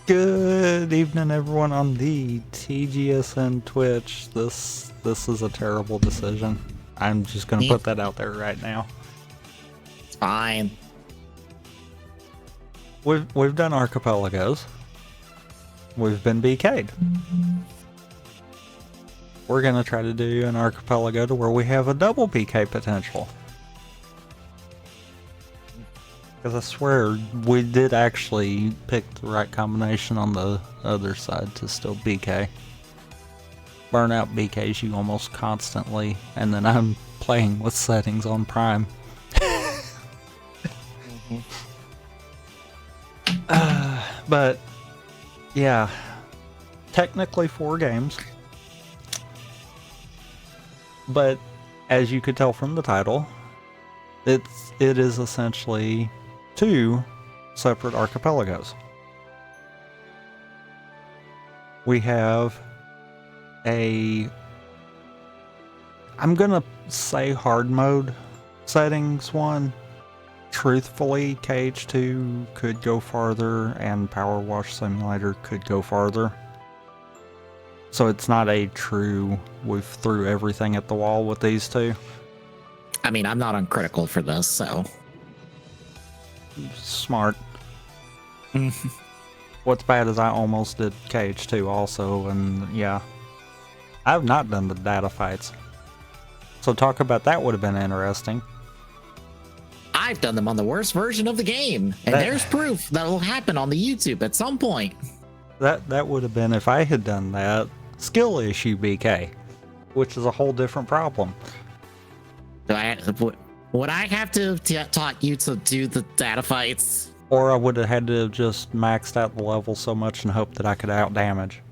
Good evening, everyone on the TGSN Twitch. This is a terrible decision. I'm just gonna put that out there right now. It's fine. We've done Archipelagos. We've been BK'd. We're gonna try to do an Archipelago to where we have a double BK potential. Because I swear we did actually pick the right combination on the other side to still BK. Burnout BKs you almost constantly, and then I'm playing with settings on Prime. But yeah, technically 4 games, but as you could tell from the title, it is essentially 2 separate archipelagos. We have I'm gonna say hard mode settings one. Truthfully, KH2 could go farther, and Power Wash Simulator could go farther. So it's not a true, we've threw everything at the wall with these two. I mean, I'm not uncritical for this, so. Smart. What's bad is I almost did KH2 also, and yeah. I've not done the data fights. So talk about that would have been interesting. I've done them on the worst version of the game, and there's proof that'll happen on the YouTube at some point. That would have been, if I had done that, skill issue BK, which is a whole different problem. Would I have to taught you to do the data fights? Or I would have had to have just maxed out the level so much and hope that I could out damage.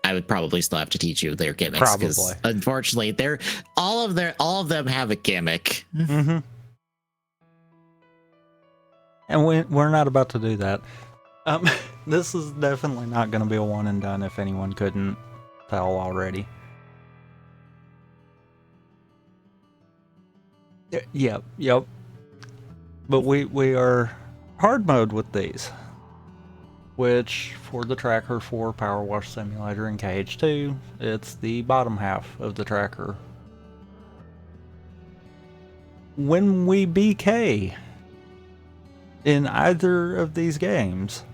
I would probably still have to teach you their gimmicks. Probably. Unfortunately, all of them have a gimmick. Mm-hmm. And we're not about to do that. This is definitely not going to be a one and done if anyone couldn't tell already. Yep. But we are hard mode with these, which for the tracker for Power Wash Simulator and KH2, it's the bottom half of the tracker. When we BK in either of these games,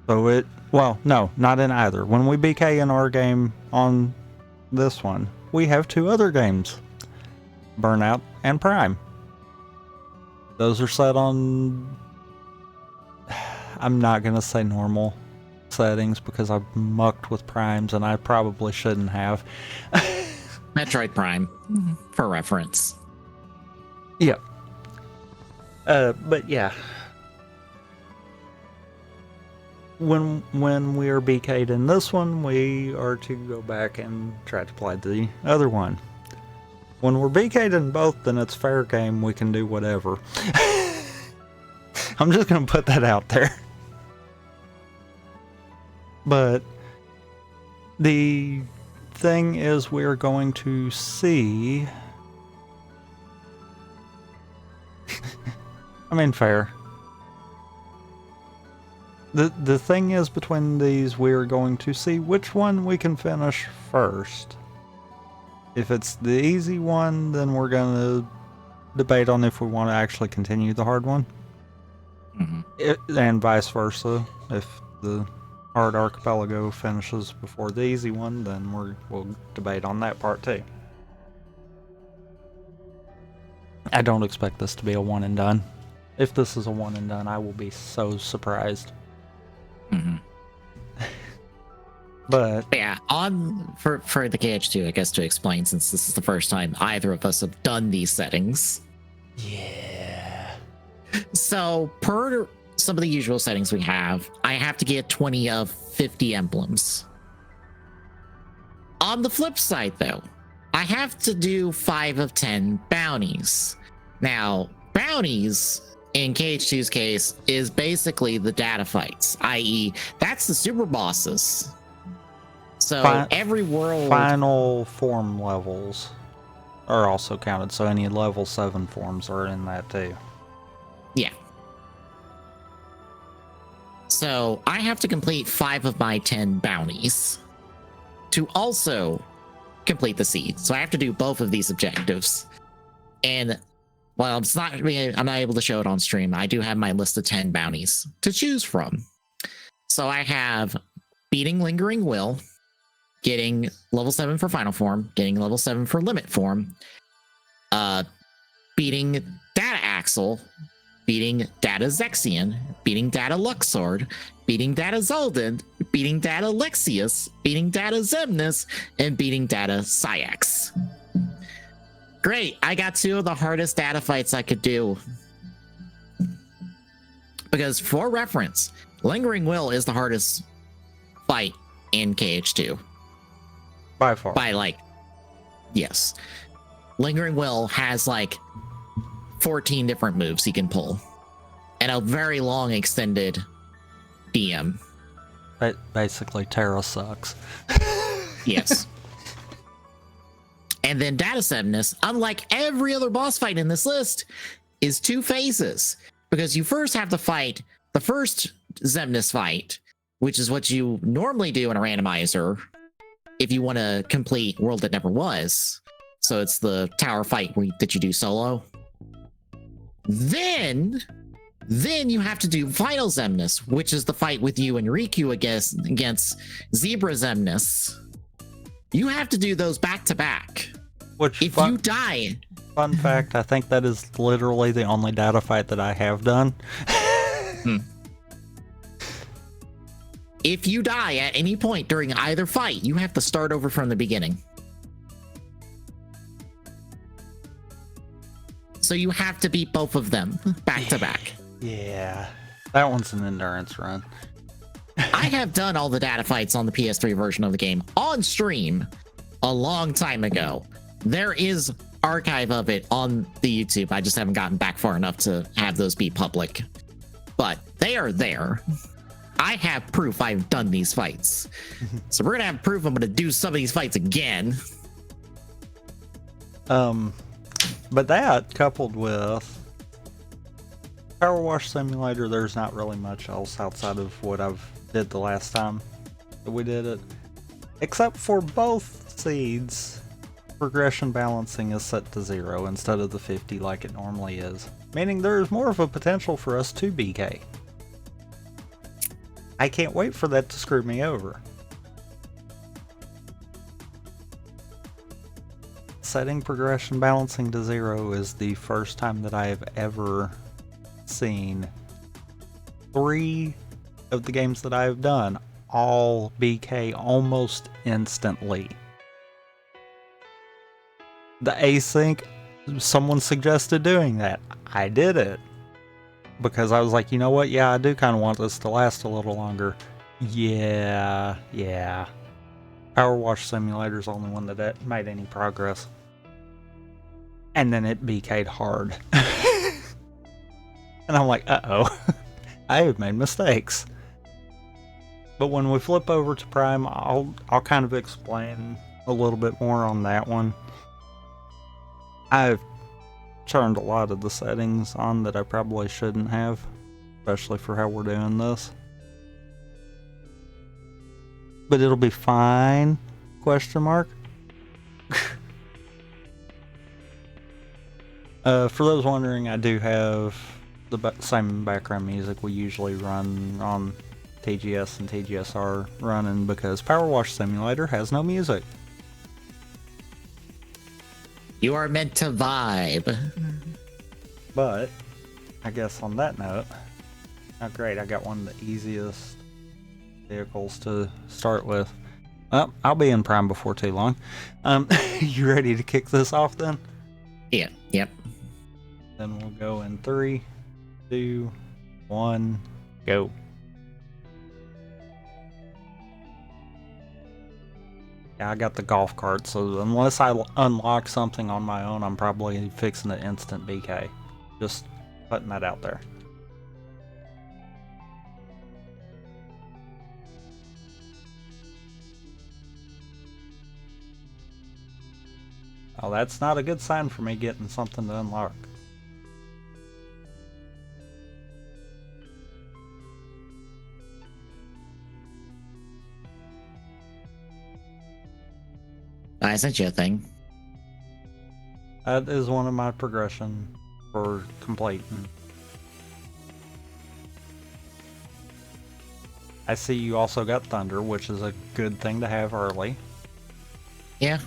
no, not in either. When we BK in our game on this one, we have 2 other games, Burnout and Prime. Those are set on, I'm not going to say normal settings because I've mucked with primes and I probably shouldn't have. Metroid Prime, for reference. Yeah. But yeah. When we are BK'd in this one, we are to go back and try to play the other one. When we're BK'd in both, then it's fair game. We can do whatever. I'm just going to put that out there. But the thing is, we're going to see... I mean, fair. The thing is, between these, we're going to see which one we can finish first. If it's the easy one, then we're going to debate on if we want to actually continue the hard one. And vice versa. If the hard archipelago finishes before the easy one, then we'll debate on that part too. I don't expect this to be a one and done. If this is a one and done, I will be so surprised. But yeah, for the KH2, I guess to explain, since this is the first time either of us have done these settings. Yeah. So per some of the usual settings we have, I have to get 20 of 50 emblems. On the flip side, though, I have to do 5 of 10 bounties. Now, bounties in KH2's case is basically the data fights, i.e., that's the super bosses. So every world... Final form levels are also counted, so any level 7 forms are in that too. Yeah. So I have to complete 5 of my 10 bounties to also complete the seed. So I have to do both of these objectives. And while I'm not able to show it on stream, I do have my list of 10 bounties to choose from. So I have beating Lingering Will, getting level 7 for Final Form, getting level 7 for Limit Form, beating Data Axle, beating Data Zexion, beating Data Luxord, beating Data Zoldan, beating Data Lexius, beating Data Zemnis, and beating Data Syax. Great, I got 2 of the hardest data fights I could do. Because for reference, Lingering Will is the hardest fight in KH2. By far. Yes. Lingering Will has 14 different moves he can pull. And a very long extended DM. Basically, Terra sucks. Yes. And then Data Semnus, unlike every other boss fight in this list, is 2 phases. Because you first have to fight the first Zemnis fight, which is what you normally do in a randomizer if you want to complete World That Never Was. So it's the tower fight that you do solo. Then you have to do Final Zemnis, which is the fight with you and Riku against Zebra Zemnis. You have to do those back to back. If you die... Fun fact, I think that is literally the only data fight that I have done. If you die at any point during either fight, you have to start over from the beginning. So you have to beat both of them back to back. Yeah, that one's an endurance run. I have done all the data fights on the PS3 version of the game on stream a long time ago. There is archive of it on the YouTube. I just haven't gotten back far enough to have those be public. But they are there. I have proof I've done these fights. So we're going to have proof I'm going to do some of these fights again. But that, coupled with Power Wash Simulator, there's not really much else outside of what I've did the last time that we did it. Except for both seeds, progression balancing is set to 0 instead of the 50 like it normally is. Meaning there is more of a potential for us to BK. I can't wait for that to screw me over. Setting progression balancing to 0 is the first time that I have ever seen 3 of the games that I have done all BK almost instantly. The async, someone suggested doing that. I did it. Because I was like, you know what? Yeah, I do kind of want this to last a little longer. Yeah. Power Wash Simulator's the only one that made any progress. And then it BK'd hard. And I'm like, uh-oh. I have made mistakes. But when we flip over to Prime, I'll kind of explain a little bit more on that one. I've turned a lot of the settings on that I probably shouldn't have, especially for how we're doing this. But it'll be fine? Question mark. For those wondering, I do have the same background music we usually run on TGS and TGSR running because Power Wash Simulator has no music. You are meant to vibe. But I guess on that note, oh great, I got one of the easiest vehicles to start with. Well, I'll be in Prime before too long. You ready to kick this off then? Yeah, yep. Then we'll go in 3, 2, 1, go. Yeah, I got the golf cart, so unless I unlock something on my own, I'm probably fixing the instant BK. Just putting that out there. Oh, that's not a good sign for me getting something to unlock. I sent you a thing. That is one of my progression for completing. I see you also got Thunder, which is a good thing to have early. Yeah.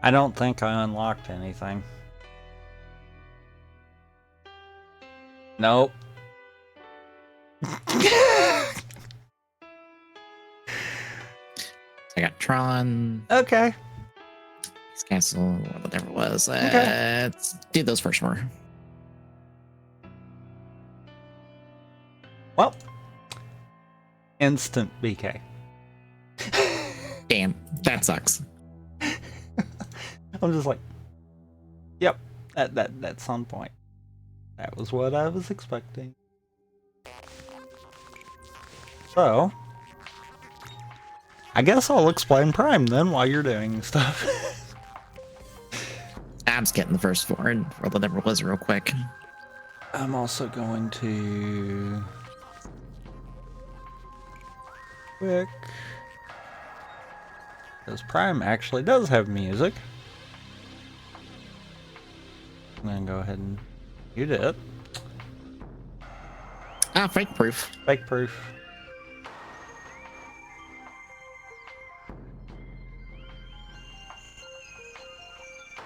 I don't think I unlocked anything. Nope. I got Tron. Okay. Castle, whatever it was. Okay. Let's do those first more. Well, instant BK. Damn, that sucks. I'm just like, yep, that's on point. That was what I was expecting. So, I guess I'll explain Prime then while you're doing stuff. I'm just getting the first four and roll whatever it was real quick. I'm also going to quick, because Prime actually does have music. I'm gonna go ahead and mute it. Ah, fake proof. Fake proof.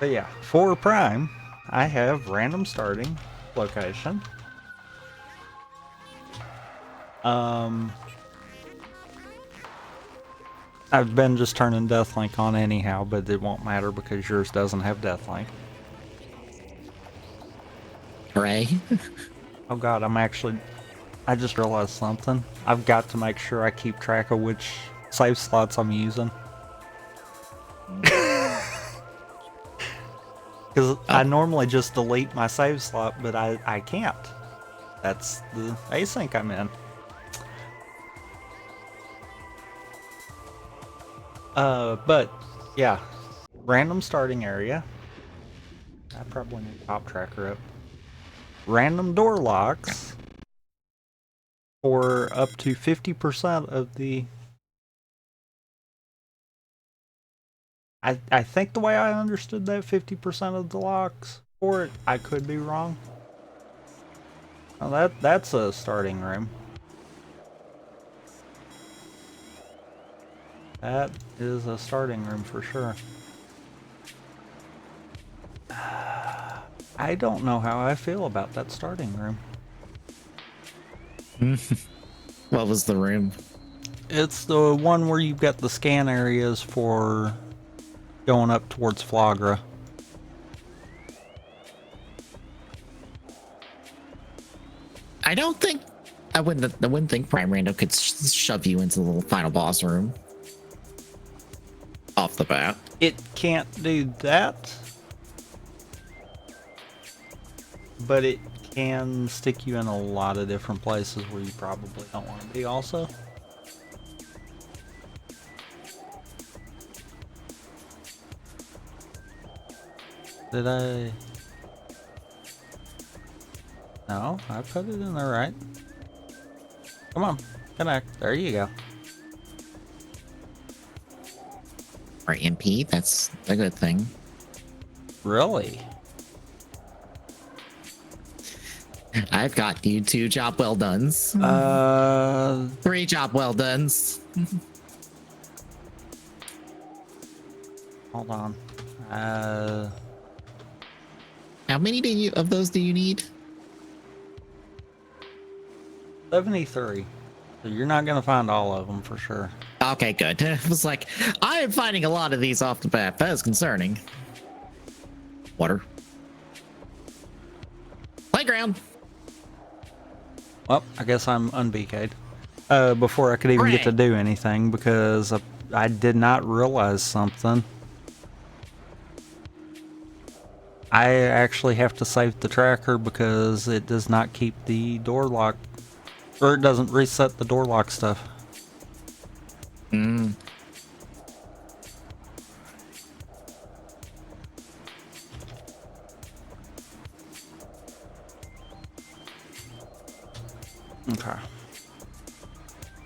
But yeah, for Prime, I have random starting location. I've been just turning Deathlink on anyhow, but it won't matter because yours doesn't have Deathlink. Hooray. Oh god, I just realized something. I've got to make sure I keep track of which save slots I'm using. Because I normally just delete my save slot, but I can't. That's the async I'm in. But yeah, random starting area. I probably need to pop tracker up. Random door locks for up to 50% of the. I think the way I understood that 50% of the locks for it, I could be wrong. Well, that's a starting room. That is a starting room for sure. I don't know how I feel about that starting room. What was the room? It's the one where you've got the scan areas for going up towards Flagra. I wouldn't think Prime Rando could shove you into the little final boss room off the bat. It can't do that, but it can stick you in a lot of different places where you probably don't want to be also. Did I? No, I put it in there right. Come on, connect. There you go. Or MP, that's a good thing. Really? I've got you 2 job well dones. 3 job well dones. Hold on. How many of those do you need? 73. So you're not gonna find all of them for sure. Okay, good. It was like, I am finding a lot of these off the bat. That is concerning. Water. Playground. Well, I guess I'm un-BK'd. Before I could even get to Hooray! do anything, because I did not realize something. I actually have to save the tracker because it does not keep the door lock, or it doesn't reset the door lock stuff. Mm. Okay.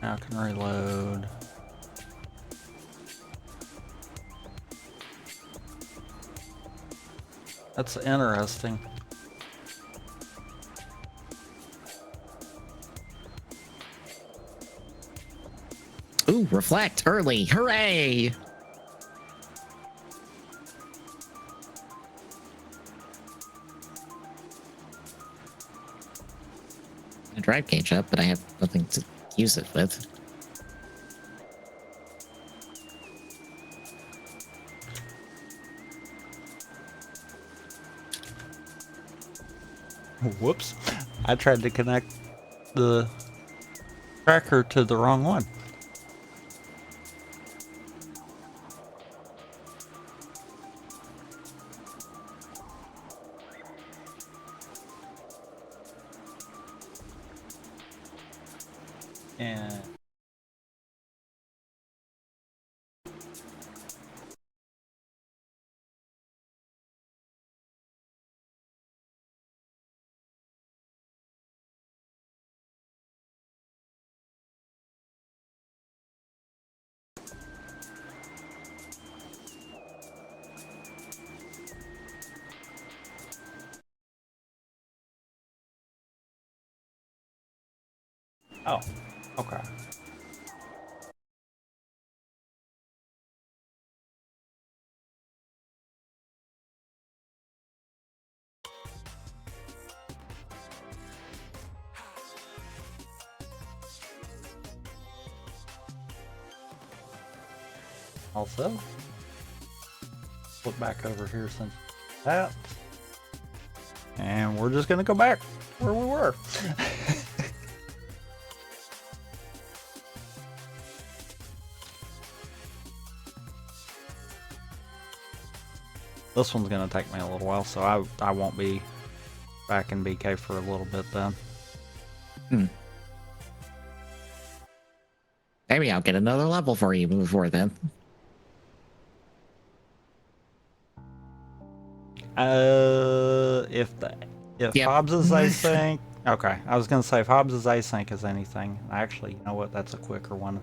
Now I can reload. That's interesting. Ooh, reflect early. Hooray! I drive gauge up, but I have nothing to use it with. Whoops. I tried to connect the tracker to the wrong one. And oh, okay. Also, flip back over here since that. And we're just gonna go back where we were. This one's gonna take me a little while, so I won't be back in BK for a little bit then. Maybe I'll get another level for you before then. If Yep. Hobbs is async, okay. I was gonna say if Hobbs is async as anything. Actually, you know what? That's a quicker one.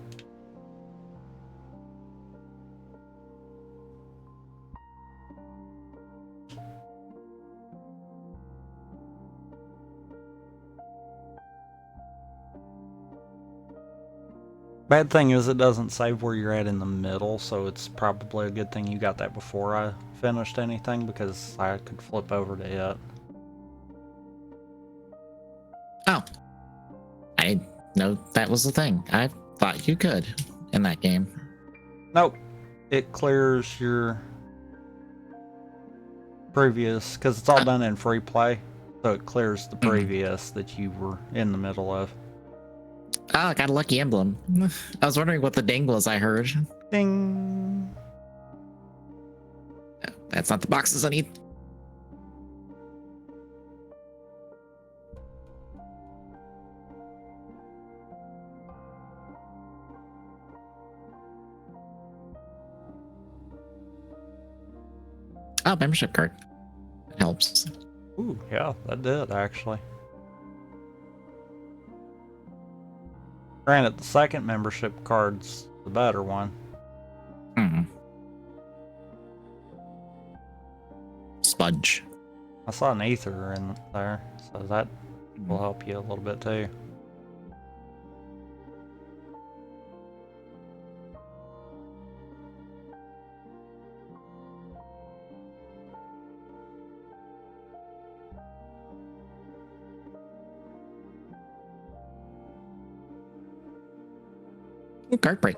Bad thing is it doesn't save where you're at in the middle, so it's probably a good thing you got that before I finished anything, because I could flip over to it. Oh. I didn't know that was the thing. I thought you could in that game. Nope. It clears your previous, because it's all done in free play, so it clears the previous that you were in the middle of. Oh, I got a lucky emblem. I was wondering what the ding was I heard. Ding! That's not the boxes I need. Oh, membership card. It helps. Ooh, yeah, that did actually. Granted, the second membership card's the better one. Hmm. Spudge. I saw an ether in there, so that will help you a little bit too. Ooh, card break.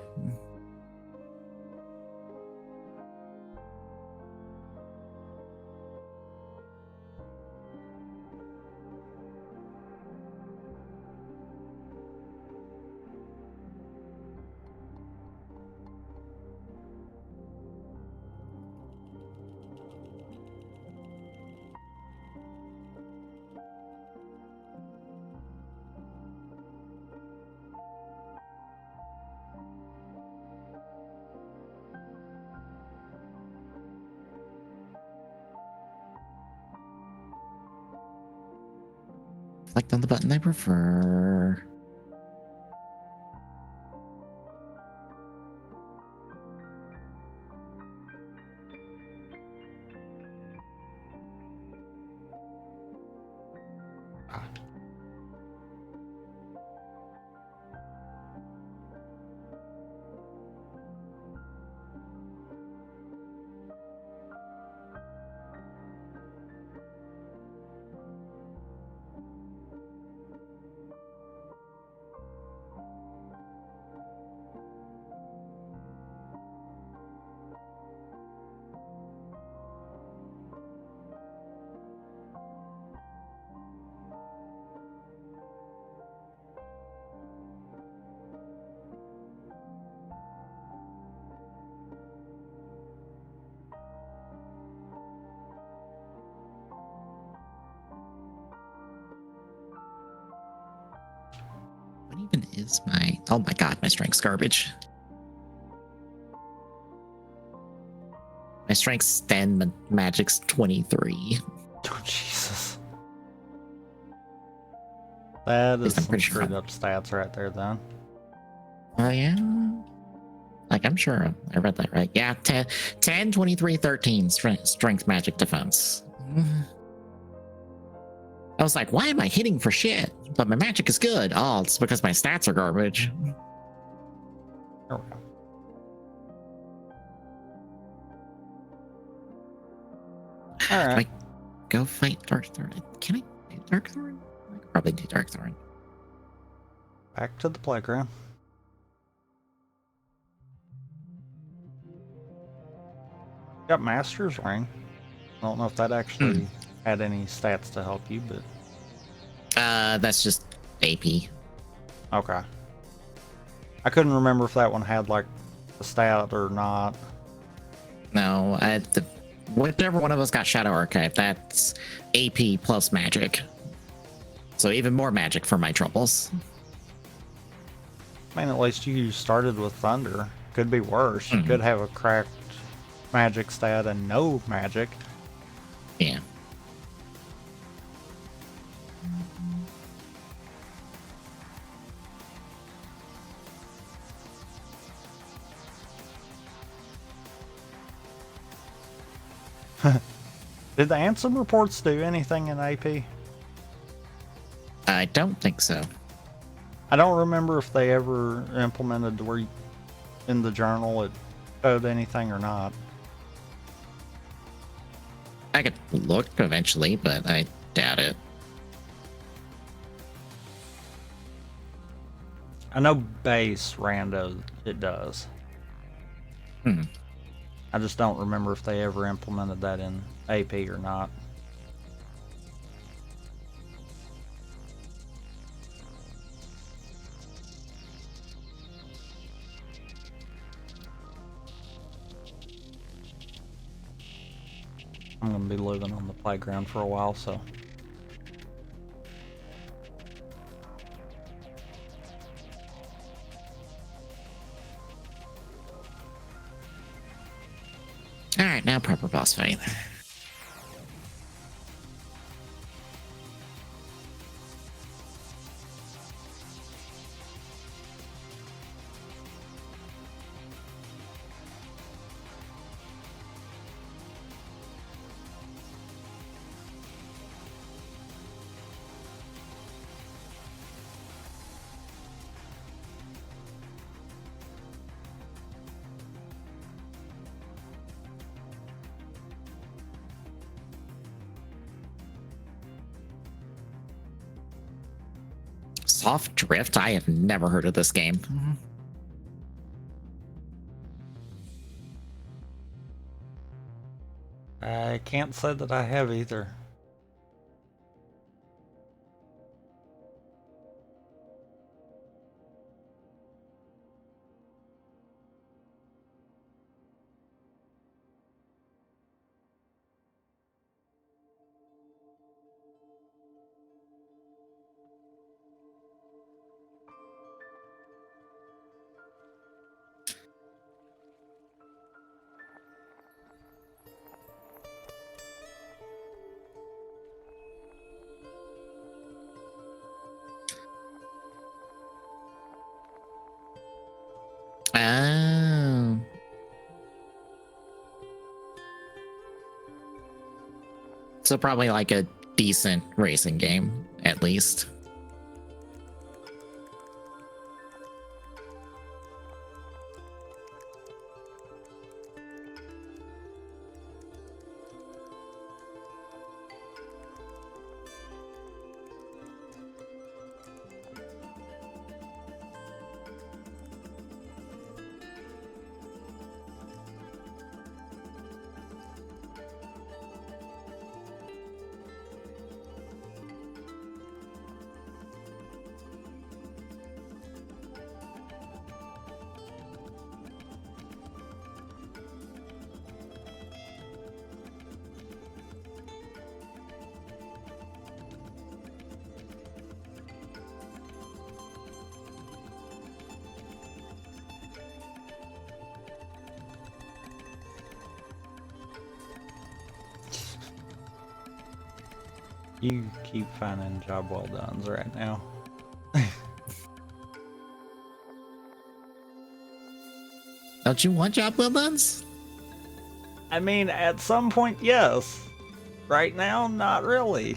Clicked on the button I prefer. What even is my... Oh my god, my strength's garbage. My strength's 10, magic's 23. Oh, Jesus. That is some straight up stats right there, then. Oh, yeah. Like, I'm sure I read that right. Yeah, 10 23, 13 strength, magic, defense. I was like, why am I hitting for shit? But my magic is good. Oh, it's because my stats are garbage. There we go. All right. Do I go fight Darkthorn? Can I do Darkthorn? I could probably do Darkthorn. Back to the playground. Got Master's Ring. I don't know if that actually had any stats to help you, but... That's just AP. Okay. I couldn't remember if that one had, like, a stat or not. No, whichever one of us got Shadow Archive, that's AP plus magic. So even more magic for my troubles. I mean, at least you started with Thunder. Could be worse. You could have a cracked magic stat and no magic. Yeah. Did the Ansem reports do anything in AP? I don't think so. I don't remember if they ever implemented where you, in the journal it showed anything or not. I could look eventually, but I doubt it. I know base rando it does. I just don't remember if they ever implemented that in AP or not. I'm going to be living on the playground for a while, so... Alright, now proper boss fight. Soft Drift? I have never heard of this game. I can't say that I have either. So probably like a decent racing game, at least. You keep finding job well done's right now. Don't you want job well done's? I mean, at some point, yes. Right now, not really.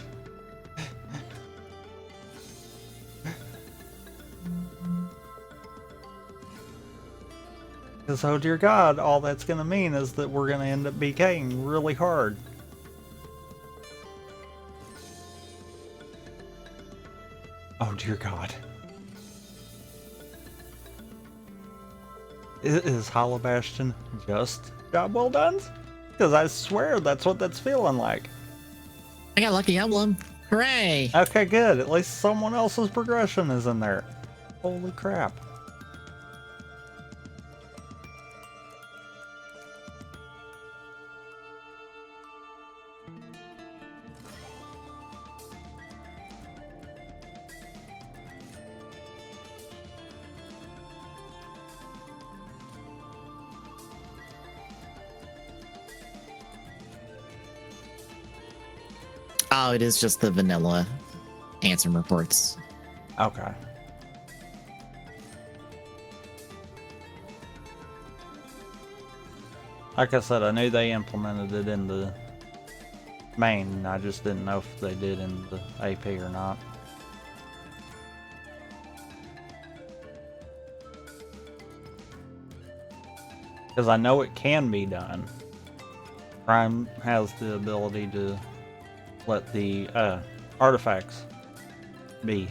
Because, oh dear God, all that's going to mean is that we're going to end up BKing really hard. Oh dear God. Is Hollow Bastion just job well done? Because I swear that's what that's feeling like. I got Lucky Emblem. Hooray! Okay, good. At least someone else's progression is in there. Holy crap. Oh, it is just the vanilla answer reports. Okay. Like I said, I knew they implemented it in the main. I just didn't know if they did in the AP or not. Because I know it can be done. Prime has the ability to let the artifacts be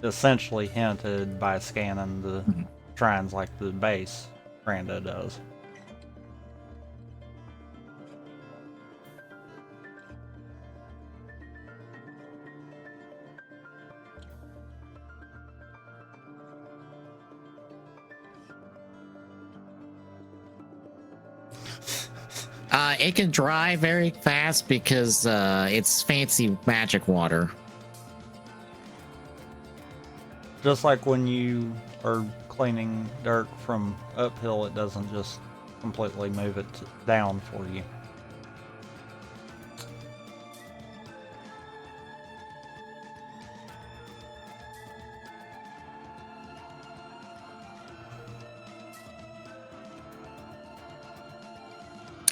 essentially hinted by scanning the shrines like the base Rando does. It can dry very fast because it's fancy magic water. Just like when you are cleaning dirt from uphill, it doesn't just completely move it down for you.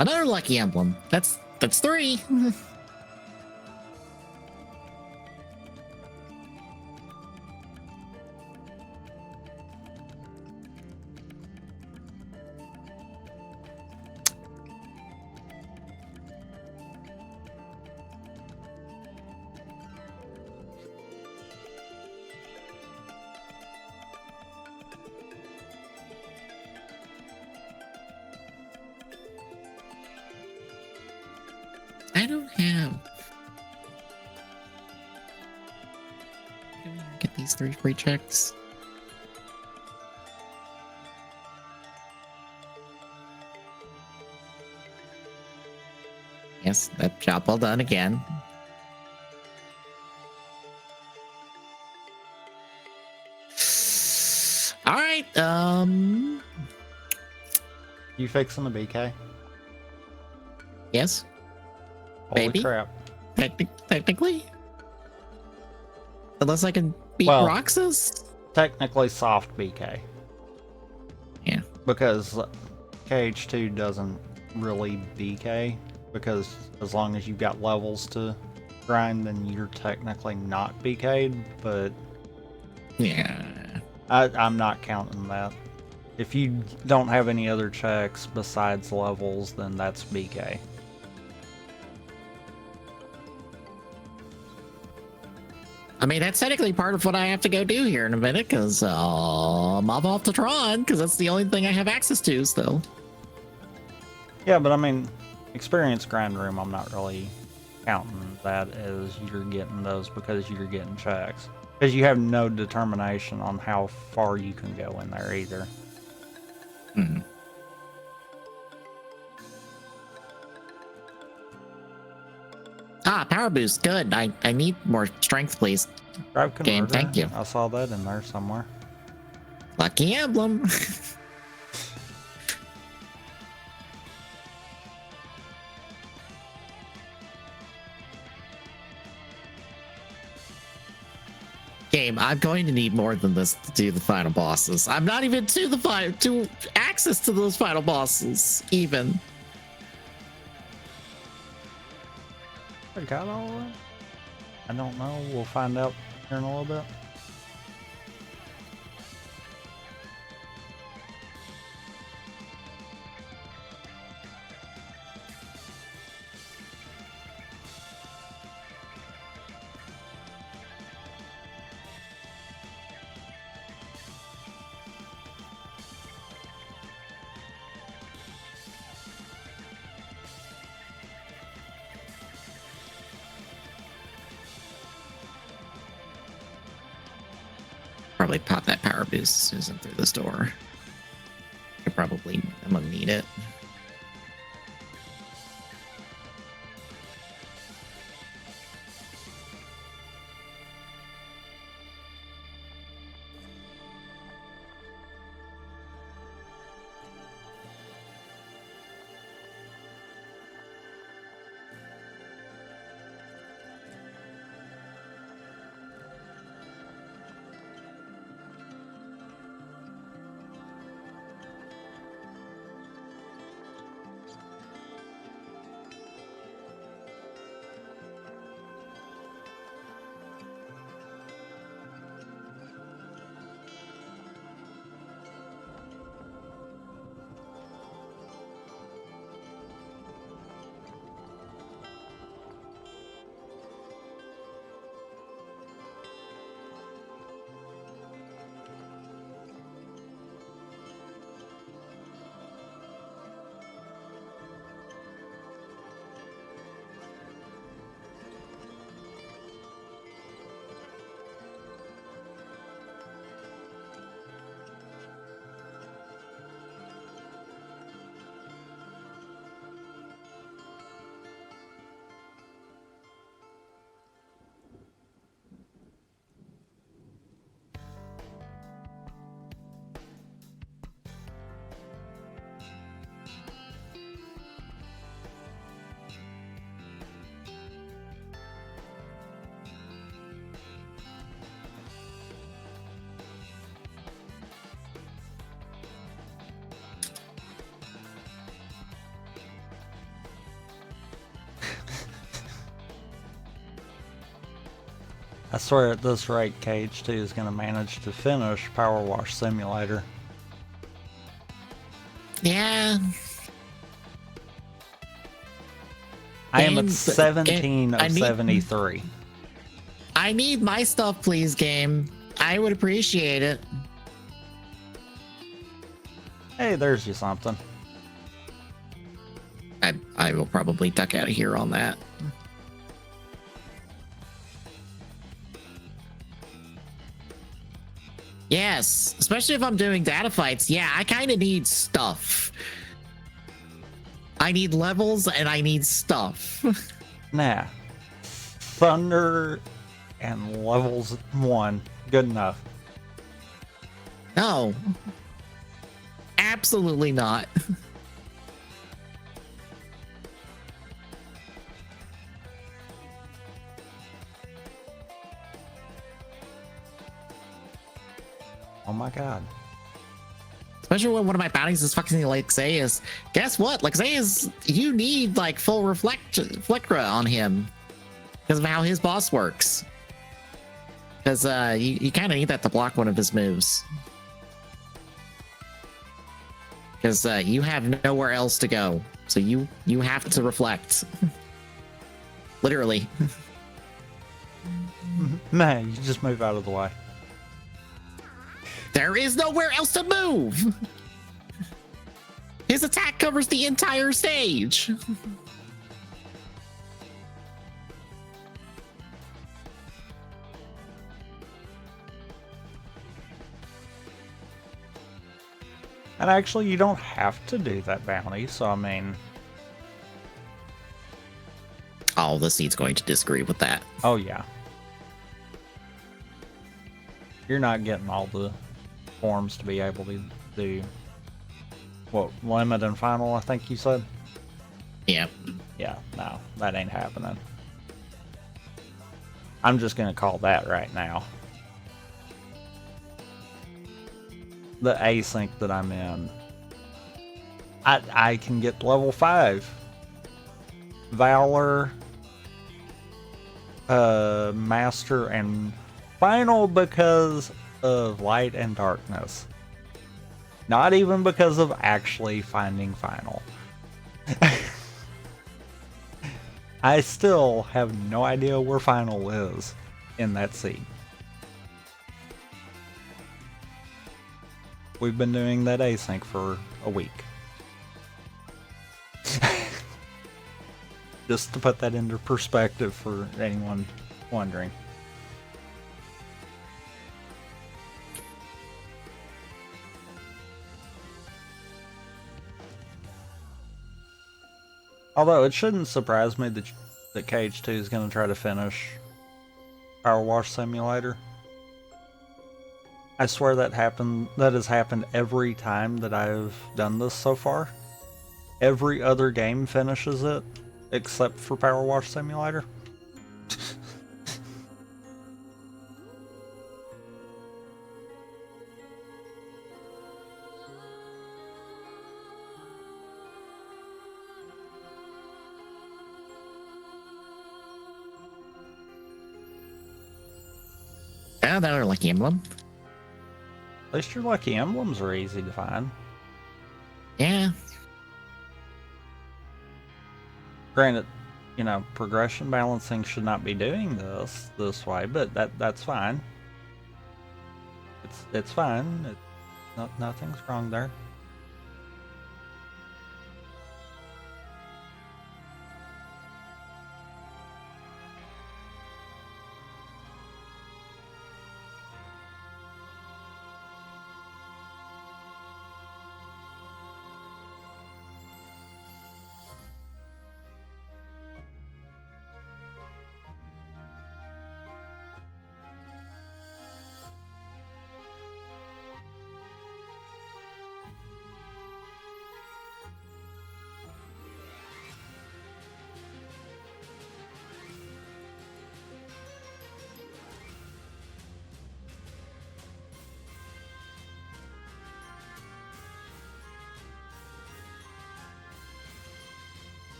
Another Lucky Emblem. That's 3. I don't have. Can we get these 3 free checks? Yes, that job well done again. All right. You fixing the BK? Yes. Holy Maybe. crap. Technically. Unless I can beat Well, Roxas. Technically soft BK. Yeah. Because KH2 doesn't really BK. Because as long as you've got levels to grind, then you're technically not BK'd, but Yeah. I'm not counting that. If you don't have any other checks besides levels, then that's BK. I mean, that's technically part of what I have to go do here in a minute, because I'm off to Tron, because that's the only thing I have access to still. Yeah, but I mean, experience grind room, I'm not really counting that as you're getting those because you're getting checks. Because you have no determination on how far you can go in there either. Mm-hmm. Ah, power boost. Good. I need more strength, please. Drive converter. Game, thank you. I saw that in there somewhere. Lucky emblem. Game, I'm going to need more than this to do the final bosses. I'm not even to access to those final bosses even. I got all of that? I don't know. We'll find out here in a little bit. Probably pop that power boost as soon as I'm through this door. I'm gonna need it. I swear at this rate, KH2 is going to manage to finish Power Wash Simulator. Yeah. I am at 17 of 73. I need my stuff, please, game. I would appreciate it. Hey, there's you something. I will probably duck out of here on that. Yes, especially if I'm doing data fights. Yeah, I kind of need stuff. I need levels and I need stuff. Nah. Thunder and levels 1. Good enough. No. Absolutely not. Oh my god. Especially when one of my bounties is fucking Lexaeus. Guess what? Lexaeus, you need like full reflectra on him. Because of how his boss works. Because you kind of need that to block one of his moves. Because you have nowhere else to go. So you have to reflect. Literally. Man, you just move out of the way. There is nowhere else to move. His attack covers the entire stage. And actually, you don't have to do that bounty, so I mean... Oh, the seat's going to disagree with that. Oh, yeah. You're not getting all the forms to be able to do... What, limit and final, I think you said? Yep. Yeah, no, that ain't happening. I'm just gonna call that right now. The async that I'm in, I can get level 5. Valor, Master, and Final because of Light and Darkness. Not even because of actually finding Final. I still have no idea where Final is in that seed. We've been doing that async for a week. Just to put that into perspective for anyone wondering. Although it shouldn't surprise me that Cage 2 is going to try to finish Power Wash Simulator. I swear that has happened every time that I've done this so far. Every other game finishes it, except for Power Wash Simulator. Oh, that are Lucky Emblem. At least your Lucky Emblems are easy to find. Yeah. Granted, you know, progression balancing should not be doing this way, but that's fine. It's fine. Nothing's wrong there.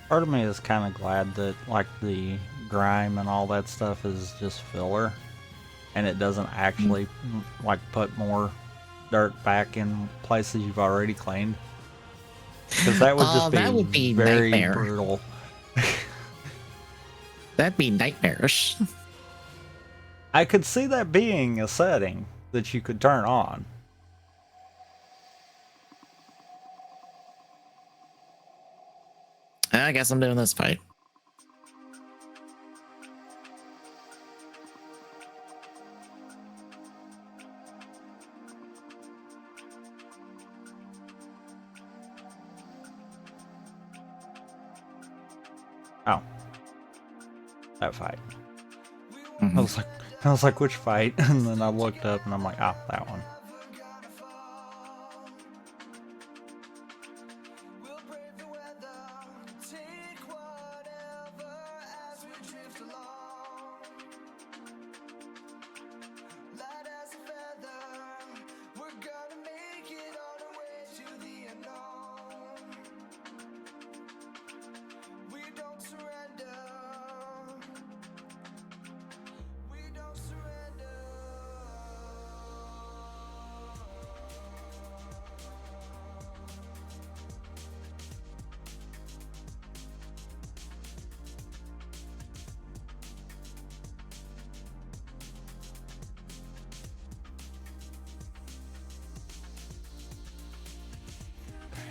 Part of me is kind of glad that, like, the grime and all that stuff is just filler, and it doesn't actually, like, put more dirt back in places you've already cleaned. Because that would just that would be very nightmare. brutal. That'd be nightmarish. I could see that being a setting that you could turn on. I guess I'm doing this fight. Oh. That fight. Mhm. I was like, which fight? And then I looked up and I'm like, ah, that one.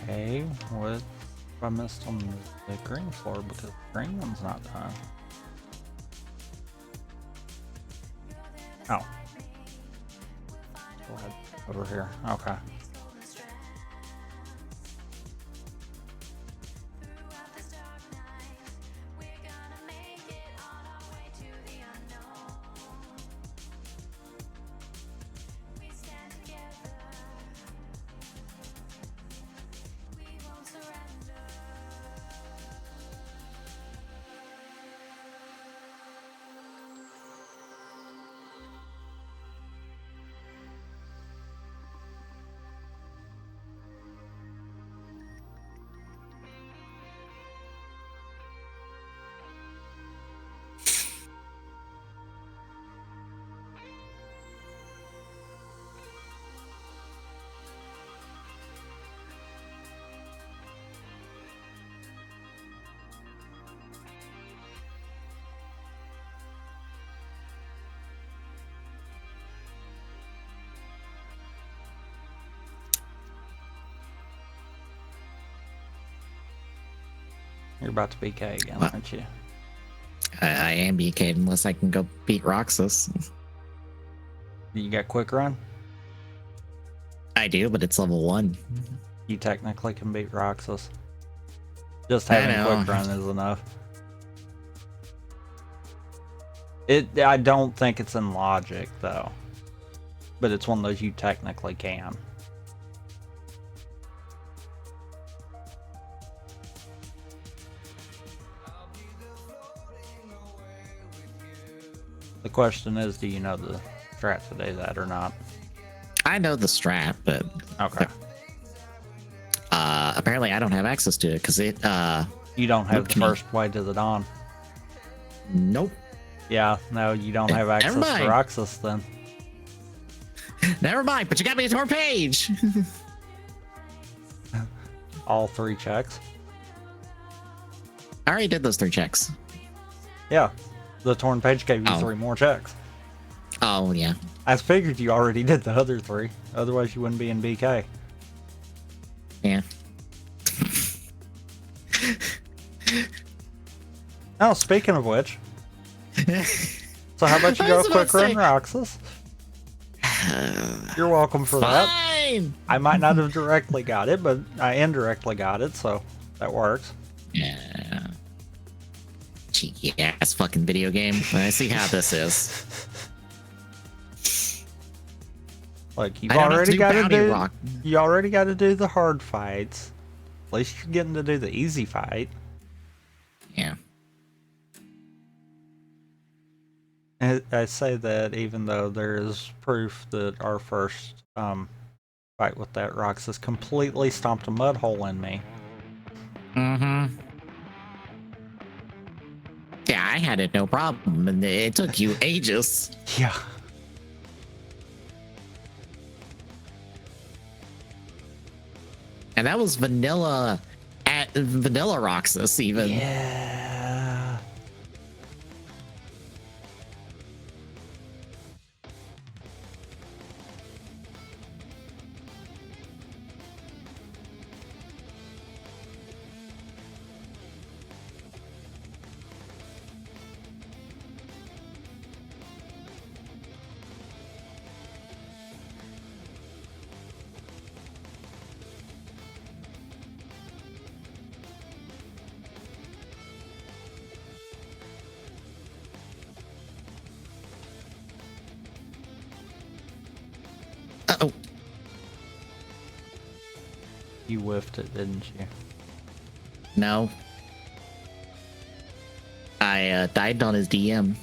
Okay, what if I missed on the green floor because the green one's not done? Oh. Go ahead. Over here. Okay. You're about to BK again, aren't you? I am BK'd unless I can go beat Roxas. You got quick run? I do, but it's level 1. You technically can beat Roxas. Just I having know. quick run is enough. I don't think it's in logic though. But it's one of those you technically can. The question is, do you know the strat to do that or not? I know the strat, but Okay. apparently I don't have access to it because it. You don't have Look the to me. first way to the dawn. Nope. Yeah, no, you don't have access Never to mind. Roxas then. Never mind, but you got me a torn page. All 3 checks. I already did those 3 checks. Yeah, the torn page gave you Oh. 3 more checks. Oh yeah. I figured you already did the other 3. Otherwise, you wouldn't be in BK. Yeah. Oh, speaking of which, so how about you I go was about quick to run Roxas? You're welcome for that. Fine. I might not have directly got it, but I indirectly got it, so that works. Yeah. Cheeky ass fucking video game. I see how this is. Like you've I don't have to already do got to bounty do. rock. You already got to do the hard fights. At least you're getting to do the easy fight. Yeah. And I say that even though there is proof that our first fight with that Roxas completely stomped a mud hole in me. Mm-hmm. Yeah, I had it no problem, and it took you ages. Yeah. And that was vanilla vanilla Roxas even. Yeah. Uh-oh. You whiffed it, didn't you? No. I died on his DM.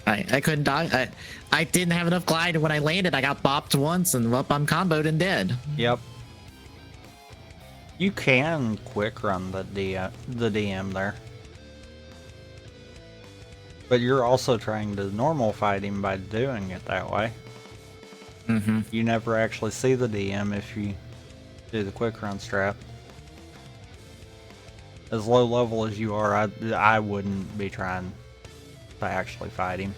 I couldn't die. I didn't have enough glide, and when I landed, I got bopped once, and up I'm comboed and dead. Yep. You can quick run the DM there. But you're also trying to normal fight him by doing it that way. Mm-hmm. You never actually see the DM if you do the quick run strat. As low level as you are, I wouldn't be trying to actually fight him.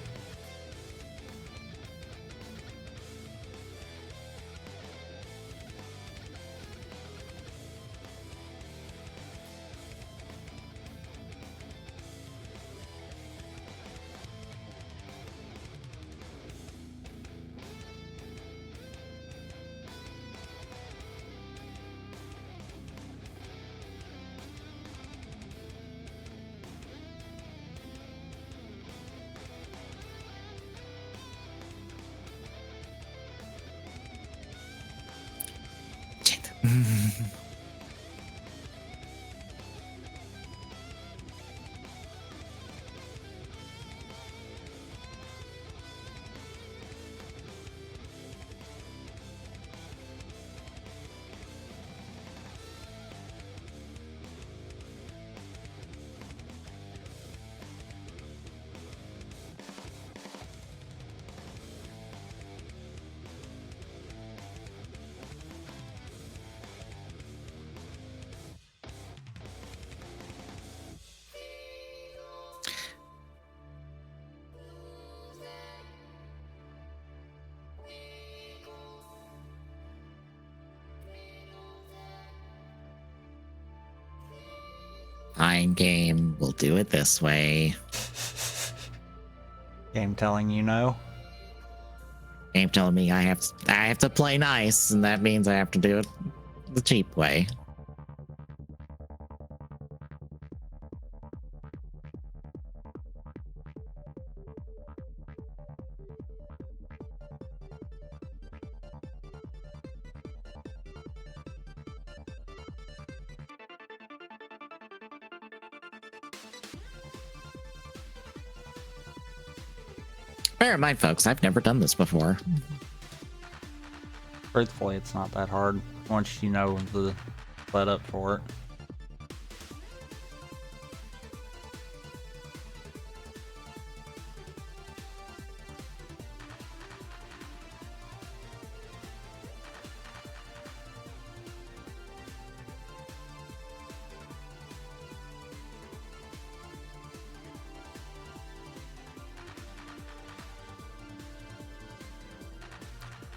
Shit. Fine, game. We'll do it this way. Game telling you no. Game telling me I have to play nice, and that means I have to do it the cheap way. Bear in mind, folks, I've never done this before. Truthfully, it's not that hard once you know the setup for it.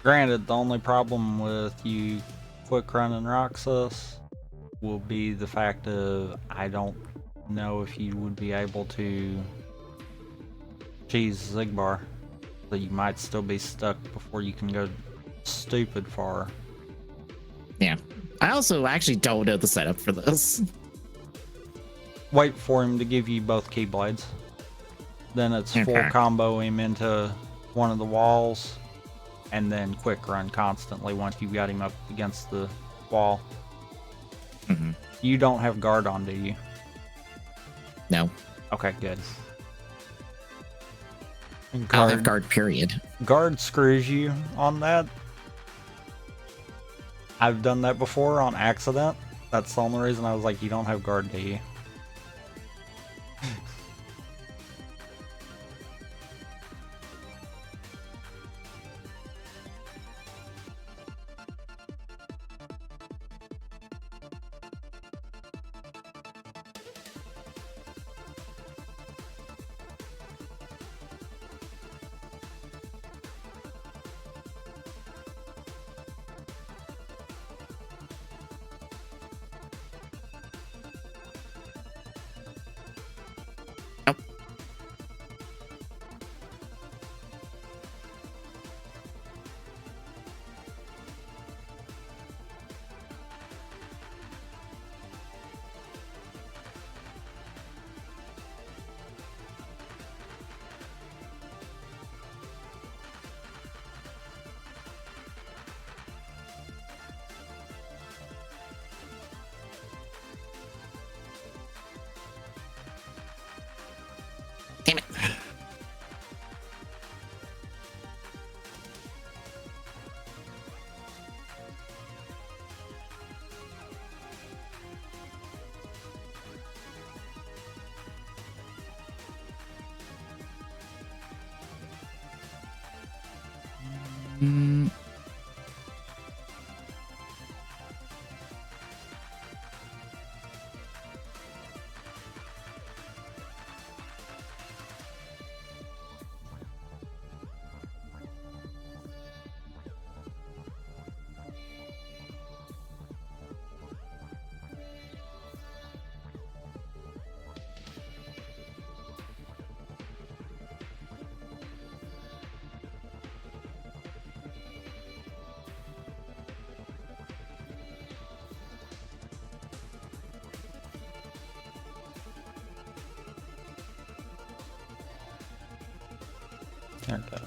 Granted, the only problem with you quick running Roxas will be the fact of I don't know if you would be able to cheese Zigbar. So you might still be stuck before you can go stupid far. Yeah. I also actually don't know the setup for this. Wait for him to give you both Keyblades. Then it's full Okay. combo him into one of the walls, and then quick run constantly once you've got him up against the wall. Mm-hmm. You don't have guard on, do you? No. Okay, good. I don't have guard, period. Guard screws you on that. I've done that before on accident. That's the only reason I was like, you don't have guard, do you? Mm. Okay.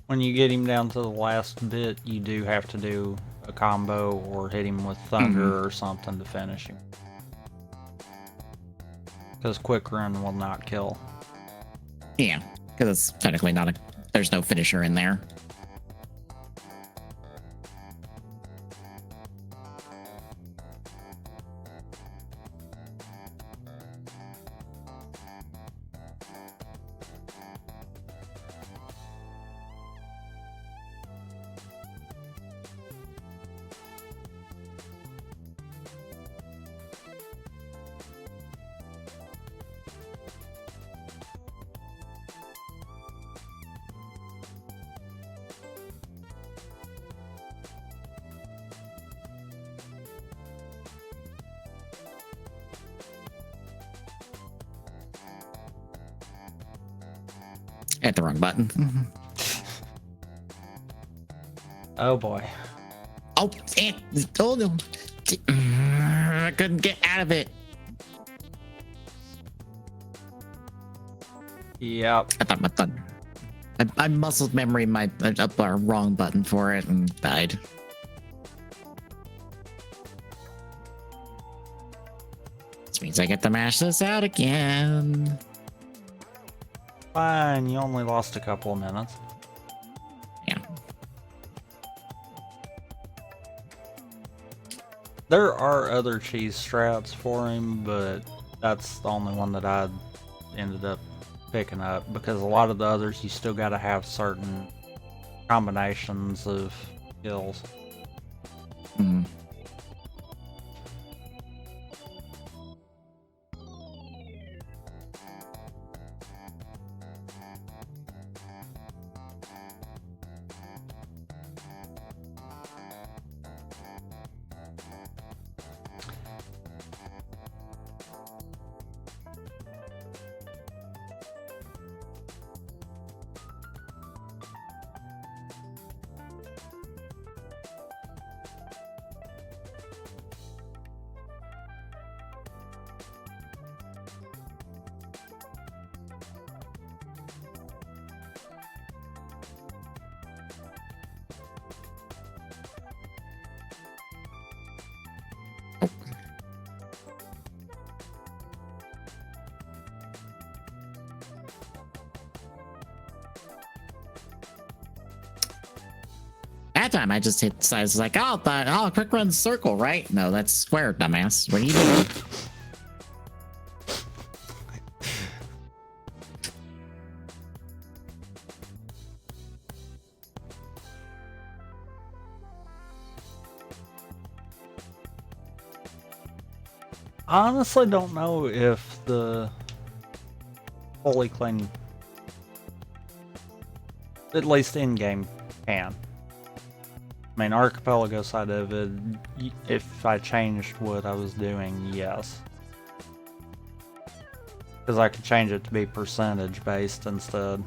When you get him down to the last bit, you do have to do a combo or hit him with thunder or something to finish him. Because quick run will not kill. Yeah, because it's technically not a. There's no finisher in there. Hit the wrong button. Oh boy. Oh, no. I couldn't get out of it. Yep. I thought my button. I muscled memory my up our wrong button for it and died. Which means I get to mash this out again. Fine, you only lost a couple of minutes. Yeah. There are other cheese strats for him, but that's the only one that I ended up picking up, because a lot of the others you still got to have certain combinations of skills. Mm. That time I just hit size like, oh, quick run circle, right? No, that's square, dumbass. What are you doing? I honestly don't know if the fully clean, at least in-game, can. I mean, Archipelago side of it, if I changed what I was doing, yes. Because I could change it to be percentage based instead.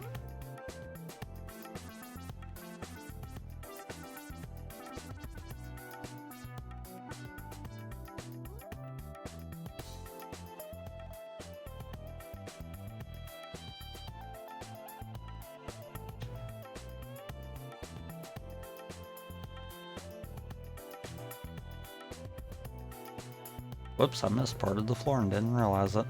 Whoops, I missed part of the floor and didn't realize it.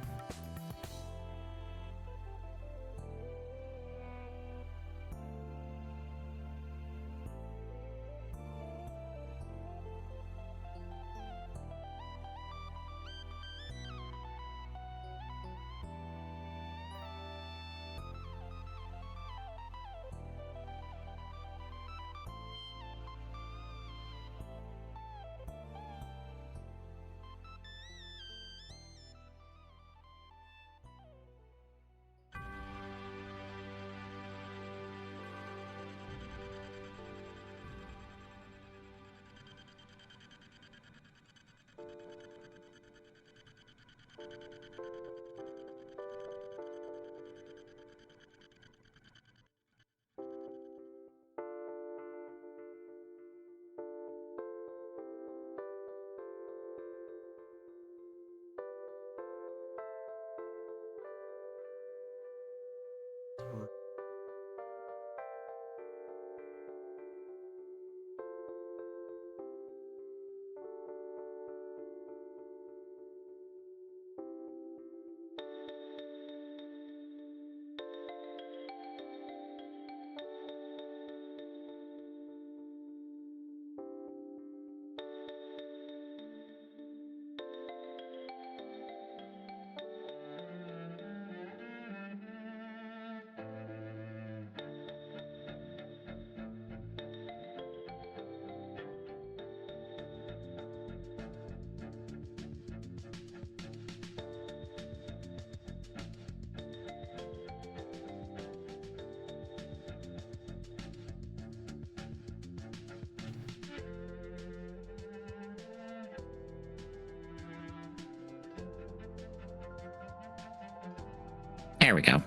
There we go.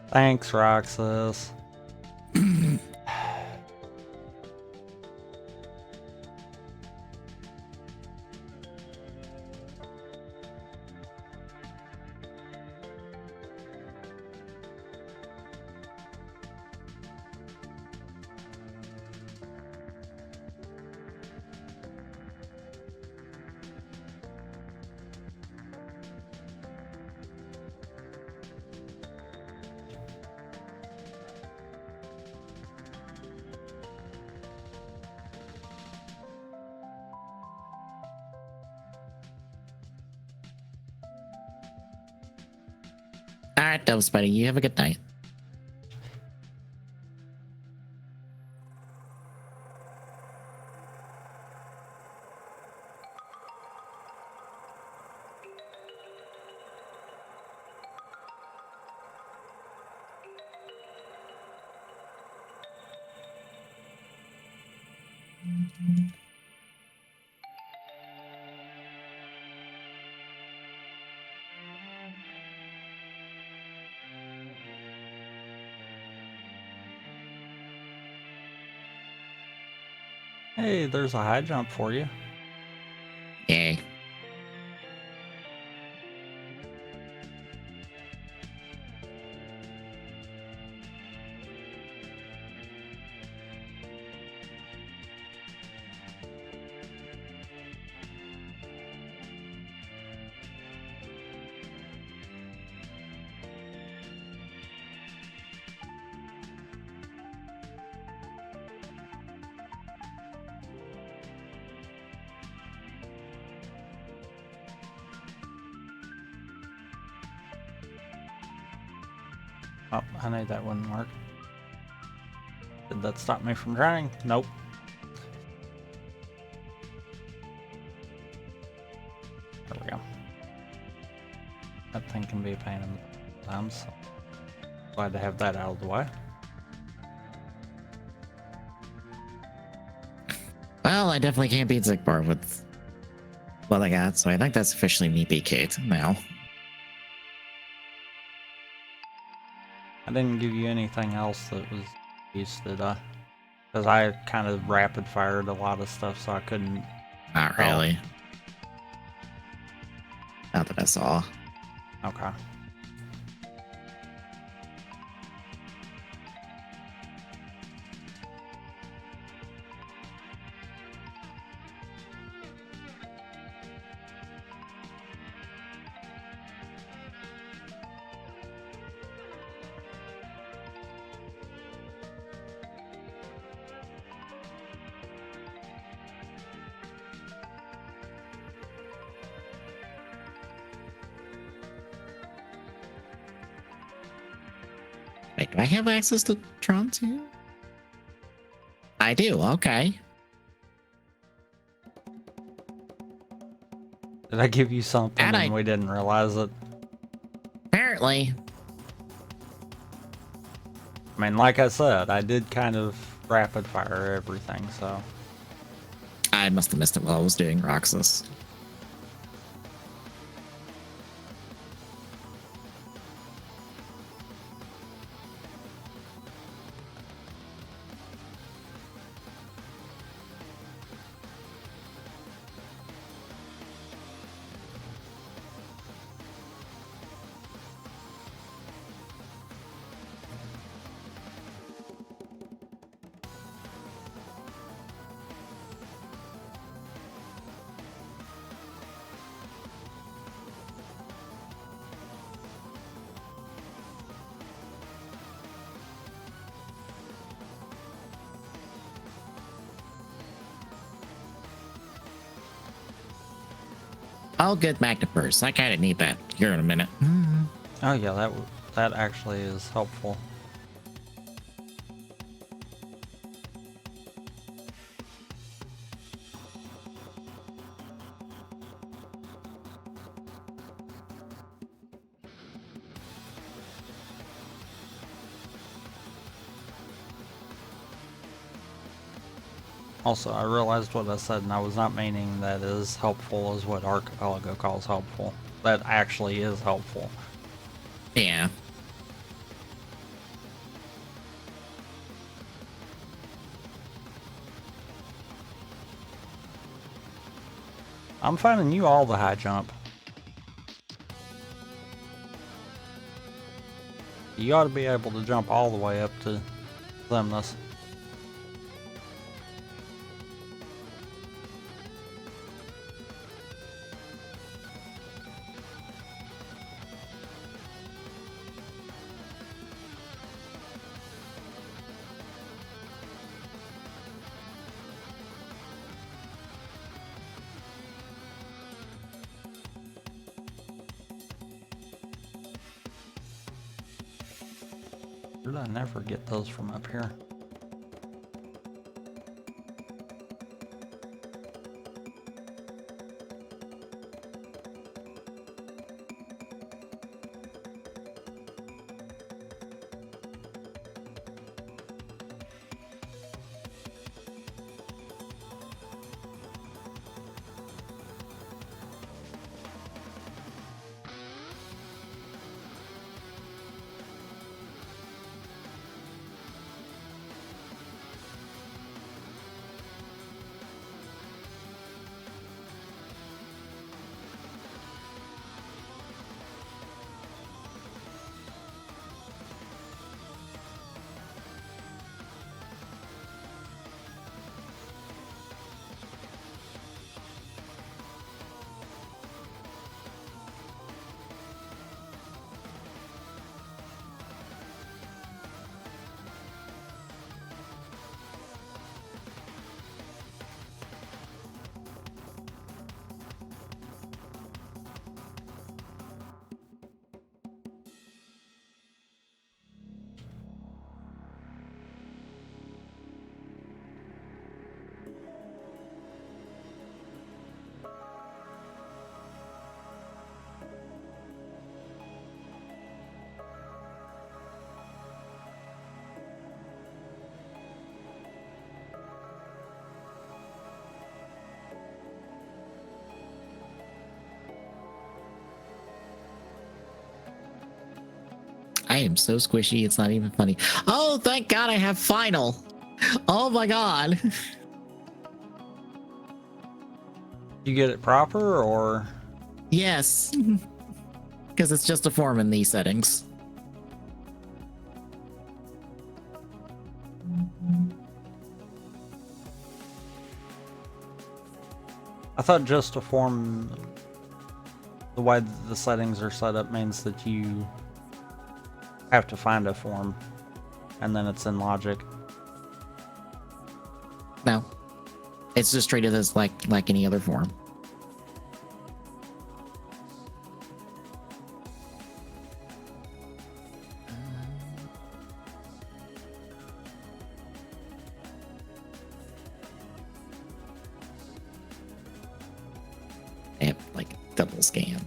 Thanks, Roxas. All right, Dove Spidey, you have a good night. Hey, there's a high jump for you. Yay. Oh, I knew that wouldn't work. Did that stop me from trying? Nope. There we go. That thing can be a pain in the times. Glad to have that out of the way. Well, I definitely can't beat Zigbar with what I got, so I think that's officially me BK'd now. I didn't give you anything else that was used, did I? Because I kind of rapid fired a lot of stuff, so I couldn't. Not really. Not that I saw. Okay. Do I have access to Tron 2? I do, okay. Did I give you something And and we didn't realize it? Apparently. I mean, like I said, I did kind of rapid fire everything, so. I must have missed it while I was doing Roxas. Oh, good magnet burst. I kind of need that here in a minute. Oh yeah, that actually is helpful. Also, I realized what I said, and I was not meaning that is helpful is what Archipelago calls helpful. That actually is helpful. Yeah. I'm finding you all the high jump. You ought to be able to jump all the way up to Lemnos. Did I never get those from up here? I am so squishy, it's not even funny. Oh, thank God I have final. Oh my God. You get it proper, or? Yes. Because it's just a form in these settings. I thought just to form the way the settings are set up means that you have to find a form and then it's in logic. No. It's just treated as like any other form. Double scan.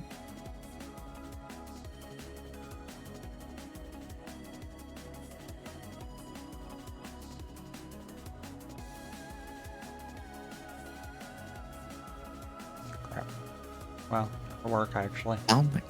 Crap. Well, it'll work actually. Oh my.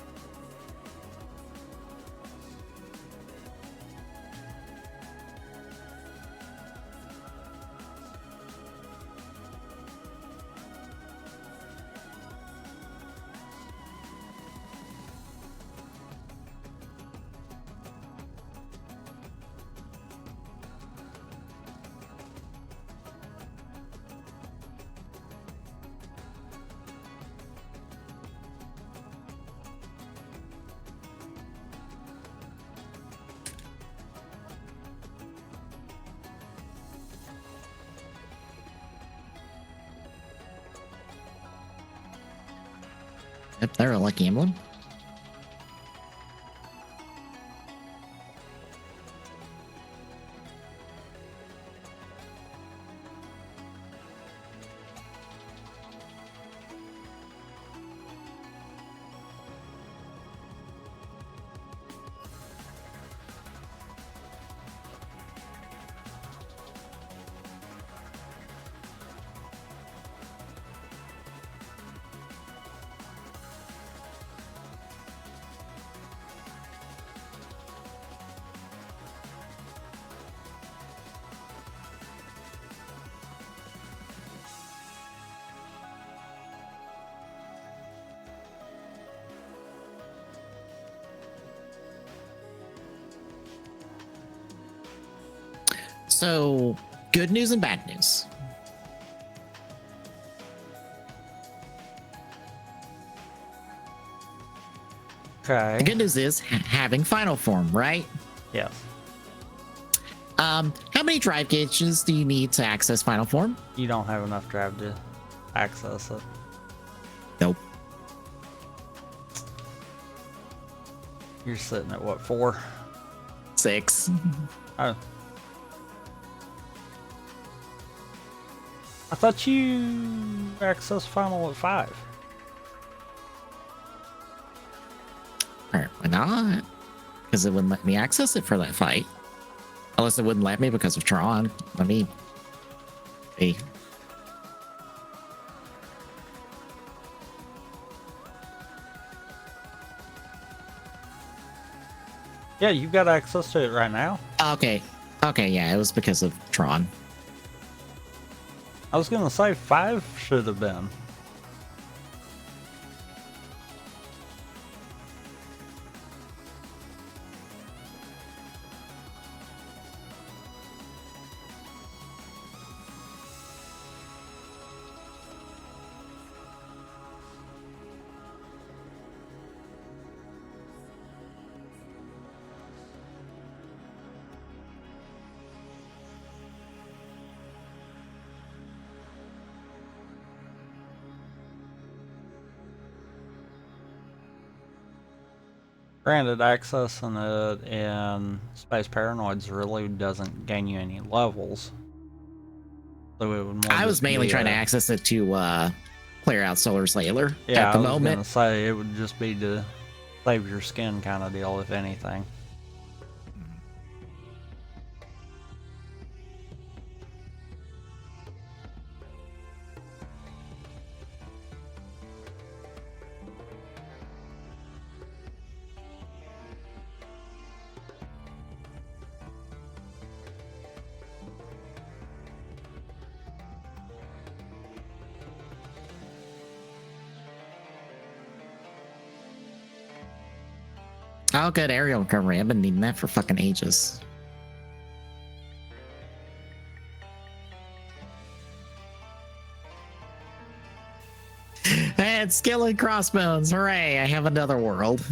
Yep, they're a lucky emblem. So, good news and bad news. Okay. The good news is having final form, right? Yes. How many drive gauges do you need to access final form? You don't have enough drive to access it. Nope. You're sitting at what, 4? 6. Oh. I thought you accessed final at 5. Apparently not. Because it wouldn't let me access it for that fight. Unless it wouldn't let me because of Tron. Let me see. Yeah, you've got access to it right now. Okay. Okay, yeah, it was because of Tron. I was gonna say 5 should have been. Granted, accessing it in Space Paranoids really doesn't gain you any levels. So it would more I was just mainly be trying to a- access it to clear out Solar Sailor Yeah, at the I was moment. gonna say it would just be to save your skin kind of deal, if anything. Oh, good aerial recovery. I've been needing that for fucking ages. And skill and crossbones. Hooray, I have another world.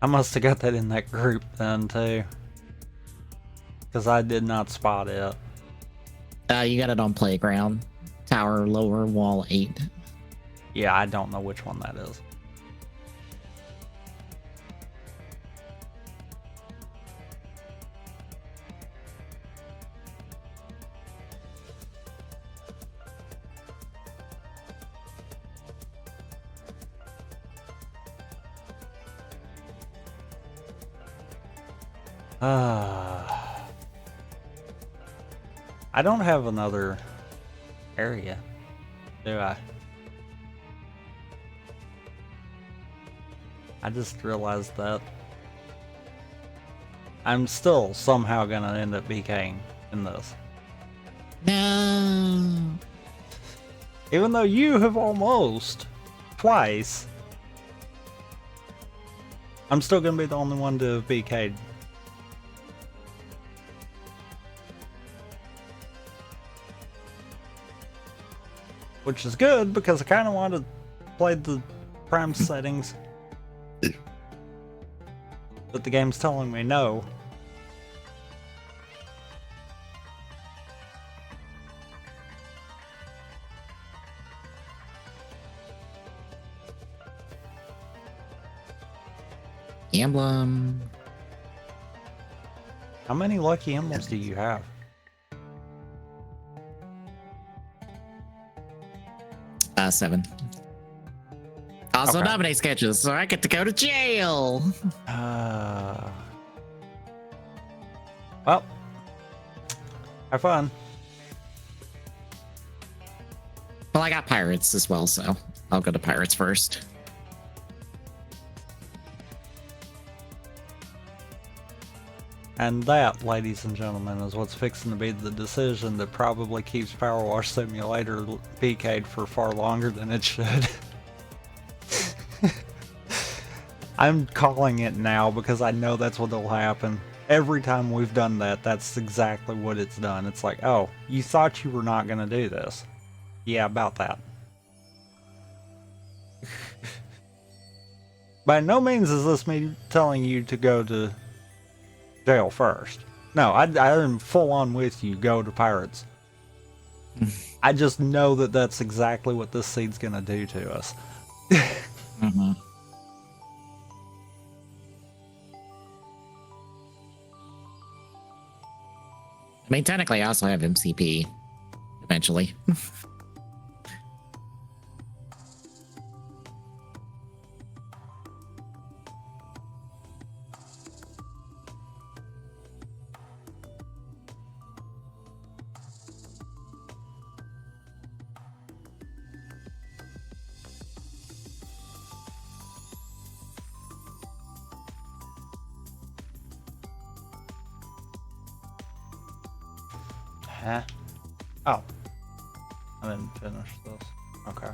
I must have got that in that group then too, because I did not spot it. You got it on Playground. Tower lower wall 8. Yeah, I don't know which one that is. I don't have another area, do I? I just realized that. I'm still somehow gonna end up BKing in this. No. Even though you have almost twice, I'm still gonna be the only one to have BK'd. Which is good because I kind of wanted to play the prime settings. But the game's telling me no. Emblem. How many lucky emblems do you have? 7. Also Okay. nominate sketches, so I get to go to jail. Well, have fun. Well, I got pirates as well, so I'll go to pirates first. And that, ladies and gentlemen, is what's fixing to be the decision that probably keeps Power Wash Simulator BK'd for far longer than it should. I'm calling it now because I know that's what'll happen. Every time we've done that, that's exactly what it's done. It's like, oh, you thought you were not going to do this. Yeah, about that. By no means is this me telling you to go to jail first. No, I'm full on with you. Go to pirates. I just know that that's exactly what this seed's gonna do to us. Mm-hmm. I mean, technically, I also have MCP eventually. Huh? Oh. I didn't finish this. Okay.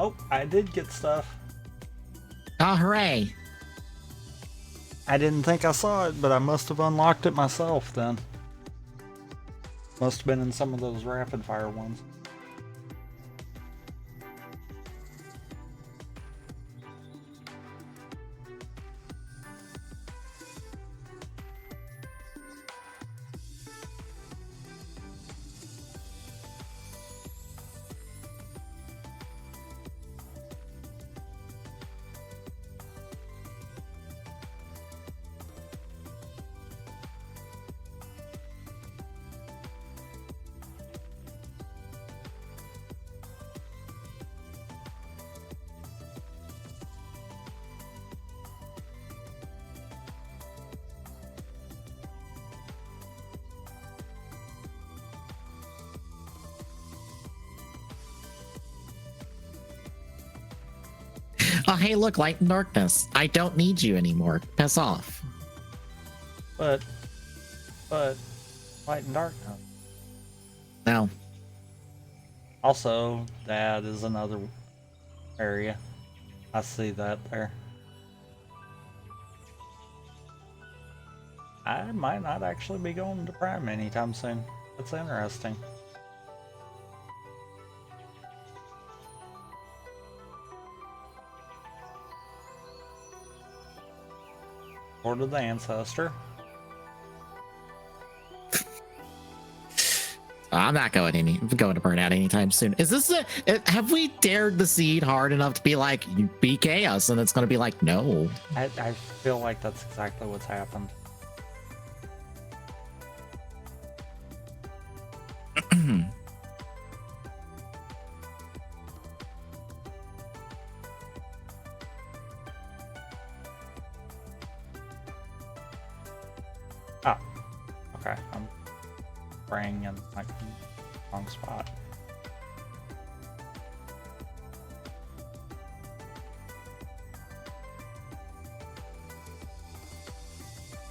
Oh, I did get stuff. Oh, hooray! I didn't think I saw it, but I must have unlocked it myself then. Must have been in some of those rapid fire ones. Oh, hey, look, light and darkness. I don't need you anymore. Piss off. But light and darkness. No. Also, that is another area. I see that there. I might not actually be going to Prime anytime soon. That's interesting. Or to the ancestor. I'm not going to Burnout anytime soon. Is this have we dared the seed hard enough to be like, you BK us, and it's going to be like, no. I feel like that's exactly what's happened. Oh, okay. I'm praying in like the wrong spot.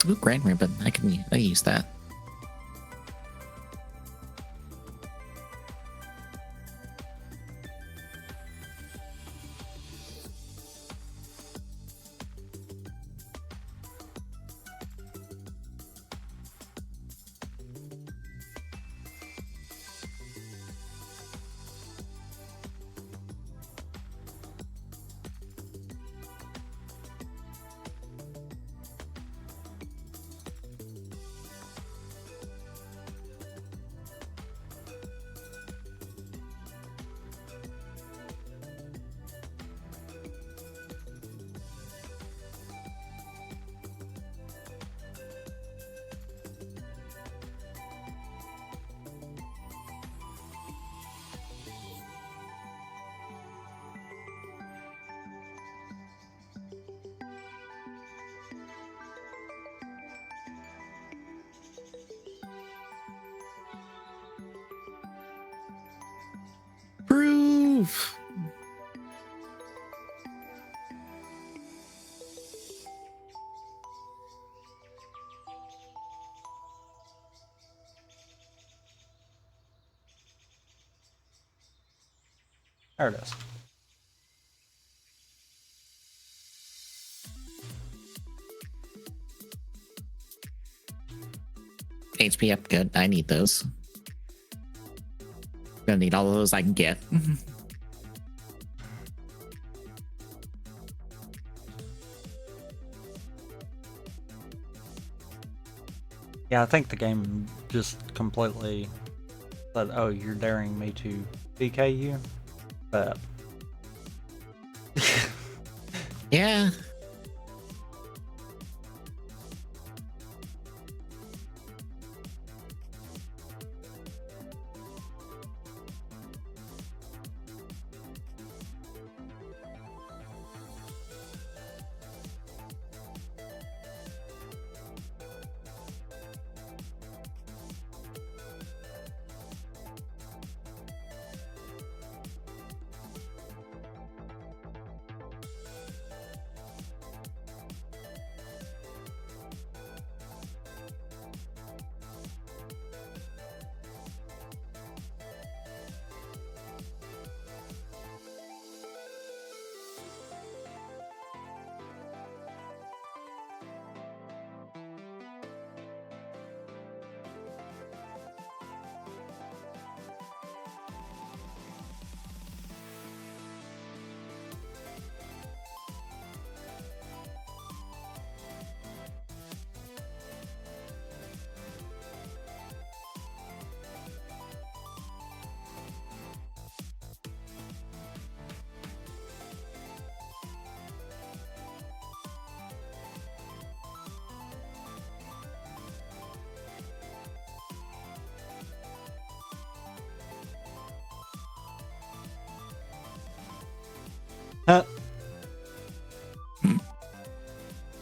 Ooh, Grand Rampant. I can use that. Proof. There it is. HP up, good. I need those. Gonna need all of those I can get. Yeah, I think the game just completely said, oh, you're daring me to BK you? But Yeah.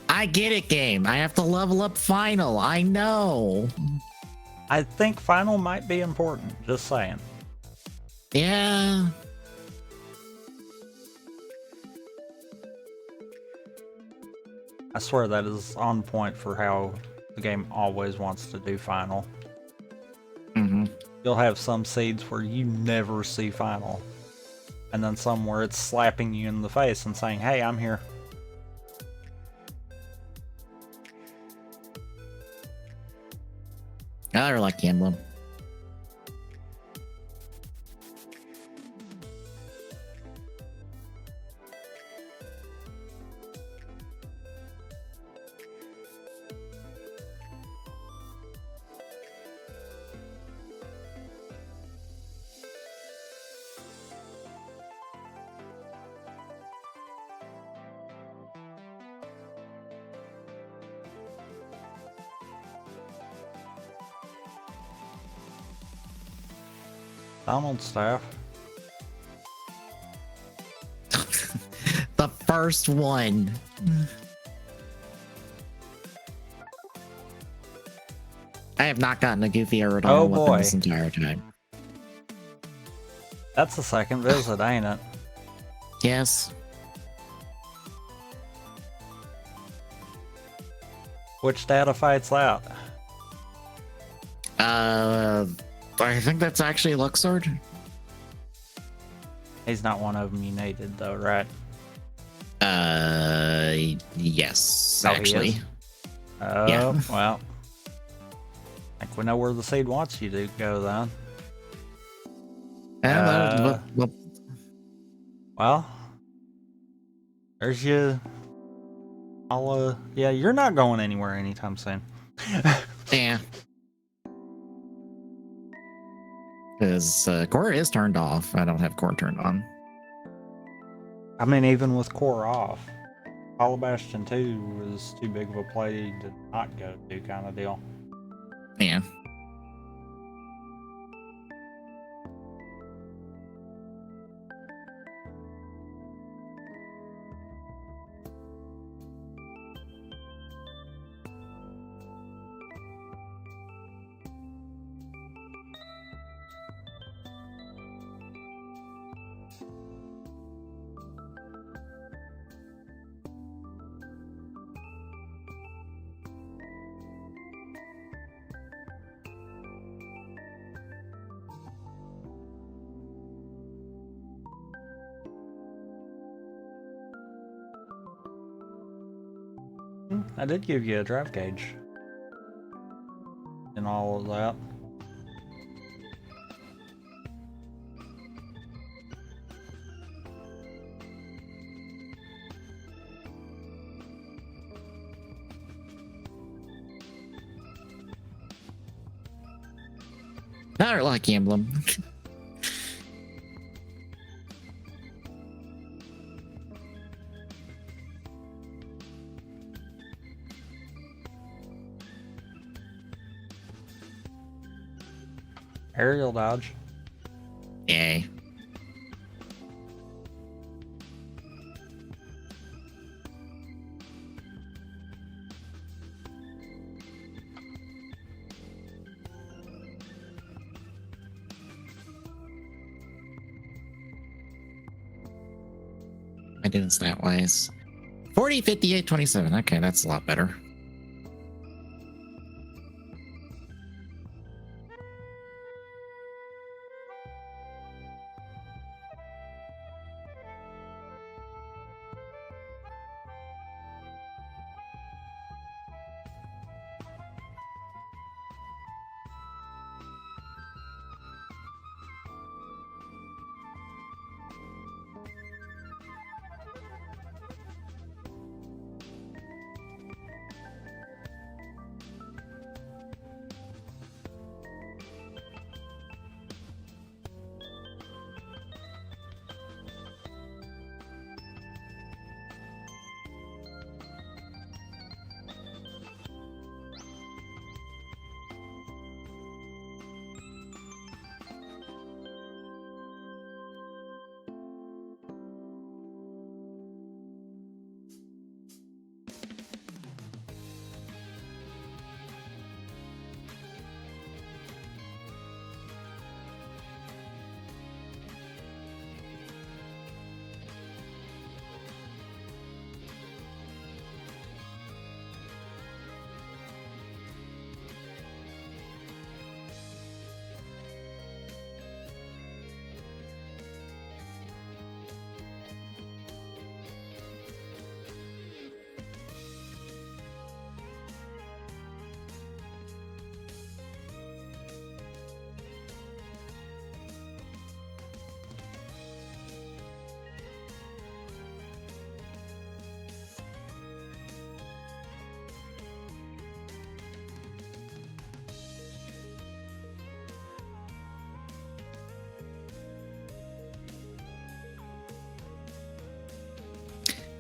I get it, game. I have to level up final. I know. I think final might be important, just saying. Yeah. I swear that is on point for how the game always wants to do final. Mm-hmm. You'll have some seeds where you never see final. And then some where it's slapping you in the face and saying, hey, I'm here. I like the emblem. Donald staff. The first one. I have not gotten a Goofy or a Donald weapon boy. this entire time. That's the second visit, ain't it? Yes. Which data fight's that? I think that's actually Luxord. He's not one of them you needed, though, right? Yes, Oh, he actually. is? Oh, Yeah. well. I think we know where the seed wants you to go, then. Well, there's you. Yeah, you're not going anywhere anytime soon. Yeah. Because core is turned off. I don't have core turned on. I mean, even with core off, Hollow Bastion 2 was too big of a play to not go to, kind of deal. Yeah. I did give you a drive gauge and all of that. Not like emblem. Aerial dodge. Yay. I didn't stat wise. 40, 58, 27. Okay, that's a lot better.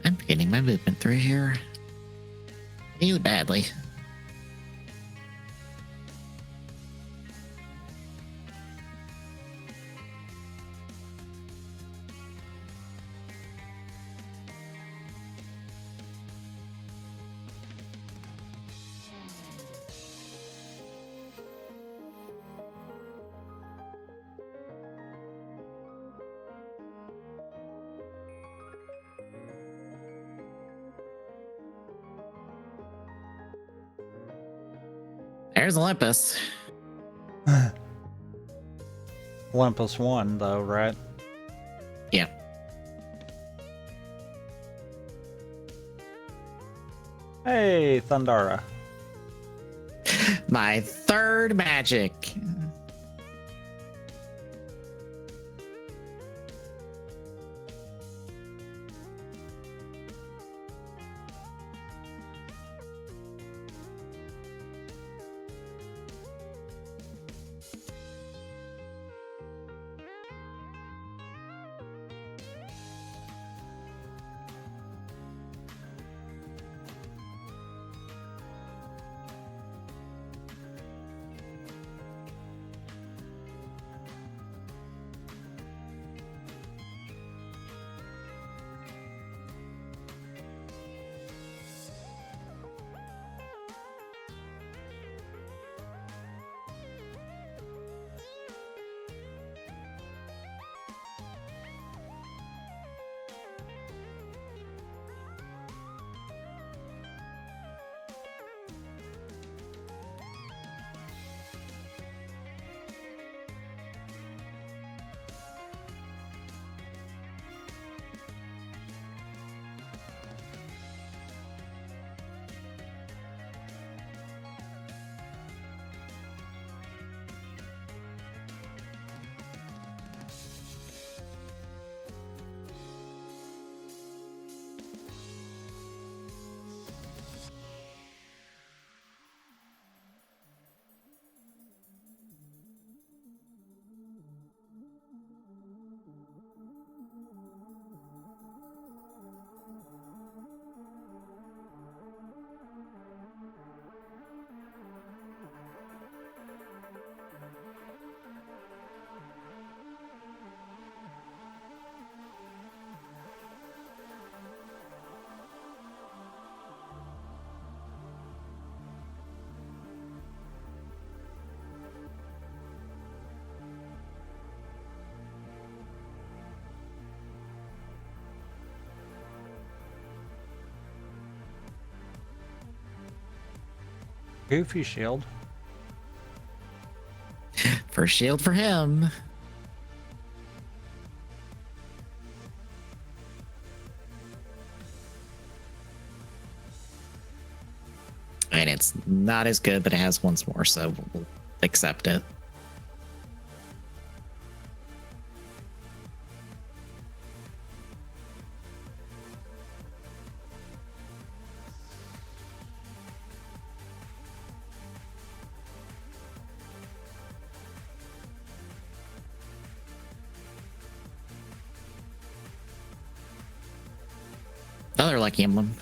I'm getting my movement through here. Really badly. There's Olympus. Olympus won, though, right? Yeah. Hey, Thundara. My third magic. Goofy shield. First shield for him. And it's not as good, but it has once more, so we'll accept it. Another lucky emblem.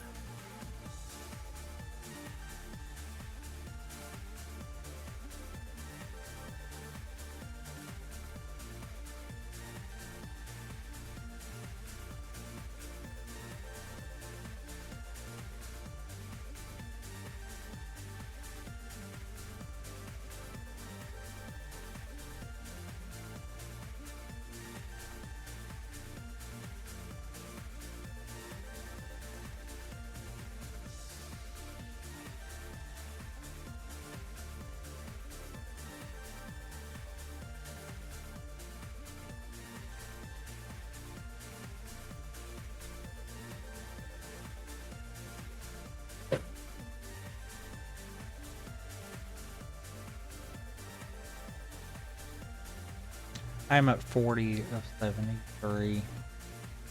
I'm at 40 of 73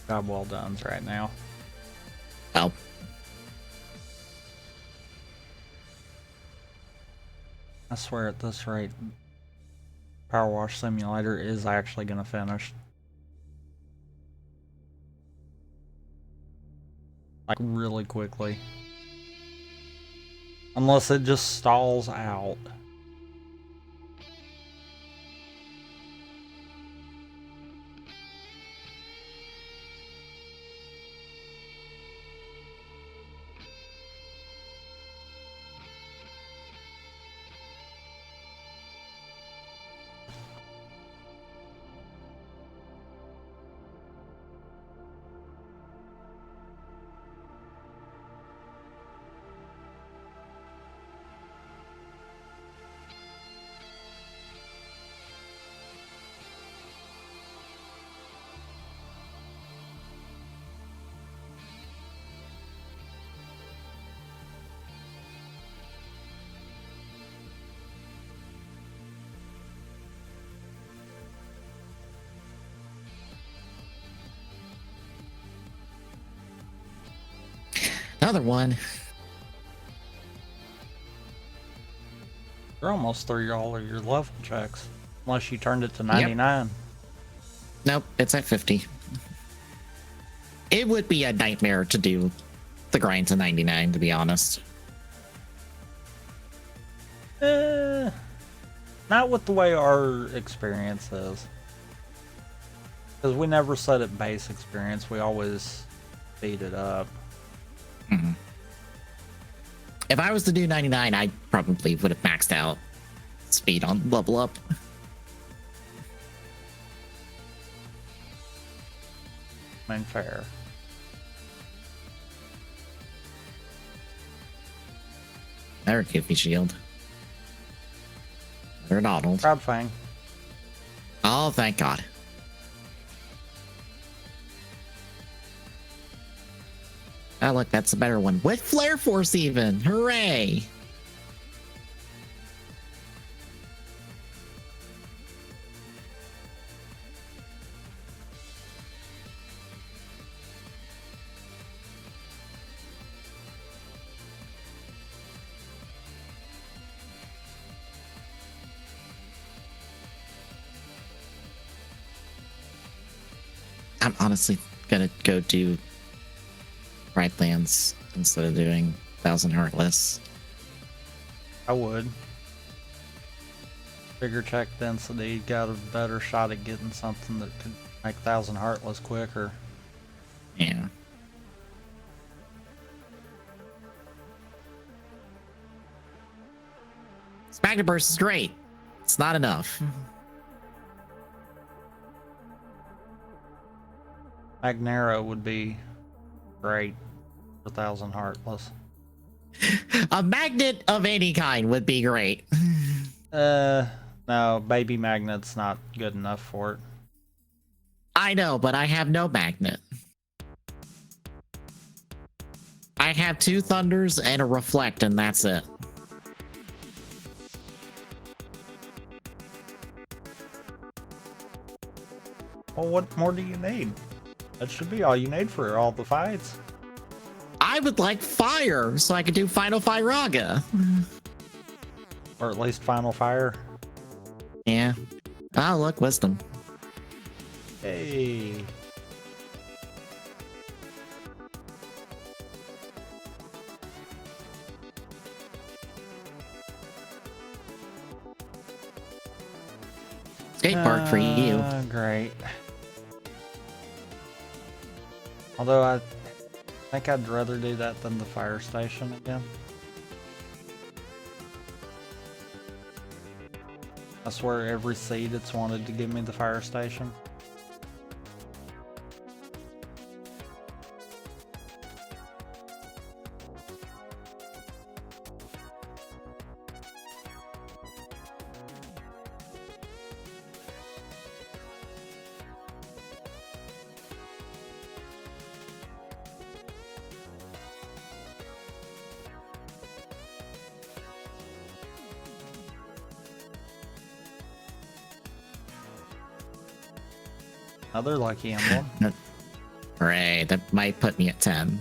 job well done's right now. Oh. I swear at this rate, Power Wash Simulator is actually going to finish. Like, really quickly. Unless it just stalls out. another one. You're almost through all of your level checks. Unless you turned it to 99. Nope, it's at 50. It would be a nightmare to do the grind to 99, to be honest. Not with the way our experience is. Because we never set it base experience. We always speed it up. Mm-hmm. If I was to do 99, I probably would have maxed out speed on level up. I mean, fair. Another Goofy shield. Another Donald. Crowd Fang. Oh, thank God. Oh, look, that's a better one. With Flare Force even. Hooray. I'm honestly gonna go do Riplands instead of doing 1,000 Heartless. I would. Bigger check density, got a better shot at getting something that could make 1,000 Heartless quicker. Yeah. Magnet Burst is great. It's not enough. Magnero would be great for 1,000 Heartless. A magnet of any kind would be great. No, Baby Magnet's not good enough for it. I know, but I have no magnet. I have 2 Thunders and a Reflect, and that's it. Well, what more do you need? That should be all you need for all the fights. I would like fire, so I could do Final Firaga. Or at least Final Fire. Yeah. Oh, look, Wisdom. Hey. Skate park for you. Great. Although I think I'd rather do that than the fire station again. I swear every seed it's wanted to give me the fire station. Another lucky emblem. Hooray, that might put me at 10.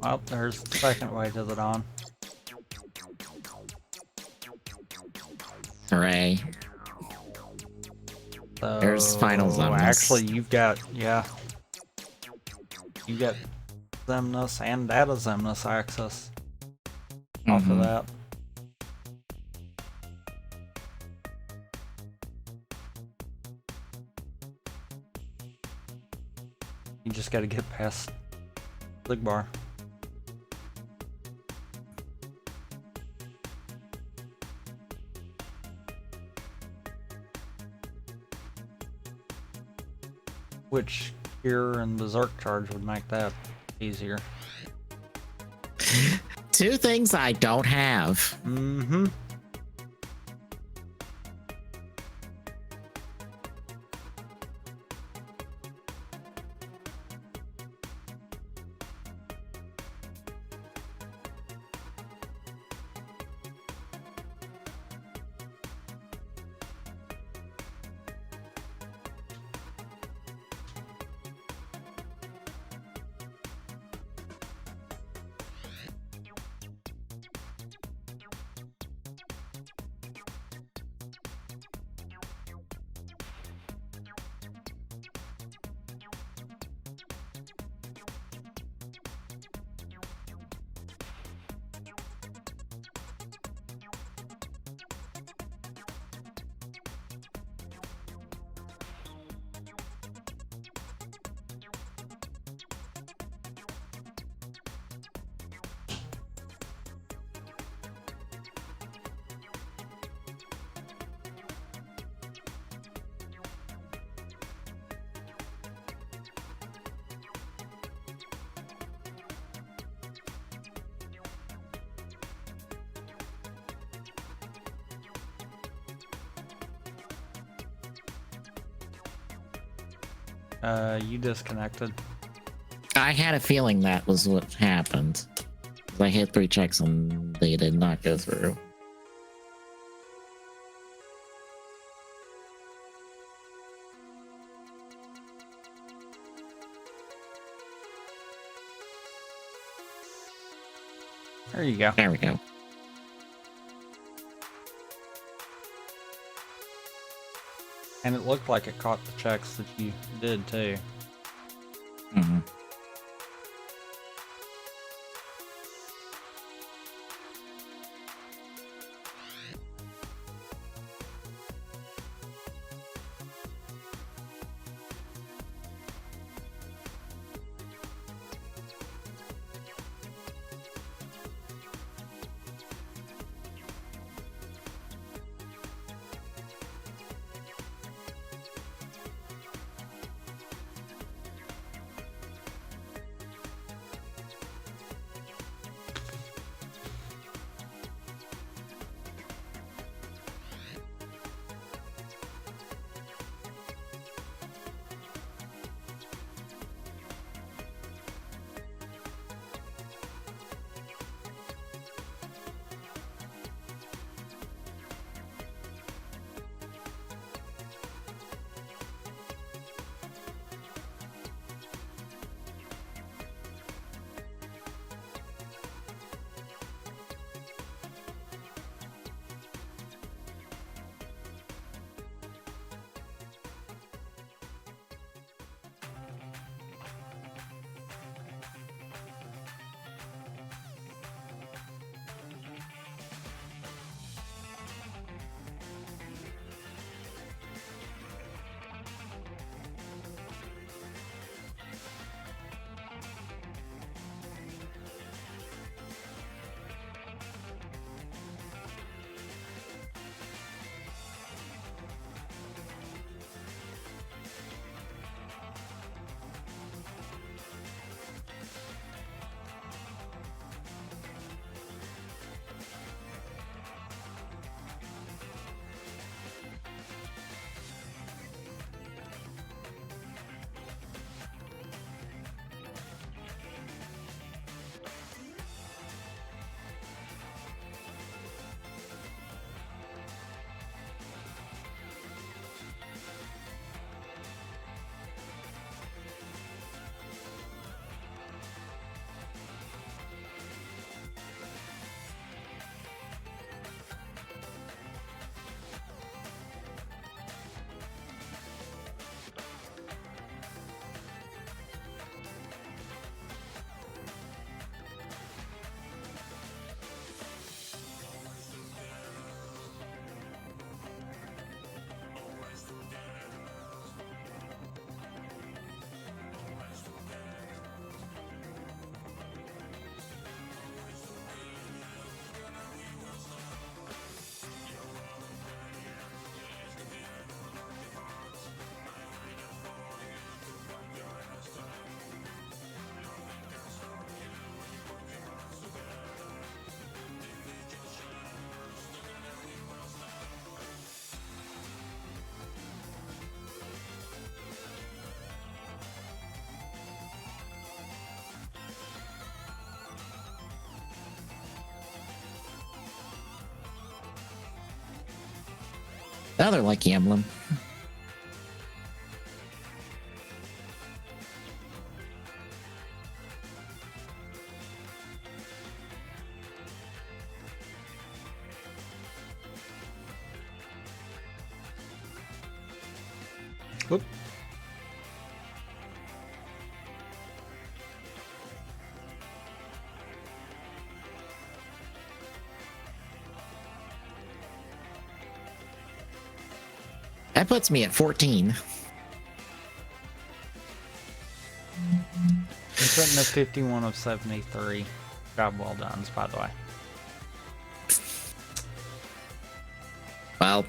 Well, there's the second way to the dawn. Hooray. So, There's final Zemnis. actually, you've got, yeah. You got Zemnis and Data Zemnis access off of that. You just gotta get past Zigbar. Which Cure and Berserk Charge would make that easier. 2 things I don't have. Mm-hmm. You disconnected. I had a feeling that was what happened. I hit 3 checks and they did not go through. There you go. There we go. And it looked like it caught the checks that you did too. Mm-hmm. Another lucky emblem. Whoop. That puts me at 14. I'm sitting at 51 of 73. Job well done, by the way. Well,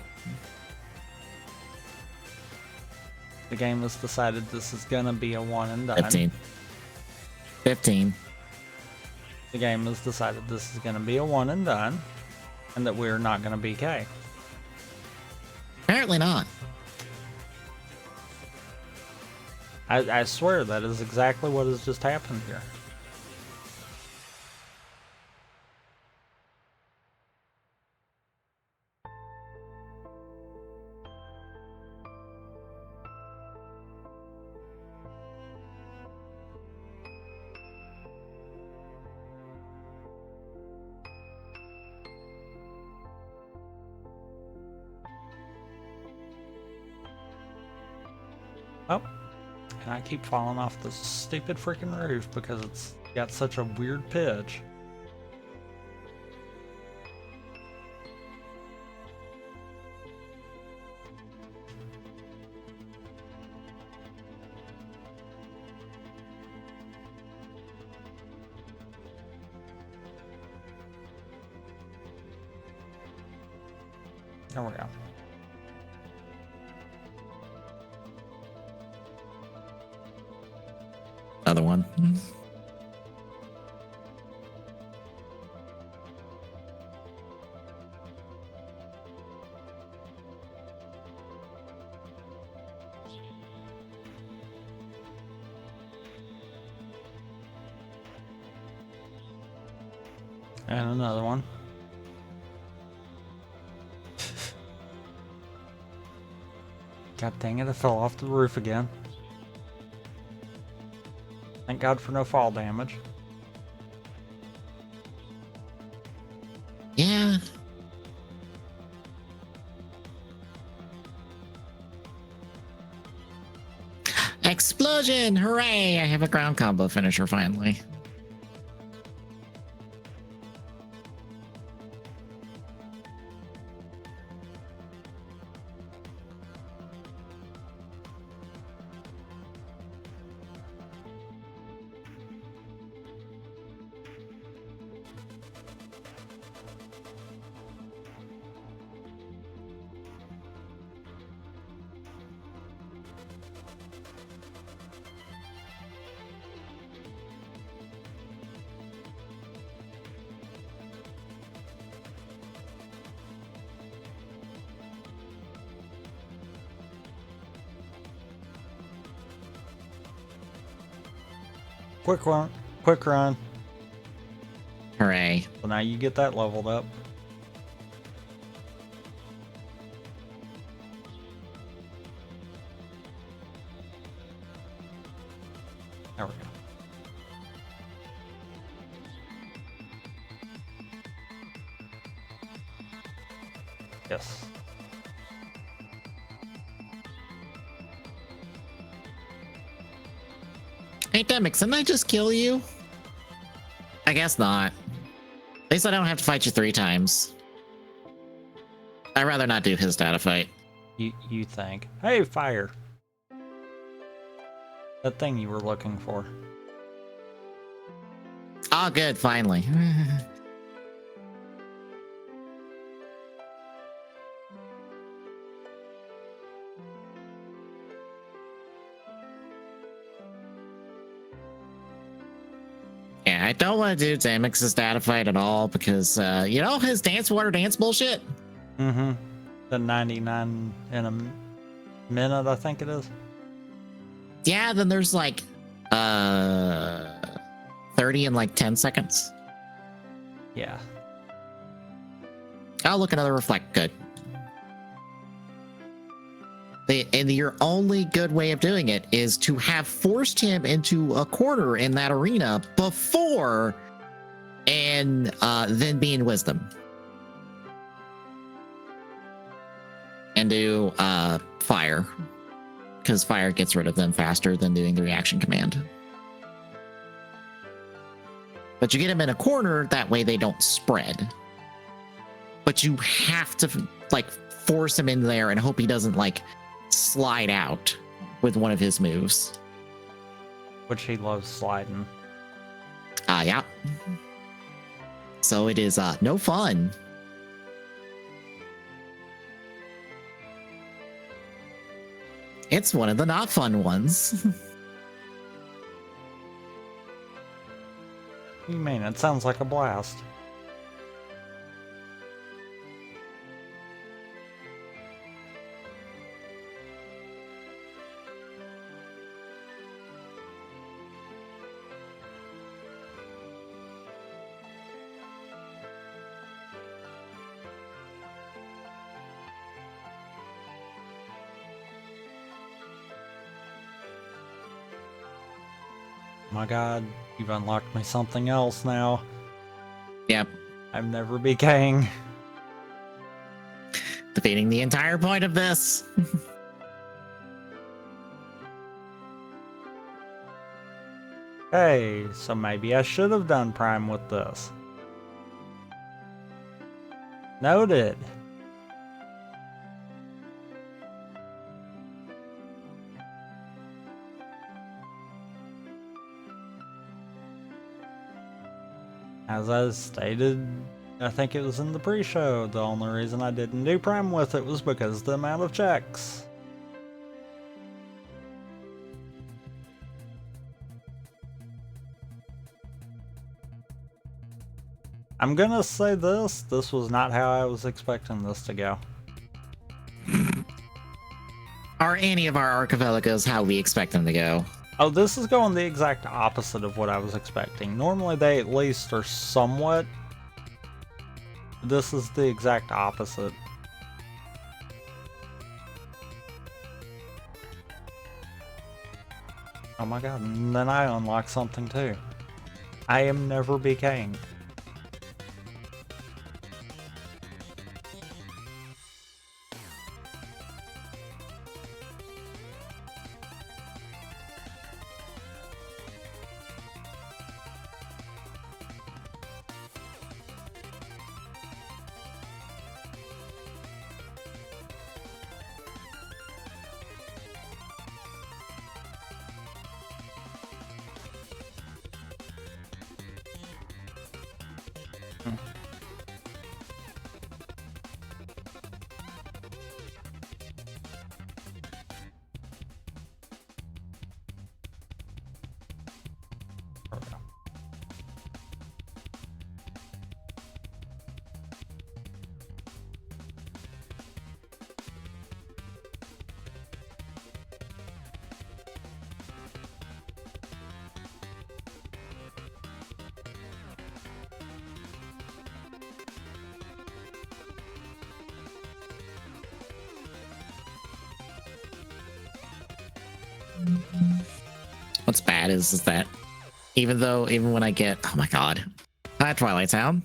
The game has decided this is gonna be a one and done. 15. 15. The game has decided this is gonna be a one and done, and that we're not gonna BK. Apparently not. I swear that is exactly what has just happened here. Oh, and I keep falling off this stupid freaking roof because it's got such a weird pitch. There we go. Another one. And another one. God dang it, I fell off the roof again. Thank God for no fall damage. Yeah. Explosion! Hooray! I have a ground combo finisher finally. Quick run, quick run. Hooray. So now you get that leveled up. There we go. Yes. Hey, Demix, didn't I just kill you? I guess not. At least I don't have to fight you 3 times. I'd rather not do his data fight. You think. Hey, fire. That thing you were looking for. Oh, good, finally. Yeah, I don't want to do Demix's data fight at all because, you know, his dance water dance bullshit? Mm-hmm. The 99 in a minute, I think it is. Yeah, then there's like 30 in like 10 seconds. Yeah. Oh, look, another reflect. Good. And your only good way of doing it is to have forced him into a corner in that arena before and then be in wisdom. And do fire, because fire gets rid of them faster than doing the reaction command. But you get them in a corner, that way they don't spread. But you have to like force him in there and hope he doesn't like slide out with one of his moves. Which he loves sliding. Yeah. So it is no fun. It's one of the not fun ones. You mean it sounds like a blast. My god, you've unlocked me something else now. Yep. I'm never BKing. Defeating the entire point of this. Hey, so maybe I should have done Prime with this. Noted. As I stated, I think it was in the pre-show, the only reason I didn't do Prime with it was because of the amount of checks. I'm gonna say this was not how I was expecting this to go. Are any of our Archipelagos how we expect them to go? Oh, this is going the exact opposite of what I was expecting. Normally they at least are somewhat. This is the exact opposite. Oh my god, and then I unlock something too. I am never BKing. What's bad is that even when I get, oh my god, Twilight Town.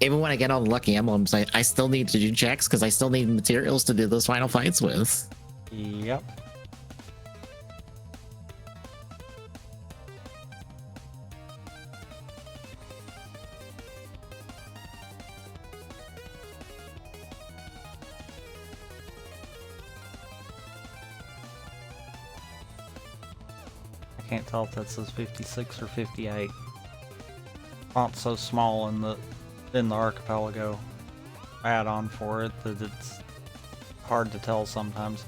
Even when I get all the lucky emblems, I still need to do checks because I still need materials to do those final fights with. Yep. I can't tell if that says 56 or 58. Font's so small in the Archipelago add-on for it that it's hard to tell sometimes.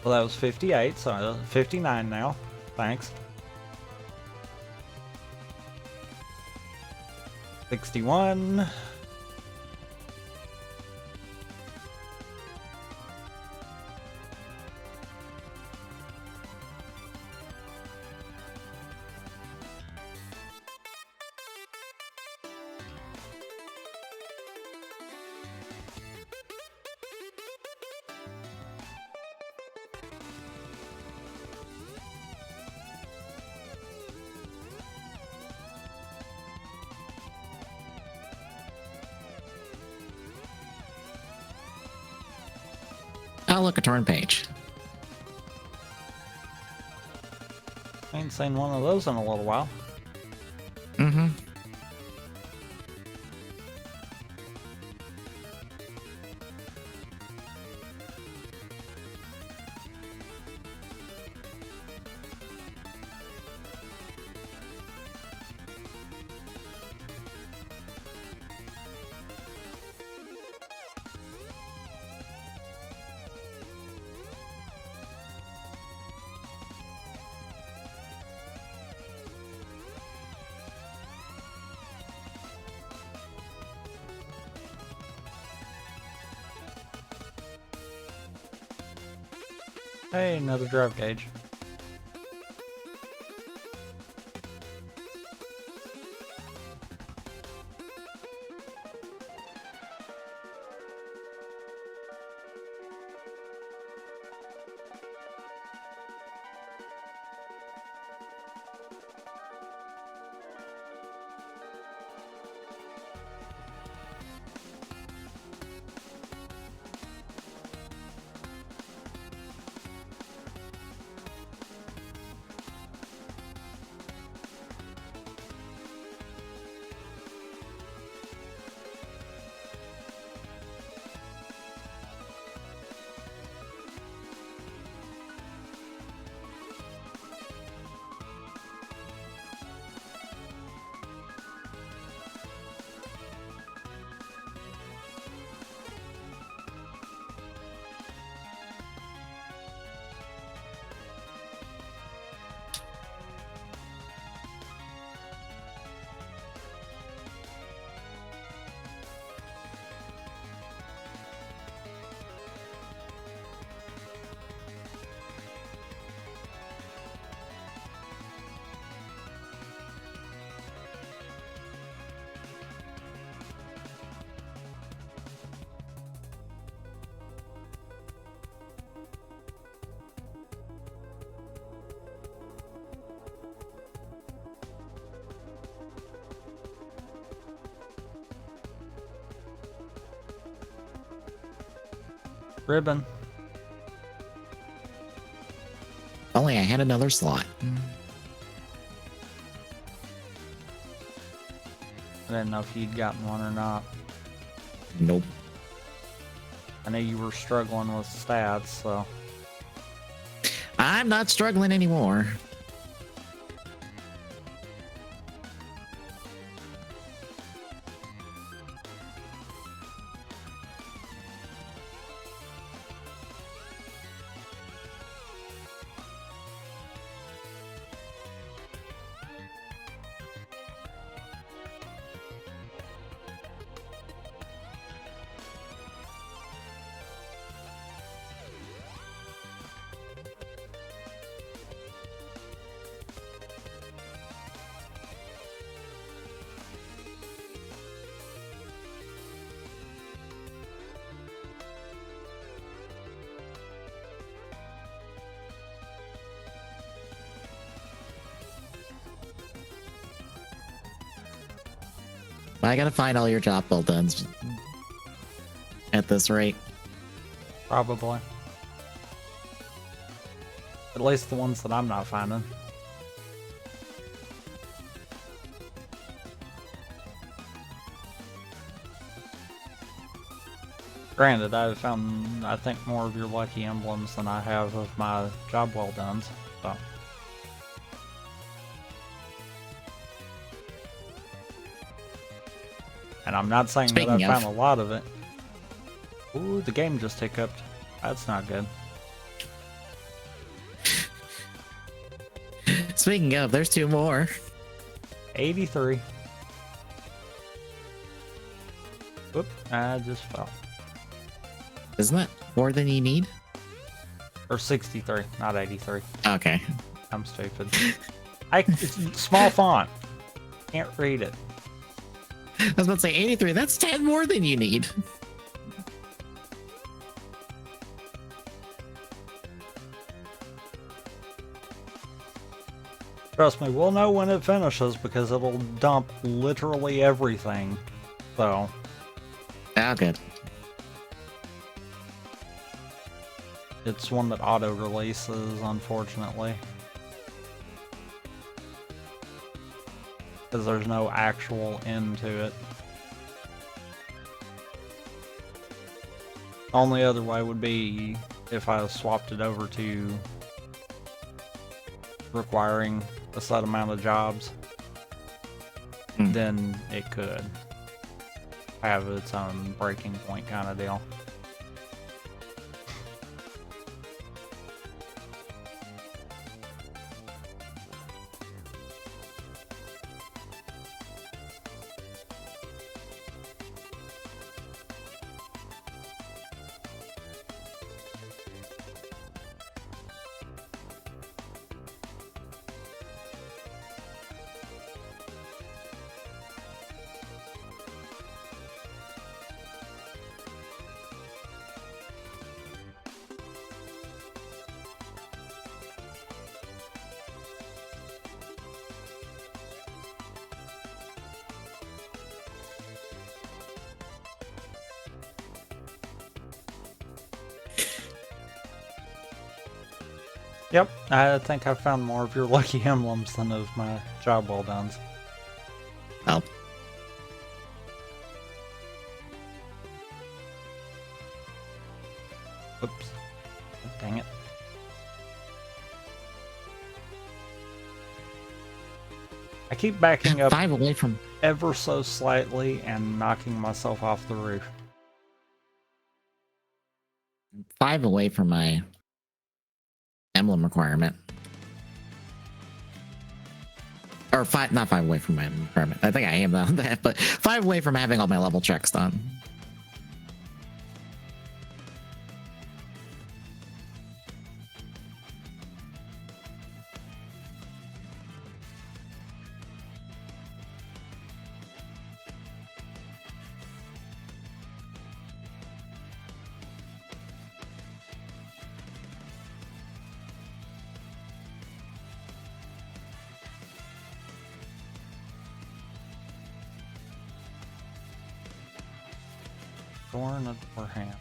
Well, that was 58, so 59 now. Thanks. 61. Oh, look, a torn page. I ain't seen one of those in a little while. Mm-hmm. Hey, another drive gauge. Ribbon. Only I had another slot. I didn't know if you'd gotten one or not. Nope. I know you were struggling with stats, so. I'm not struggling anymore. I gotta find all your job well done at this rate. Probably. At least the ones that I'm not finding. Granted, I've found, I think, more of your lucky emblems than I have of my job well done. So. And I'm not saying that I found a lot of it. Ooh, the game just hiccuped. That's not good. Speaking of, there's two more. 83. Whoop, I just fell. Isn't that more than you need? Or 63, not 83. Okay. I'm stupid. It's small font. Can't read it. I was about to say 83. That's 10 more than you need. Trust me, we'll know when it finishes because it'll dump literally everything. So. Oh, good. It's one that auto releases, unfortunately. Because there's no actual end to it. Only other way would be if I swapped it over to requiring a set amount of jobs. Then it could have its own breaking point kind of deal. Yep, I think I found more of your lucky emblems than of my job well dones. Oh. Oops. Dang it. I keep backing up 5 away from... ever so slightly and knocking myself off the roof. 5 away from my emblem requirement. Or 5, not 5 away from my requirement. I think I am on that, but 5 away from having all my level checks done. Door and a door hand.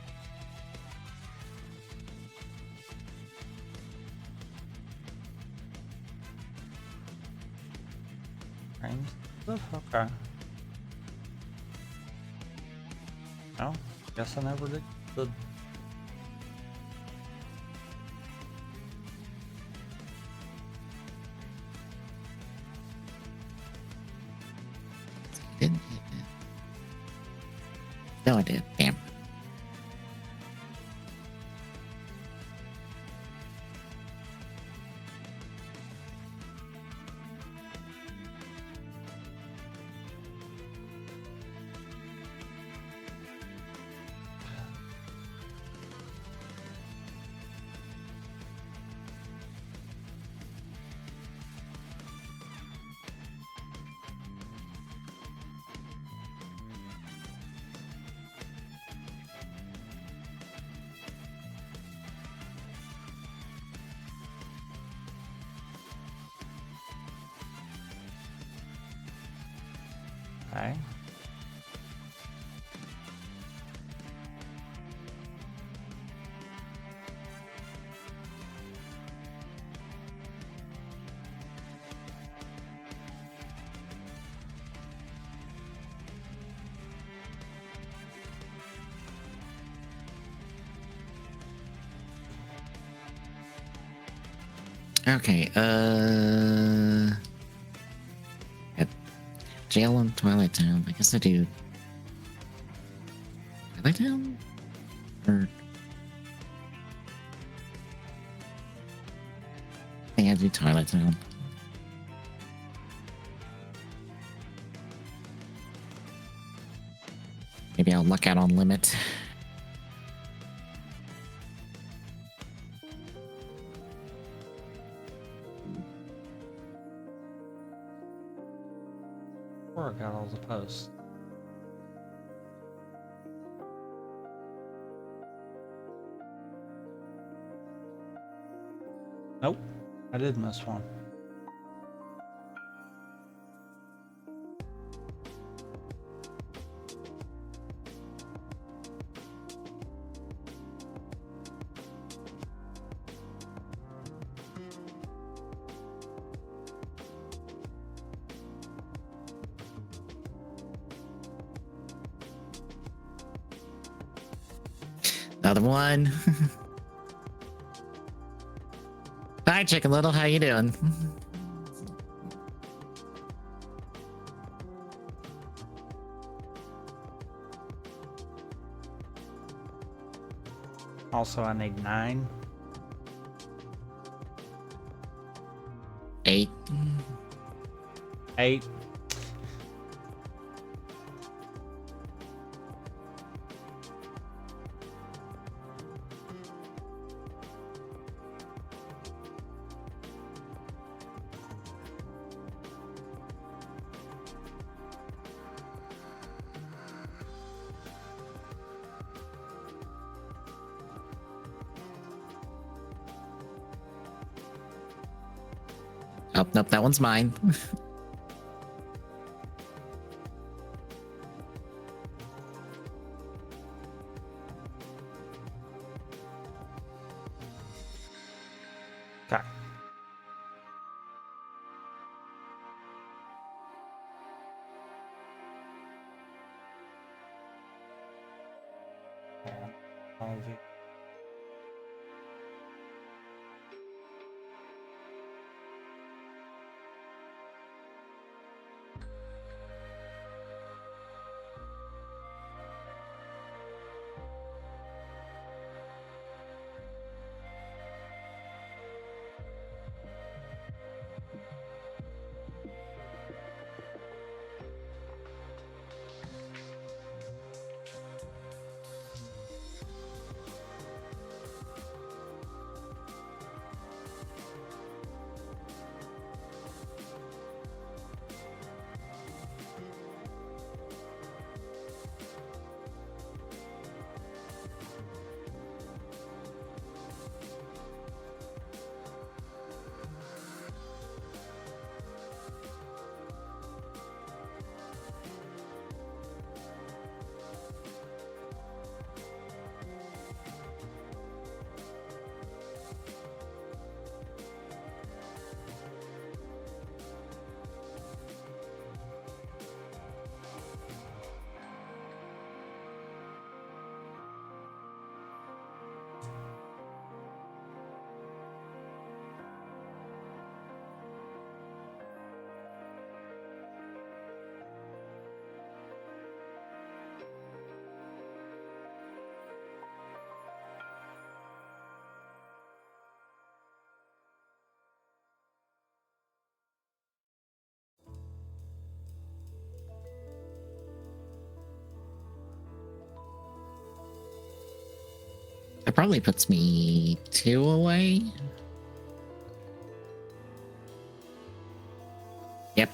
Frames stuff? Okay. No, guess I never did the... Didn't hit it. No, I did. Damn. Okay. Okay, at Jail and Twilight Town. I guess I do Twilight Town? Or I think I do Twilight Town. Maybe I'll luck out on Limit. Where I got all the posts. Nope, I did miss one. Another one. Hi, Chicken Little. How you doing? Also, I need 9. 8. 8. Oh, nope, that one's mine. Okay. That probably puts me 2 away. Yep.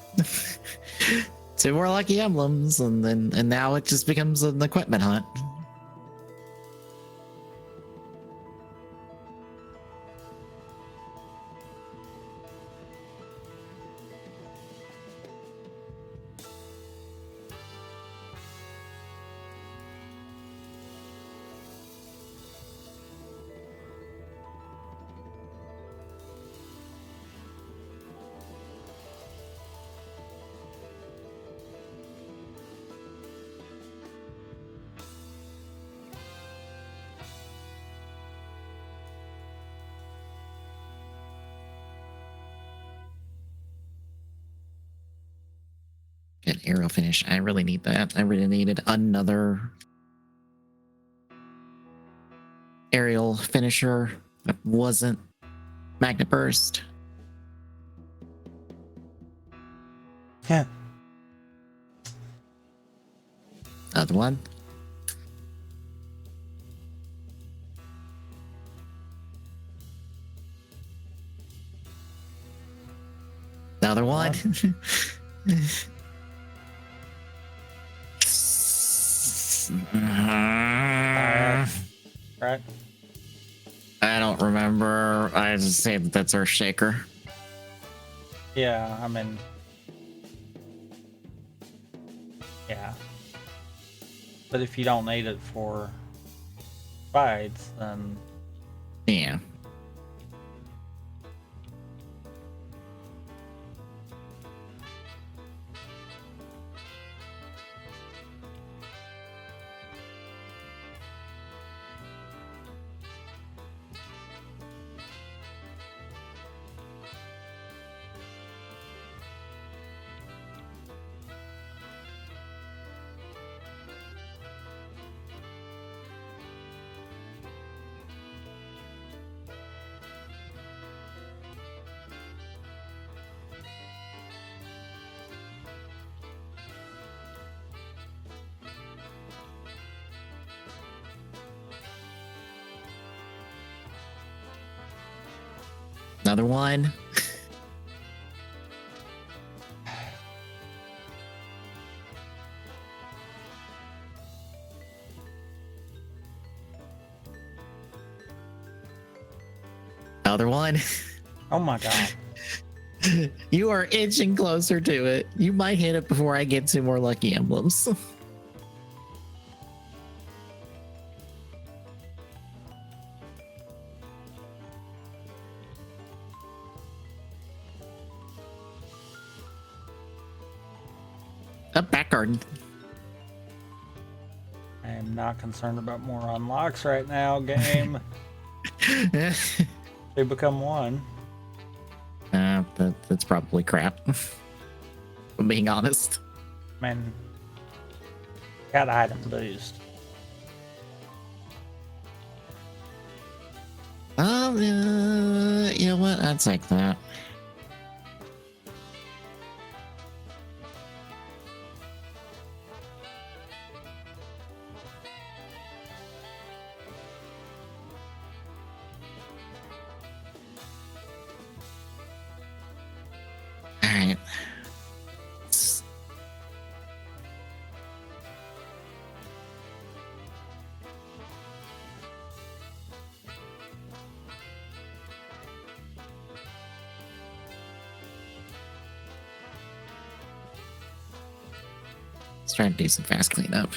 2 more lucky emblems, and now it just becomes an equipment hunt. An aerial finish. I really need that. I really needed another aerial finisher that wasn't Magnet Burst. Yeah. Another one. Another one. Right. I don't remember. I just say that that's our shaker. Yeah, I mean, yeah. But if you don't need it for fights, then Yeah. Another one. Another one. Oh my god. You are inching closer to it. You might hit it before I get 2 more lucky emblems. A back garden. I am not concerned about more unlocks right now, game. They become 1. That's probably crap. If I'm being honest. Man, got item boost. You know what? I'd take that. All right. Let's try to do some fast cleanup.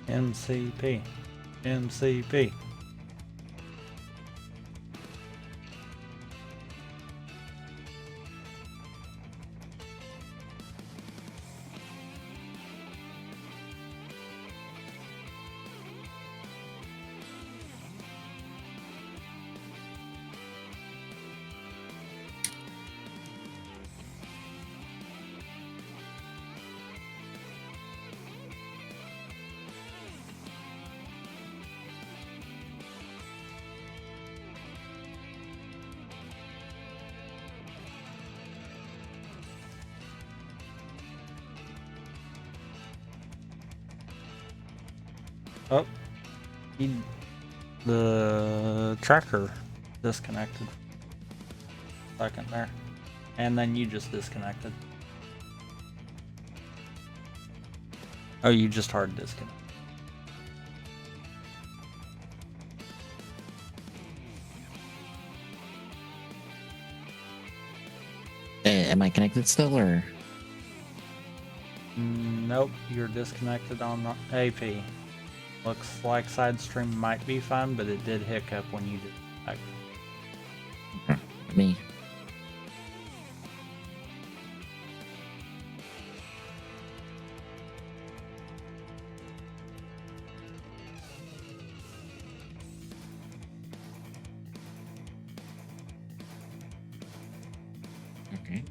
MCP. MCP. Oh, the tracker disconnected. Second there. And then you just disconnected. Oh, you just hard disconnect. Am I connected still, or? Nope, you're disconnected on the AP. Looks like side stream might be fine, but it did hiccup when you did. Me. Okay.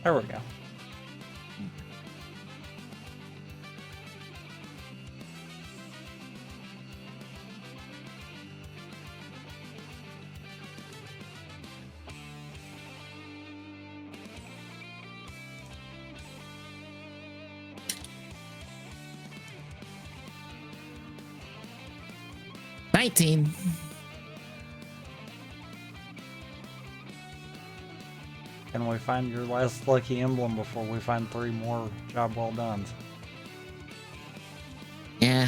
There we go. 19. Can we find your last lucky emblem before we find 3 more job well done? Yeah.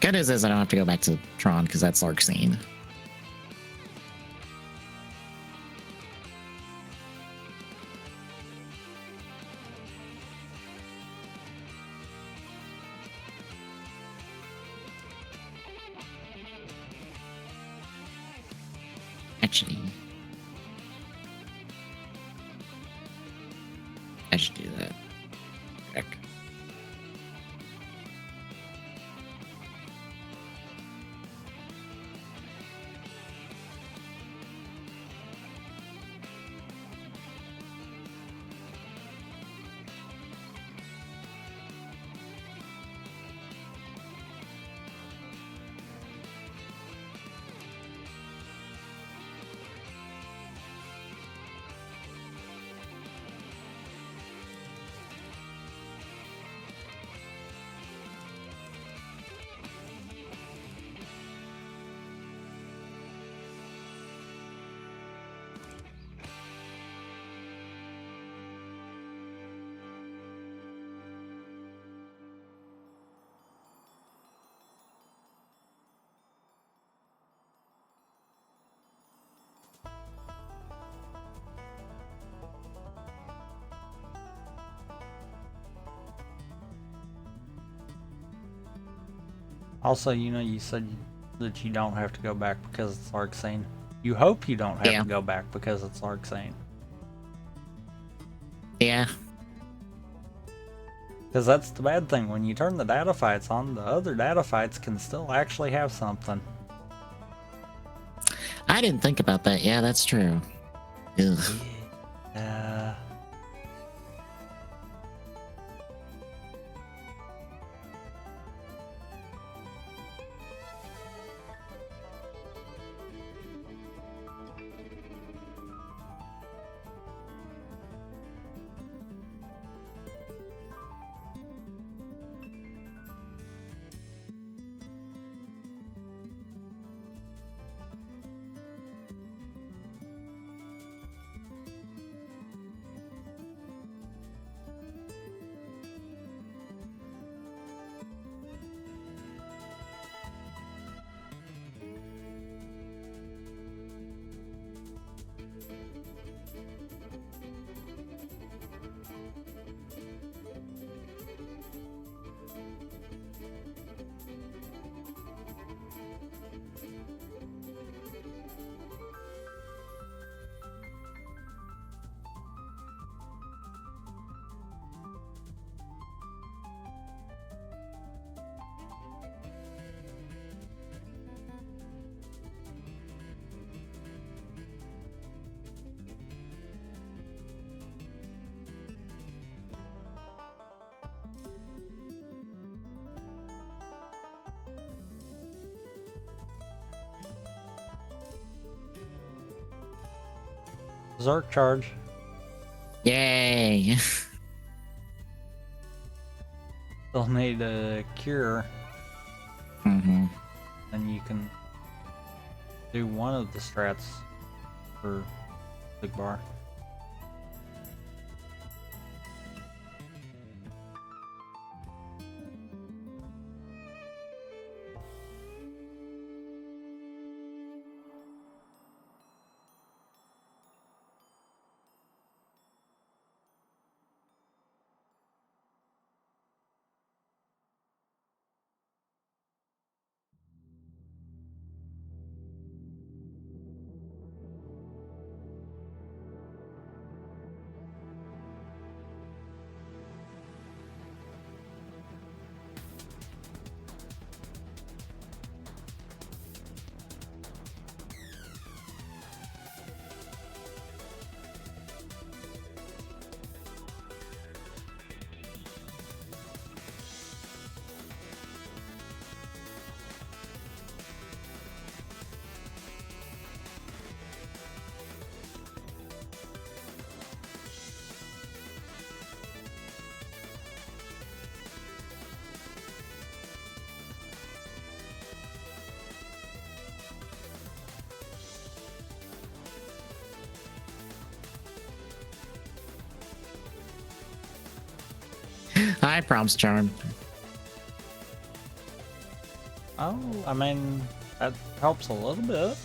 Good news is I don't have to go back to Tron because that's Arcsine. Actually, I should do that. Heck. Also, you know, you said that you don't have to go back because it's Arcsine. You hope you don't have to go back because it's Arcsine. Yeah. Because that's the bad thing. When you turn the data fights on, the other data fights can still actually have something. I didn't think about that. Yeah, that's true. Ugh. Zerk charge. Yay. Still need a cure. Mm-hmm. And you can do one of the strats for Big Bar. Hi, Prompts Charm. Oh, I mean, that helps a little bit.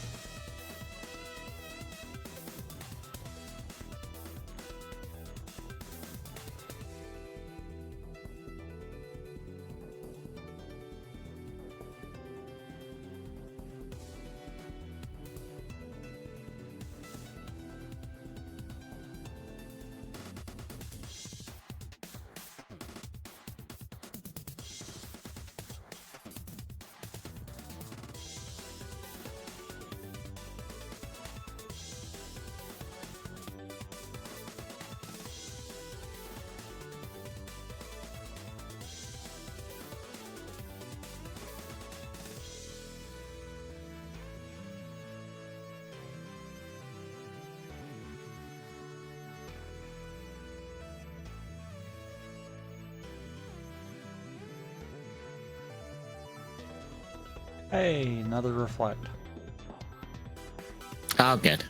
Hey, another reflect. Oh, good.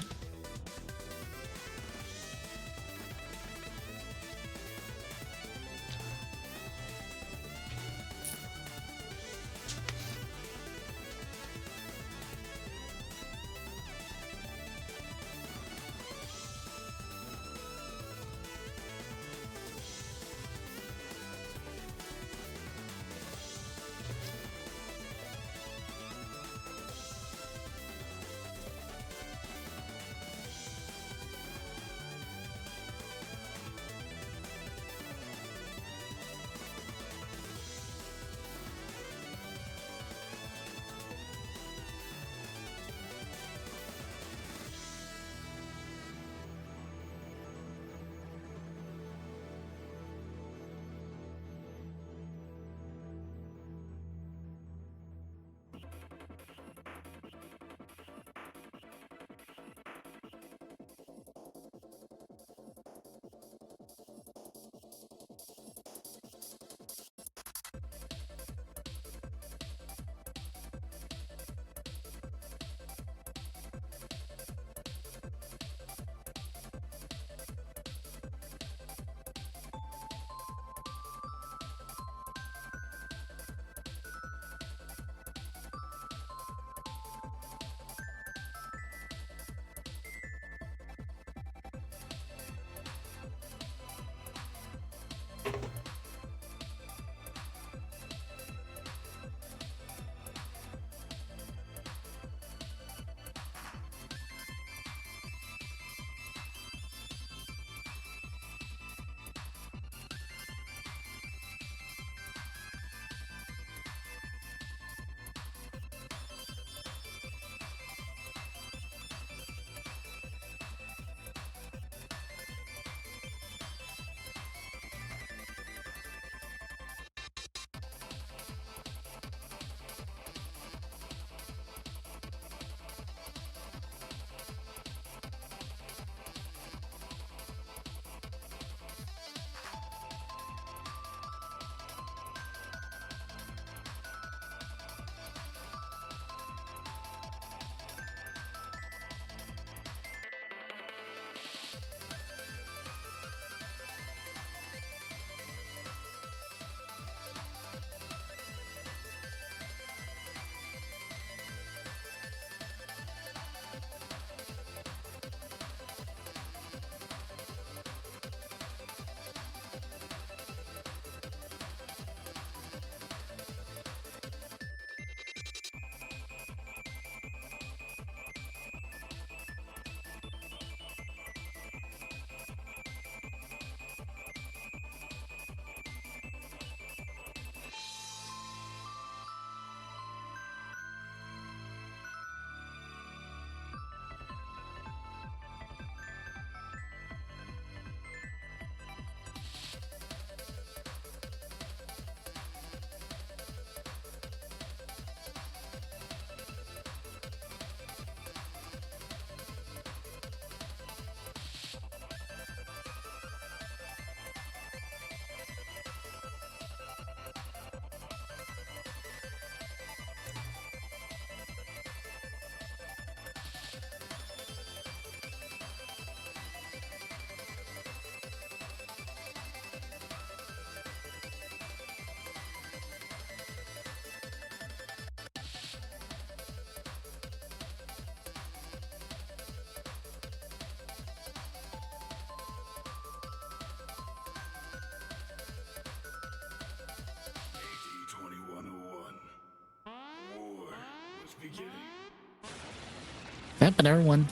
Yep, but everyone.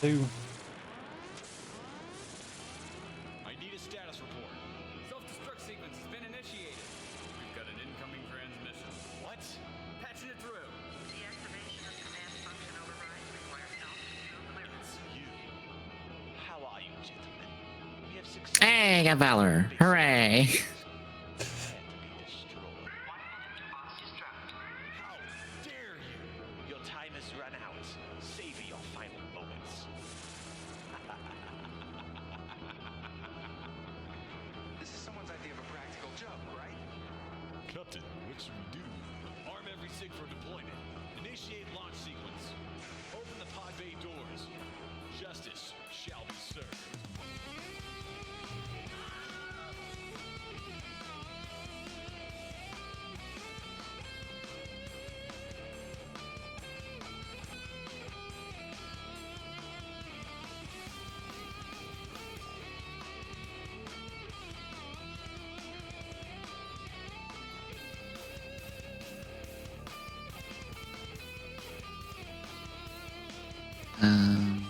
2. I need a status report. Self-destruct sequence has been initiated. We've got an incoming transmission. What? Patching it through. Deactivation of command function override requires altitude clearance. You. How are you, gentlemen? We have Hey, got Valor. Hooray. How dare you? Your time has run out. Savor your final moments. This is someone's idea of a practical joke, right? Captain, what should we do? Arm every SIG for deployment. Initiate launch sequence. Open the pod bay doors. Justice shall be served. Um,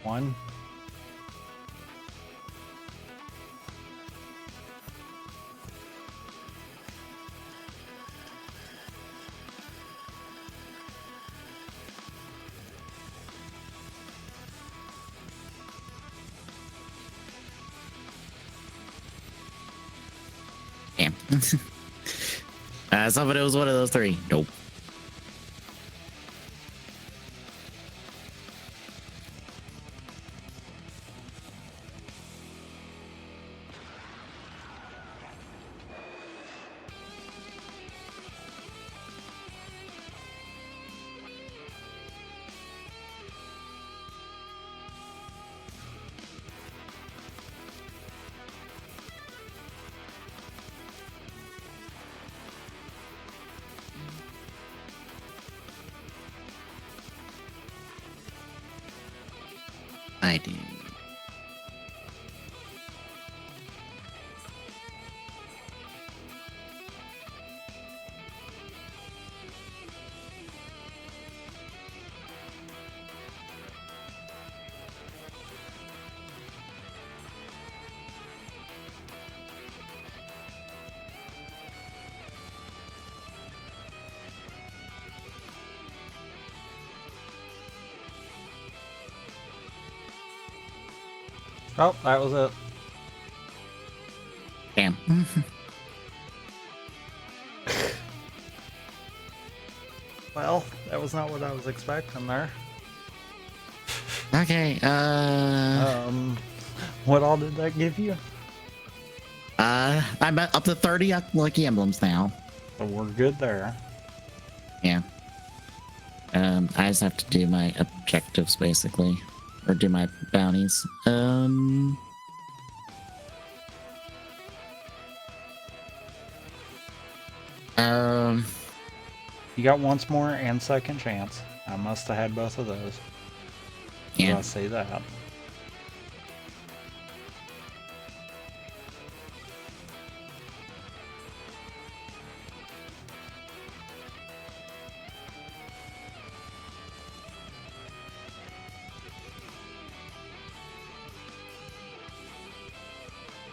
One. damn. I thought it was one of those 3. Nope. I do. Oh, that was it. Damn. Well, that was not what I was expecting there. Okay, What all did that give you? I'm up to 30 lucky emblems now. So we're good there. Yeah. I just have to do my objectives basically, or do my bounties. You got once more and second chance. I must have had both of those. Yeah. I see that.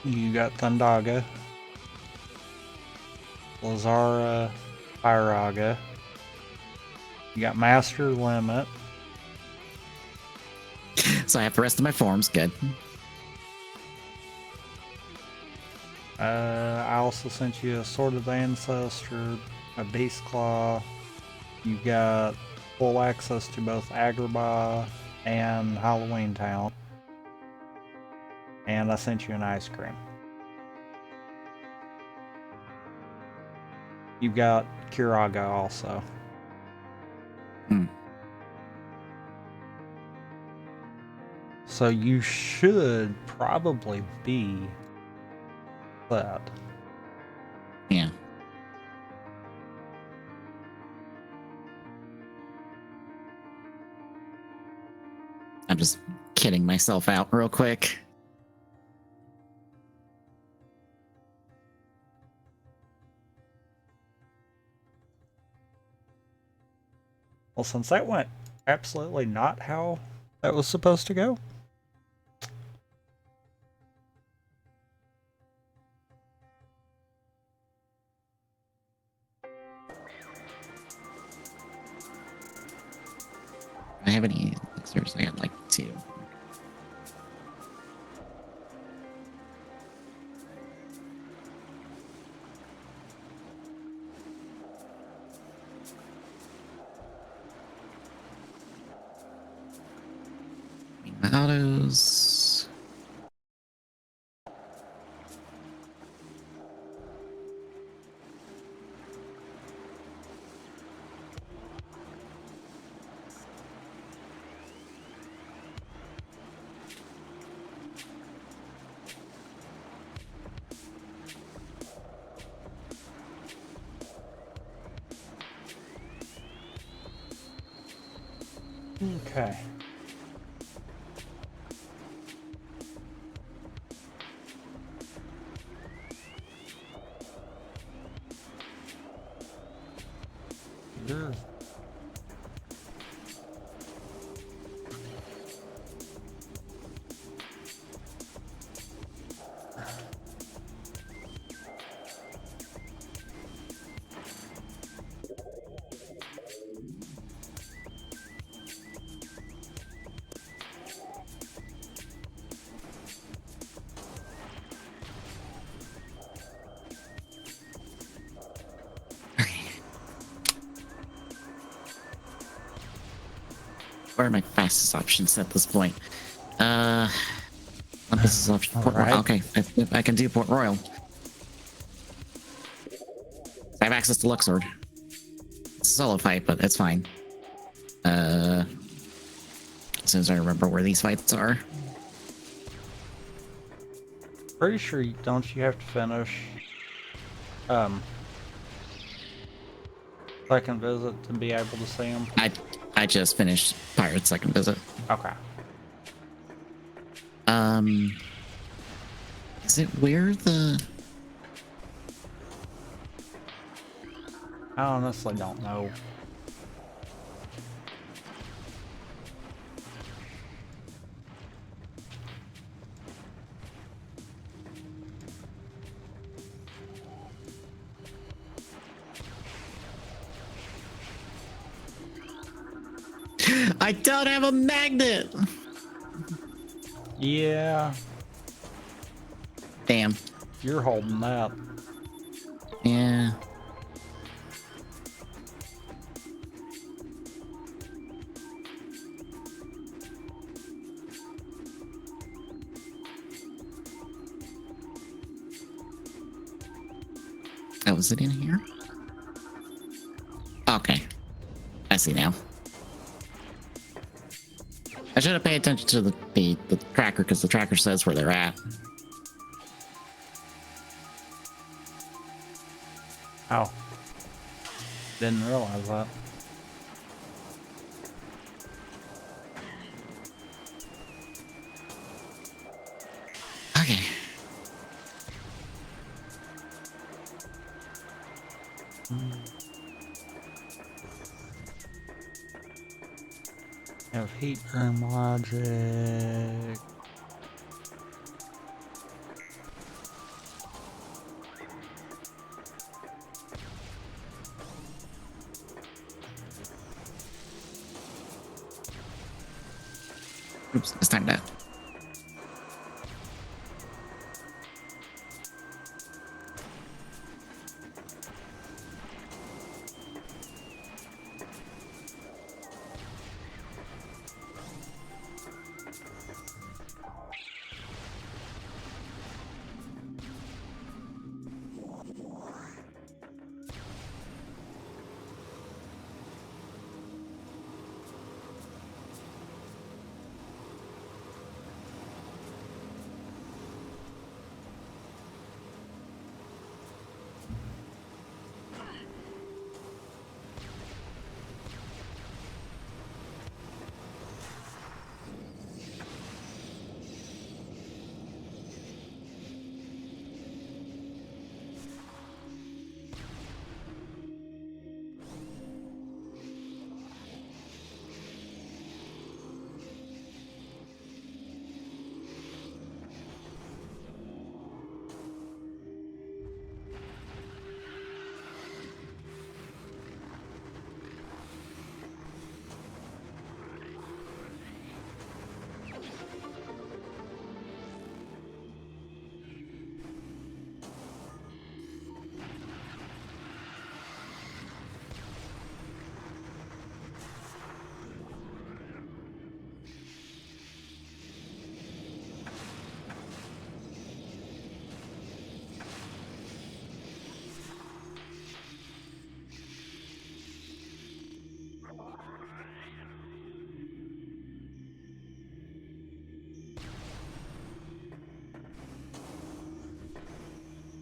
You got Thundaga, Lazara, Pyraga. You got Master Limit. So I have the rest of my forms. Good. I also sent you a Sword of the Ancestor, a Beast Claw. You got full access to both Agrabah and Halloween Town. And I sent you an ice cream. You got Kiraga also. So you should probably be set. Yeah. I'm just kidding myself out real quick. Well, since that went absolutely not how that was supposed to go. I have any elixirs? I got like 2. My autos. Okay. Sure. What are my fastest options at this point? This is option. Port Alright. Okay, I can do Port Royal. I have access to Luxord. It's a solo fight, but it's fine. As soon as I remember where these fights are. Pretty sure don't you have to finish second visit to be able to see them? I just finished Pirate's second visit. Okay. Is it where the... I honestly don't know. I don't have a magnet! Yeah, Damn. you're holding that. Yeah. Oh, is it in here? Okay. I see now. I should have paid attention to the tracker because the tracker says where they're at. Oh. Didn't realize that. Okay. Have heat room logic. Oops, it's time to...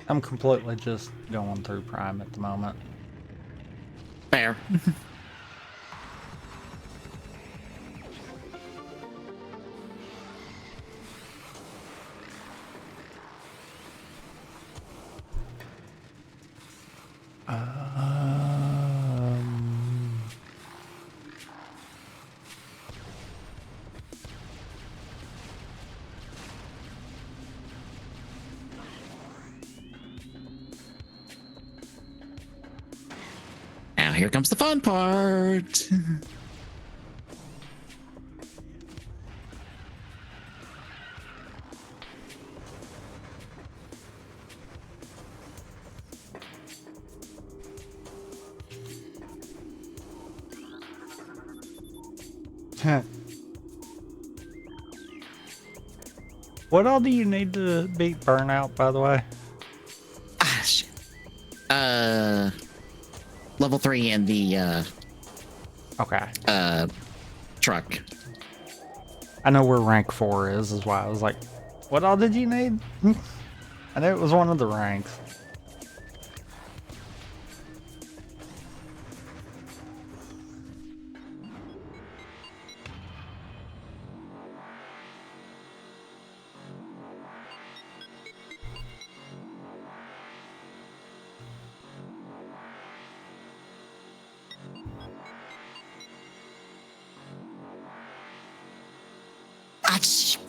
I'm completely just going through Prime at the moment. Fair. Um, Now here comes the fun part. what all do you need to beat Burnout, by the way? Ah, shit. Level 3 in the Okay. truck. I know where rank 4 is why I was like, what all did you need? I knew it was one of the ranks.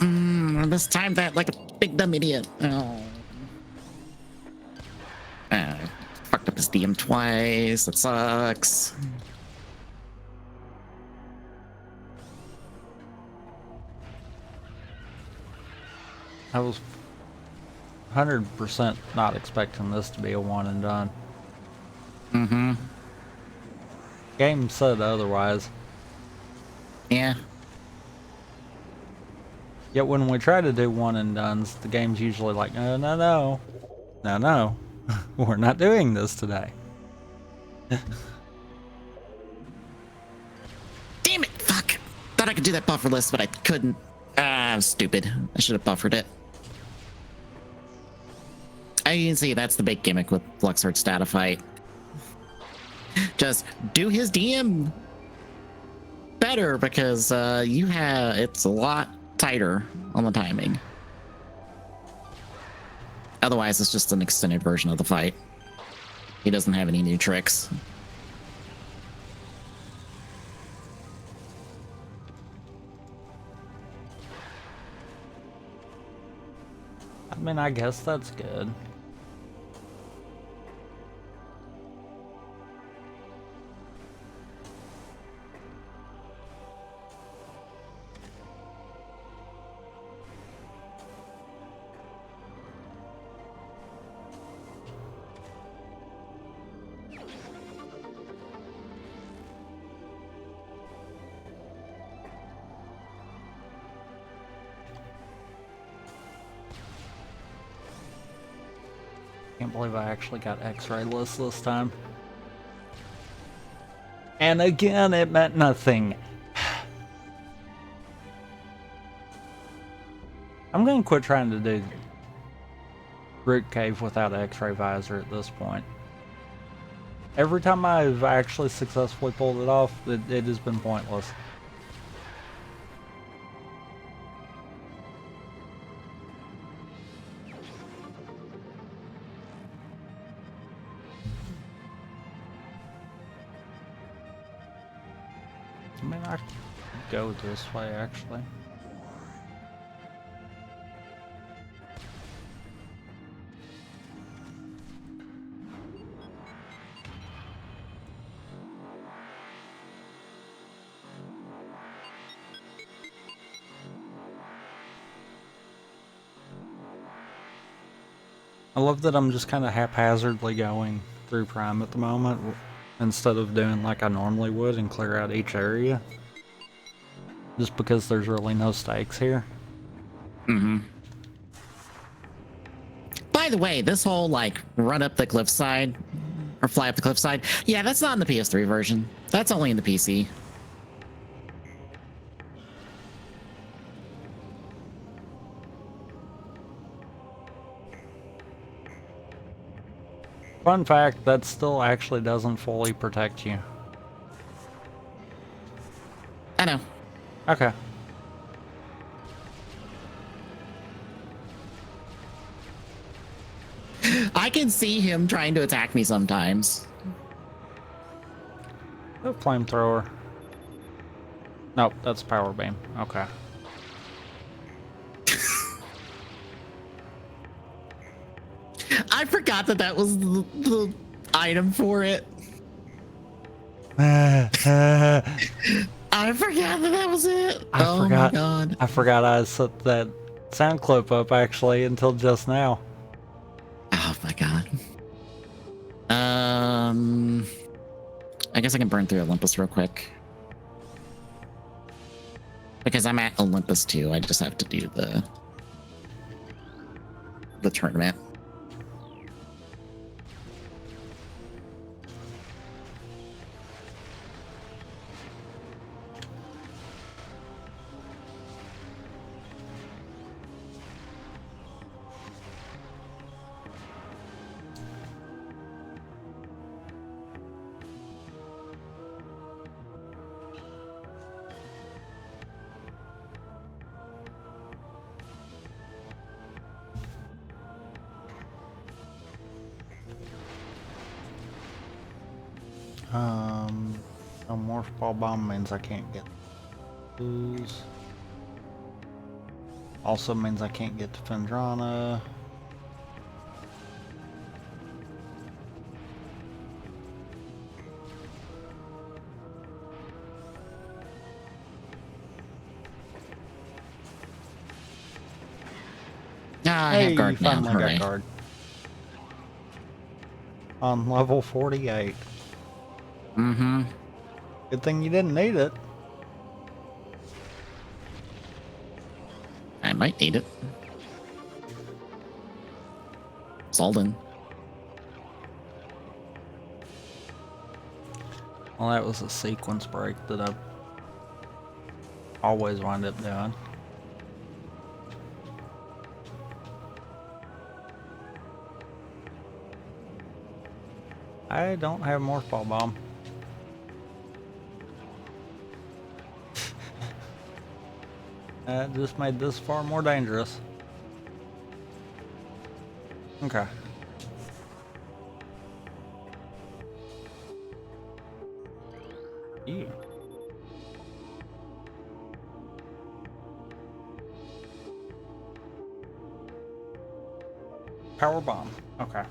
I mistimed that like a big dumb idiot. Oh. Fucked up his DM twice. That sucks. I was 100% not expecting this to be a one and done. Mm-hmm. Game said otherwise. Yeah. Yet when we try to do one and dones, the game's usually like, no, we're not doing this today. Damn it! Fuck! Thought I could do that buffer list, but I couldn't. Ah, I'm stupid. I should have buffered it. As you can see, that's the big gimmick with Luxord's data fight. Just do his DM better because it's a lot tighter on the timing. Otherwise, it's just an extended version of the fight. He doesn't have any new tricks. I mean, I guess that's good. Can't believe I actually got X-ray list this time. And again, it meant nothing. I'm gonna quit trying to do Root Cave without X-ray visor at this point. Every time I've actually successfully pulled it off, it has been pointless. I mean, I could go this way, actually. I love that I'm just kind of haphazardly going through Prime at the moment, instead of doing like I normally would and clear out each area. Just because there's really no stakes here. Mm-hmm. By the way, this whole like run up the cliffside or fly up the cliffside, yeah, that's not in the PS3 version. That's only in the PC. Fun fact, that still actually doesn't fully protect you. I know. Okay. I can see him trying to attack me sometimes. The flamethrower. Nope, that's power beam. Okay. I forgot that that was the item for it. I I forgot that that was it. Oh forgot. my god. I forgot I set that sound clip up actually until just now. Oh my god. I guess I can burn through Olympus real quick. Because I'm at Olympus too. I just have to do the tournament. No morph ball bomb means I can't get those. Also means I can't get to Fendrana. Ah, I Hey, have you guard now. finally Hooray. got guard. On level 48. Mm-hmm. Good thing you didn't need it. I might need it. Salden. Well, that was a sequence break that I always wind up doing. I don't have morph ball bomb. That just made this far more dangerous. Okay. Yeah. Power bomb. Okay.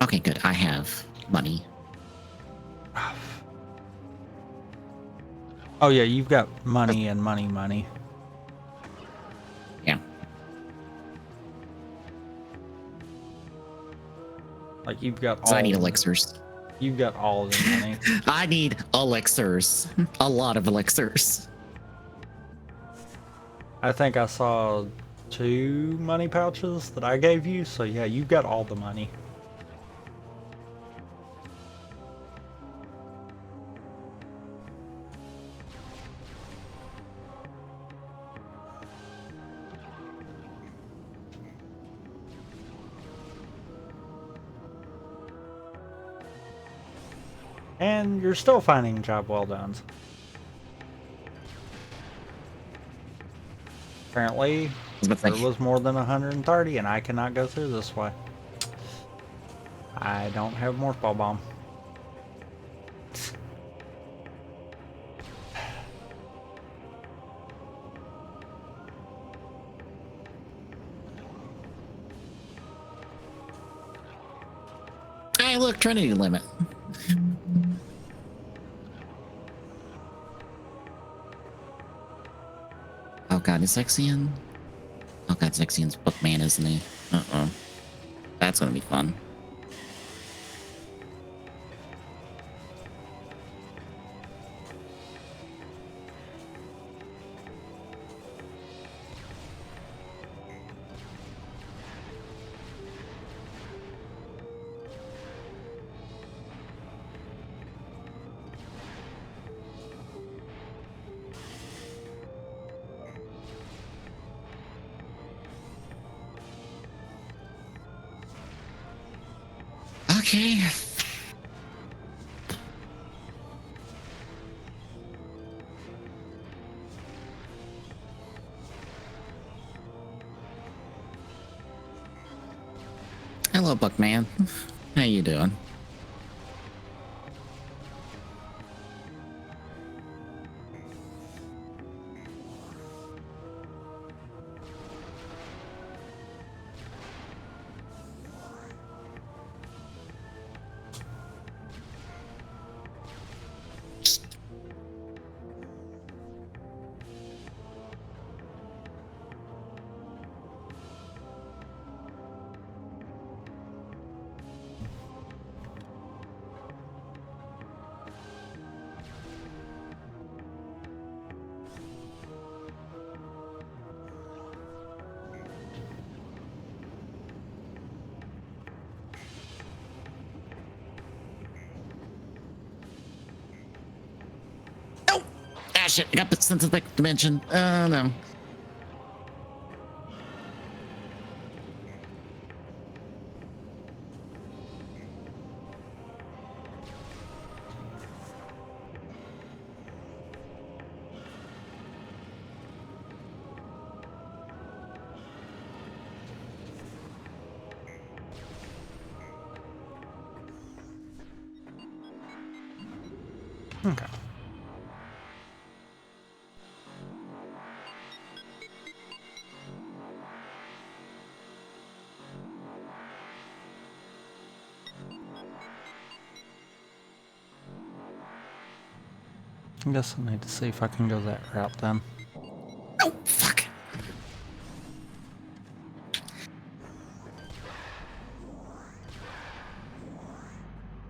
Okay, good. I have money. Oh yeah, you've got money and money. Yeah. Like you've got So all. I need elixirs. You've got all of the money. I need elixirs. A lot of elixirs. I think I saw 2 money pouches that I gave you, so yeah, you've got all the money. And you're still finding job well done. Apparently, there was more than 130, and I cannot go through this way. I don't have morph ball bomb. Hey, look, Trinity limit. Oh god, is Zexion? Oh god, Zexion's bookman, isn't he? Uh-oh. That's gonna be fun. Okay. Hello, Buckman. How you doing? Oh! Ah, shit. I got the sense of dimension. Oh, no. Okay. I guess I need to see if I can go that route then. Oh, fuck.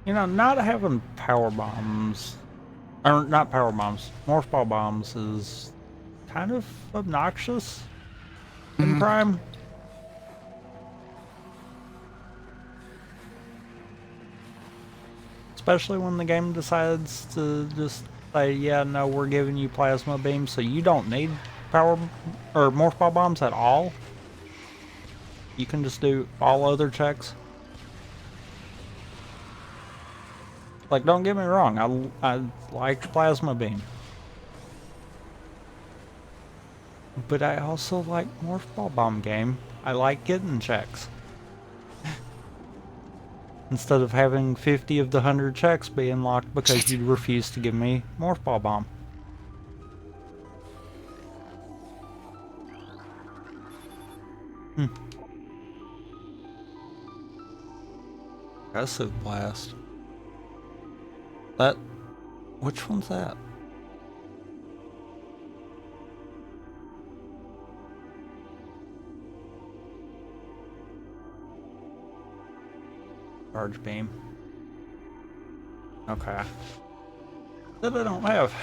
You know, not having power bombs, or not power bombs, morph ball bombs is kind of obnoxious in Prime. Especially when the game decides to just say, yeah, no, we're giving you plasma beams, so you don't need power or morph ball bombs at all. You can just do all other checks. Like, don't get me wrong, I like plasma beam. But I also like morph ball bomb game. I like getting checks. Instead of having 50 of the 100 checks being locked because you refuse to give me morph ball bomb. Aggressive blast. That... which one's that? Charge beam. Okay. That I don't have.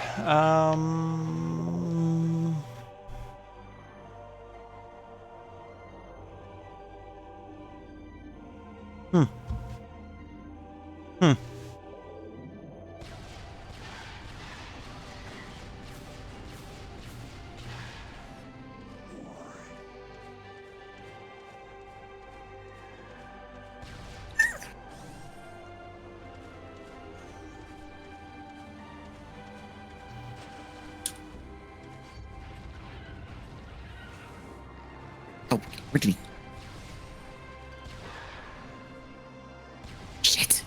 Oh, where did he? Shit.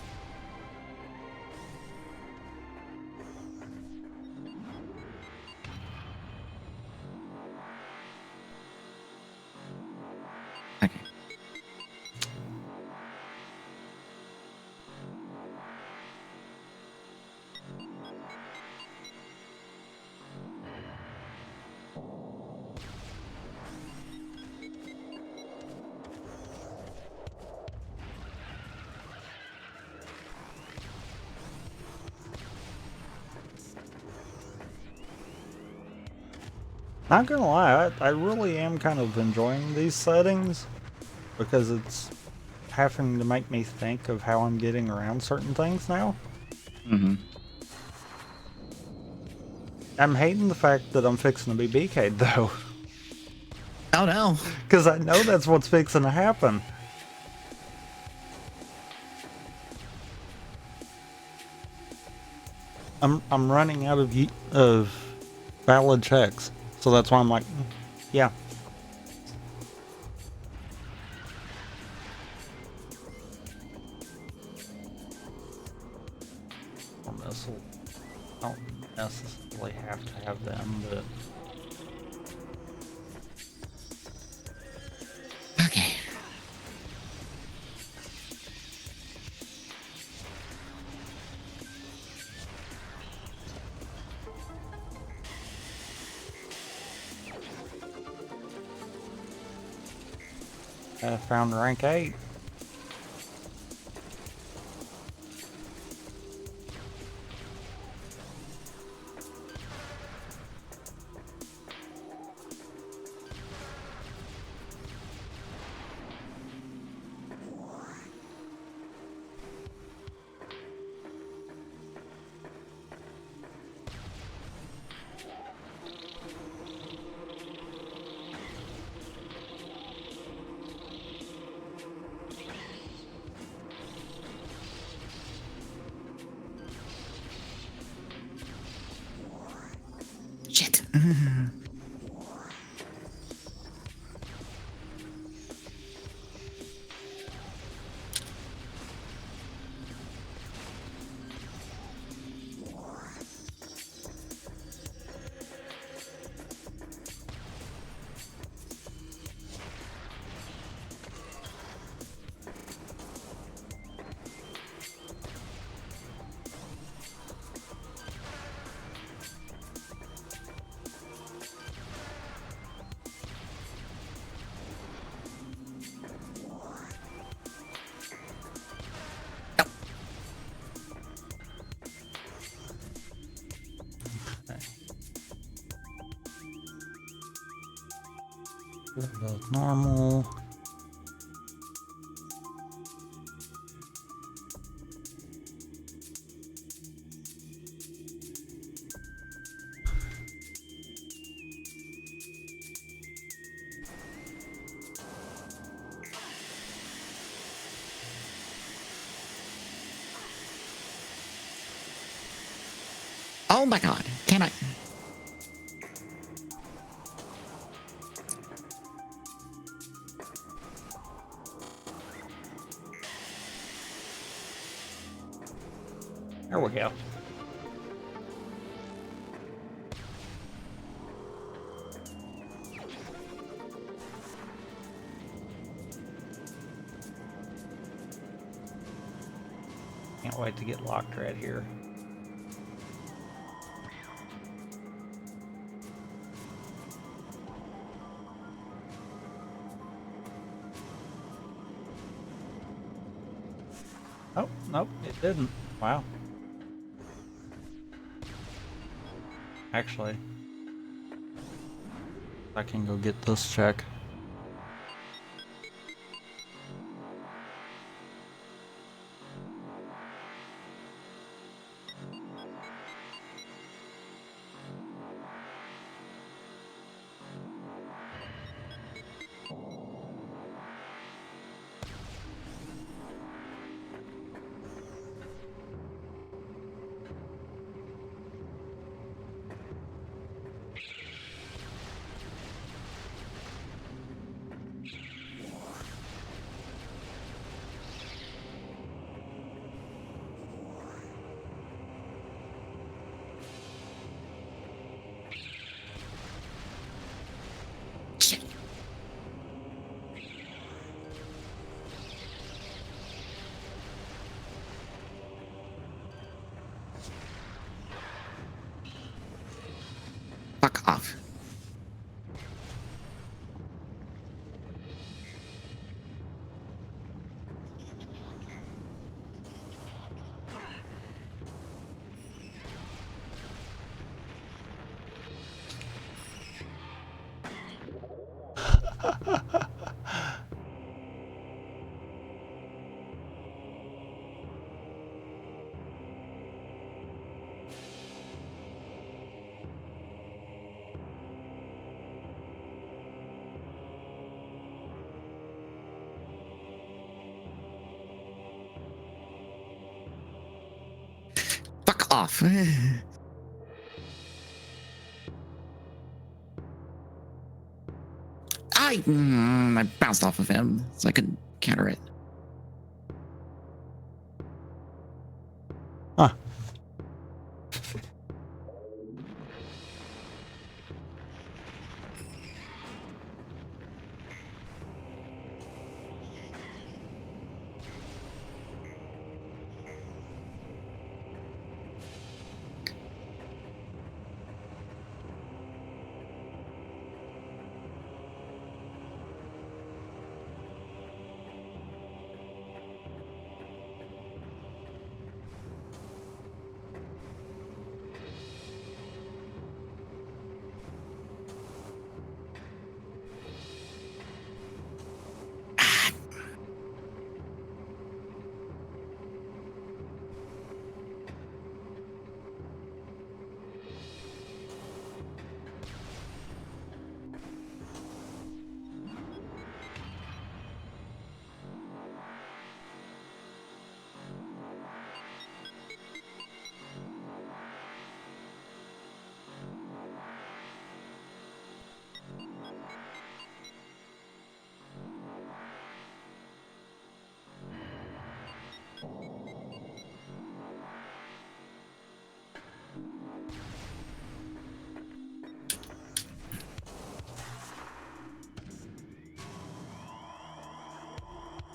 Okay. Not gonna lie, I really am kind of enjoying these settings because it's having to make me think of how I'm getting around certain things now. I'm hating the fact that I'm fixing to be BK'd though, Oh no. because I know that's what's fixing to happen. I'm running out of valid checks, so that's why I'm like, yeah. Or missile. I don't necessarily have to have them, but Okay. I found rank 8. Shit. Both normal. Oh my god. Can I? There we go. Can't wait to get locked right here. Oh, nope, it didn't. Wow. Actually, I can go get this check. Shit. Fuck off. Fuck off. I bounced off of him, so I couldn't counter it. Huh.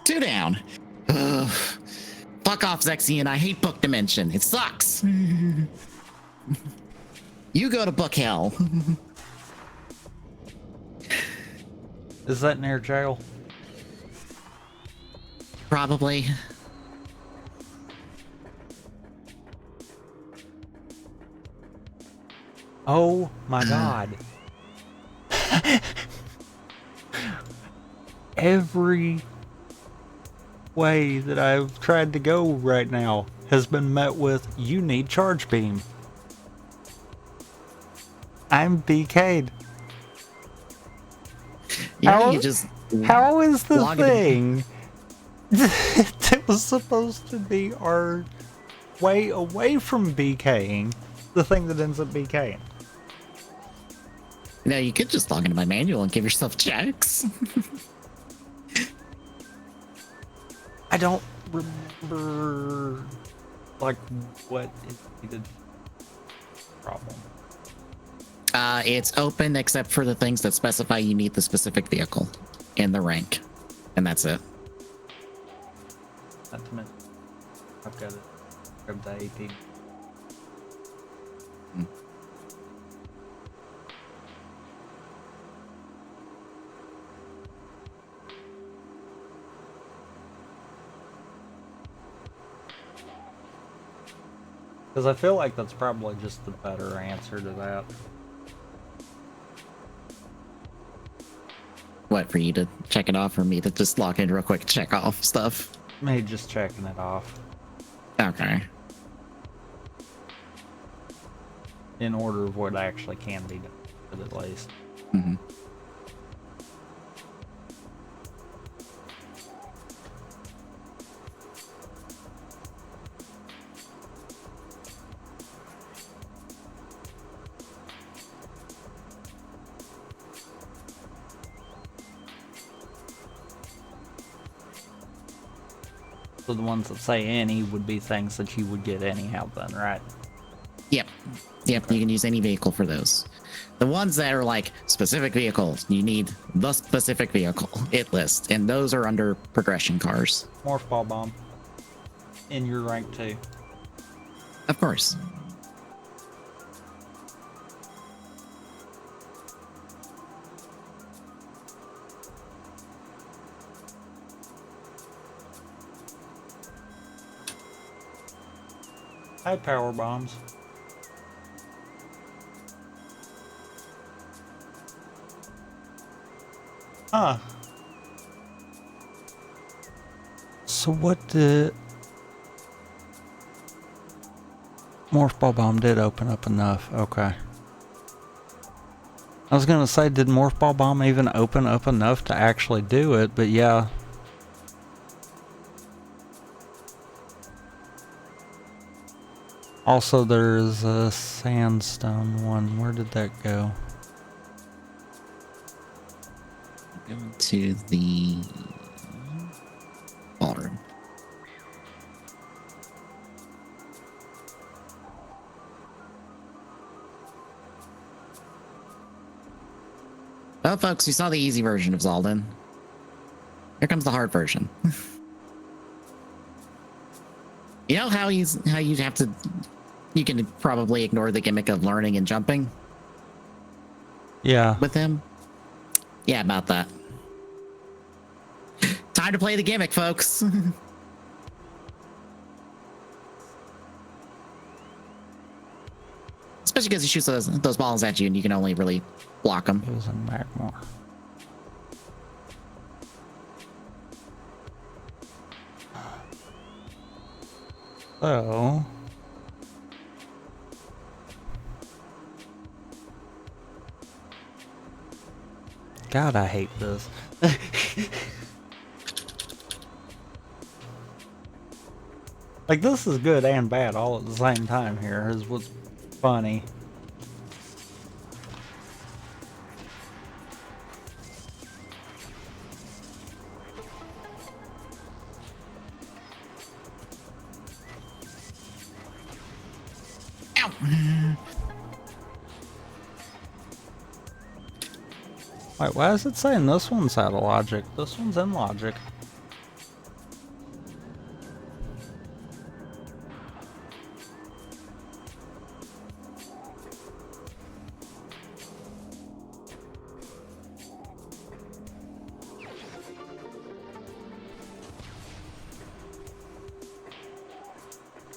Two down. Ugh. Fuck off, Zexian. I hate book dimension. It sucks. You go to book hell. Is that near jail? Probably. Oh my god. Every way that I've tried to go right now has been met with, you need charge beam. I'm BK'd. Yeah, How- you just How is the log it in. thing that was supposed to be our way away from BKing the thing that ends up BKing? No, you could just log into my manual and give yourself checks. I don't remember, like, what is the problem. It's open except for the things that specify you need the specific vehicle and the rank, and that's it. Not to mention, I've got to grab the AP. Because I feel like that's probably just the better answer to that. What, for you to check it off or me to just log in real quick, check off stuff? Me just checking it off. Okay. In order of what actually can be done, at least. Mm-hmm. So the ones that say any would be things that you would get anyhow then, right? Yep. Yep, you can use any vehicle for those. The ones that are like specific vehicles, you need the specific vehicle, it lists, and those are under progression cars. Morph ball bomb. In your rank 2. Of course. High power bombs. Huh. So what did... Morph ball bomb did open up enough. Okay. I was gonna say, did Morph ball bomb even open up enough to actually do it? But yeah. Also, there's a sandstone one. Where did that go? Go to the ballroom. Well, folks, you saw the easy version of Zaldin. Here comes the hard version. You know how you have to. You can probably ignore the gimmick of learning and jumping Yeah. with him. Yeah, about that. Time to play the gimmick, folks. Especially because he shoots those balls at you and you can only really block them. It was in Magmore. So... God, I hate this. Like, this is good and bad all at the same time here, is what's funny. Ow! Wait, why is it saying this one's out of logic? This one's in logic.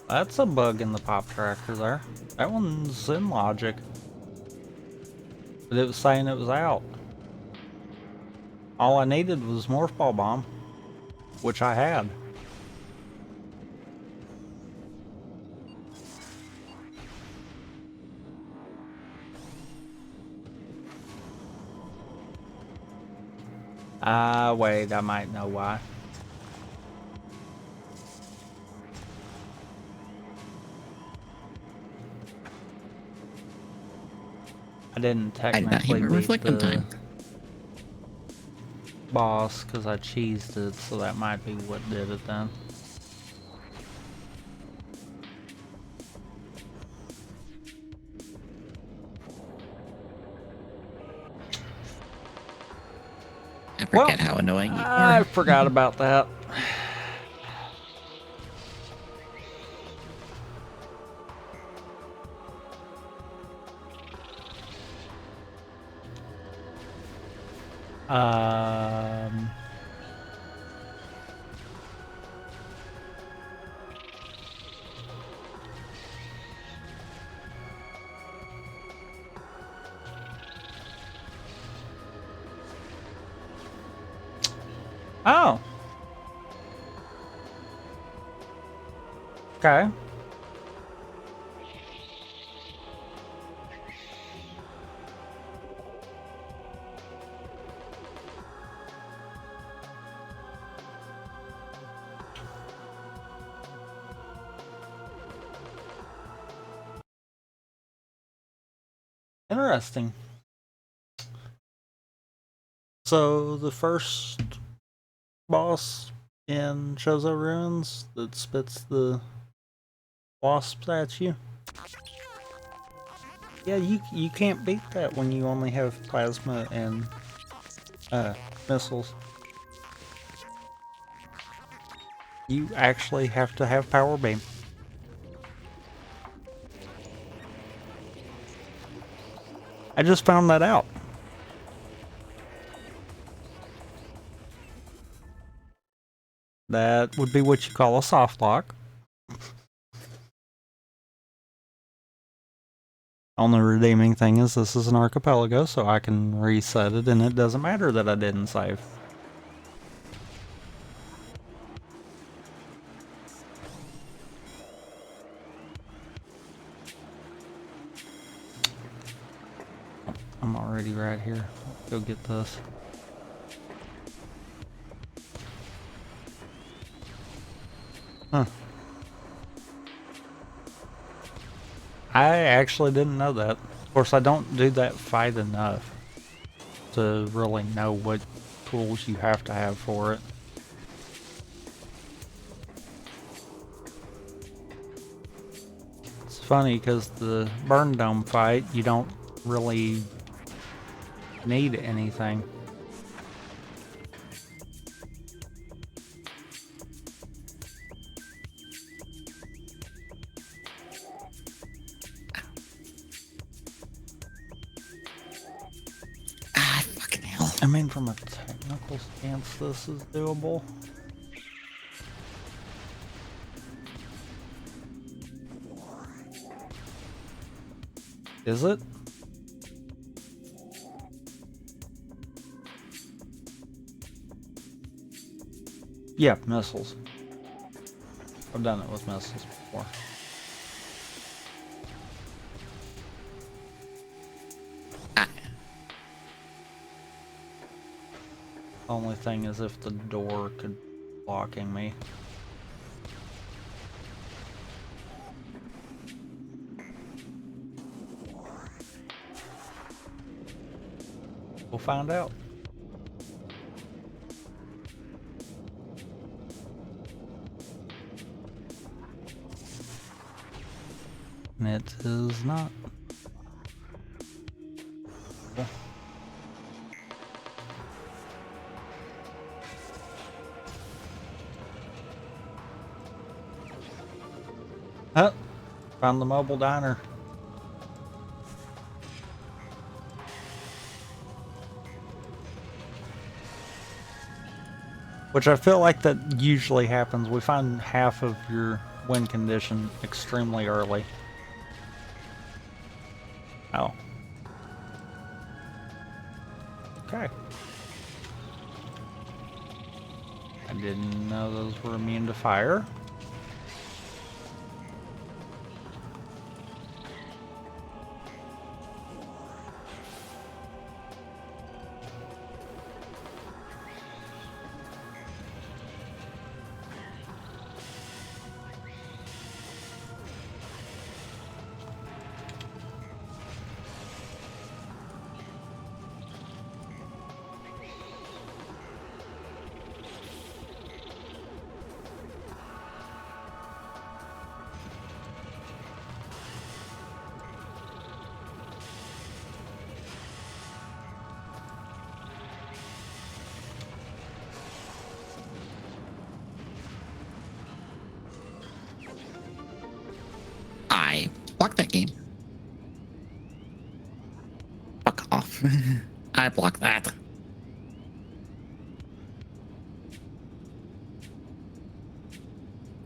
That's a bug in the pop tracker there. That one's in logic. But it was saying it was out. All I needed was Morph Ball Bomb, which I had. Wait, I might know why. I didn't technically beat reflecting the time. boss because I cheesed it, so that might be what did it then. I forget how annoying you I are. forgot about that. Um... Oh. Okay. Interesting. So the first boss in Chozo Ruins that spits the wasps at you. Yeah, you can't beat that when you only have plasma and missiles. You actually have to have power beam. I just found that out. That would be what you call a soft lock. Only redeeming thing is this is an archipelago, so I can reset it and it doesn't matter that I didn't save. I'm already right here. Let's go get this. Huh. I actually didn't know that. Of course, I don't do that fight enough to really know what tools you have to have for it. It's funny because the Burn Dome fight, you don't really need anything. Ah, fucking hell. I mean, from a technical stance, this is doable. Is it? Yeah, missiles. I've done it with missiles before. Ah, Only thing is if the door could blocking me. We'll find out. And it is not. Oh, found the mobile diner. Which I feel like that usually happens. We find half of your win condition extremely early. Oh. Okay. I didn't know those were immune to fire. I blocked that game. Fuck off. I blocked that.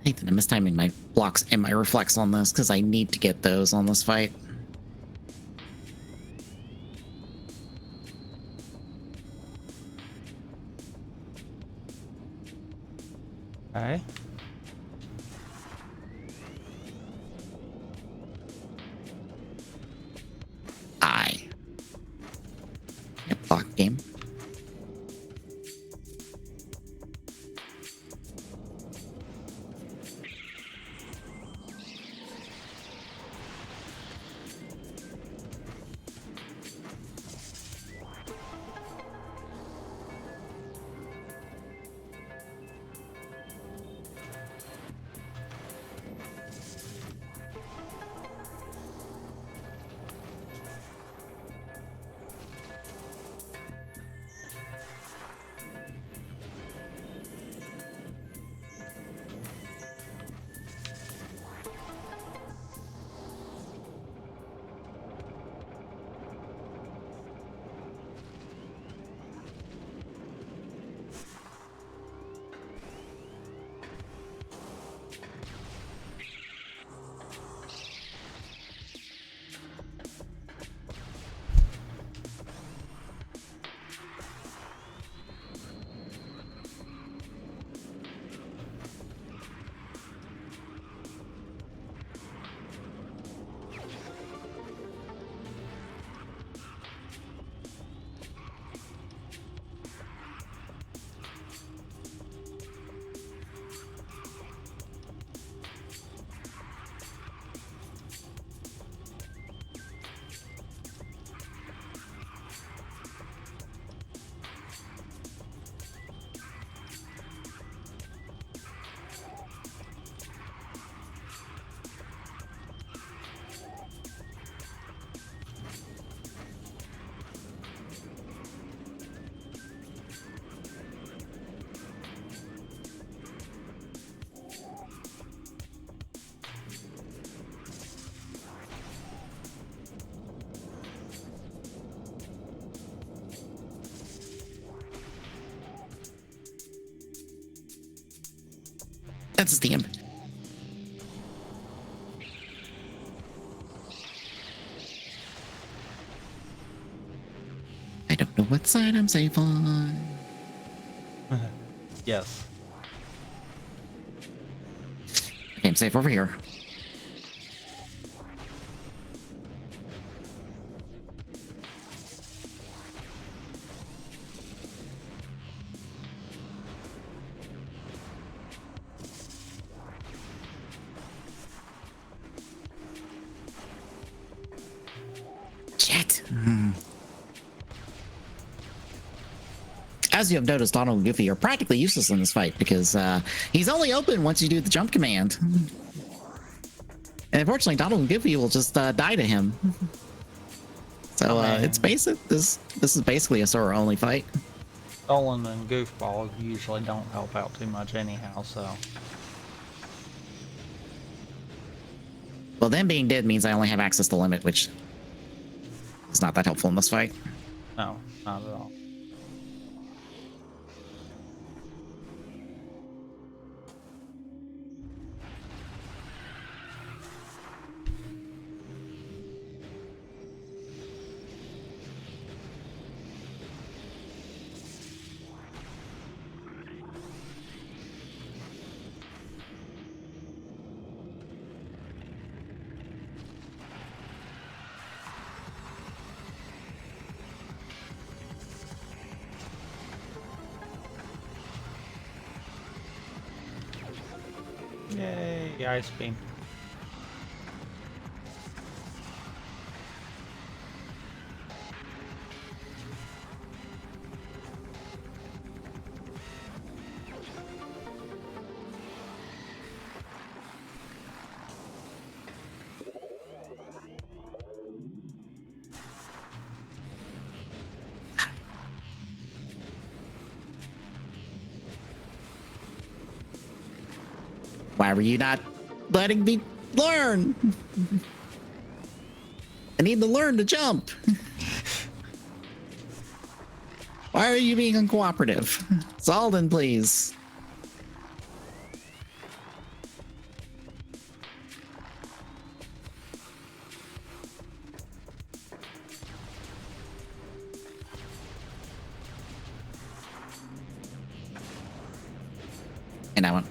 I hate that I'm mistiming my blocks and my reflex on this because I need to get those on this fight. Okay. I block game. That's his team. I don't know what side I'm safe on. Yes. Okay, I'm safe over here. Shit. As you have noticed, Donald and Goofy are practically useless in this fight because he's only open once you do the jump command. And unfortunately, Donald and Goofy will just die to him. So it's basic. This is basically a Sora only fight. Dolan and Goofball usually don't help out too much anyhow, so. Well, them being dead means I only have access to limit, which is not that helpful in this fight. No, not at all. Yay, Ice Beam. Why were you not letting me learn? I need to learn to jump. Why are you being uncooperative? Zalden, please. And that one.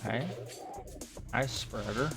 Okay. Ice Spreader.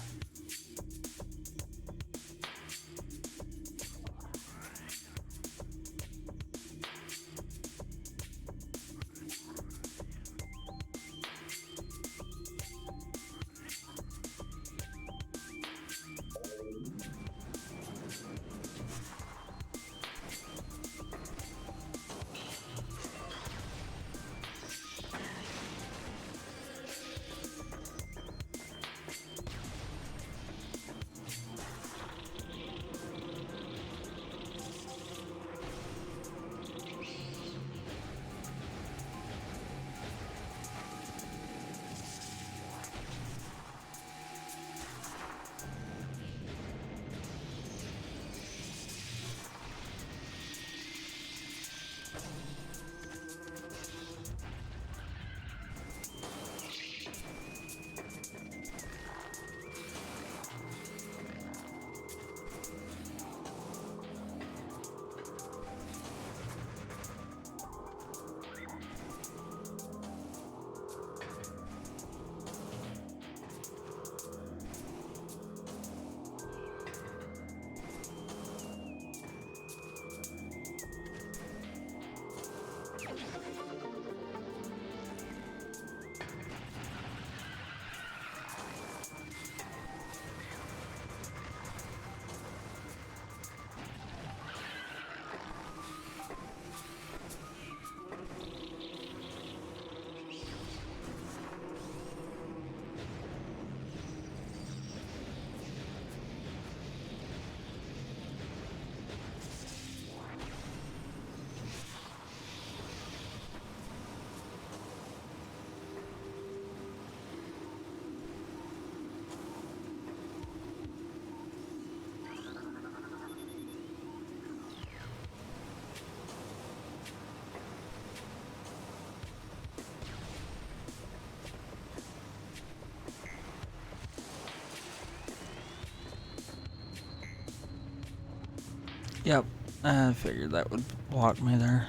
Yep, I figured that would block me there.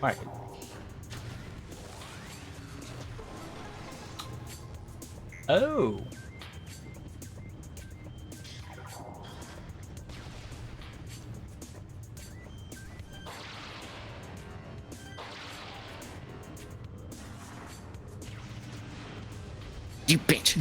Wait. Oh. You bitch.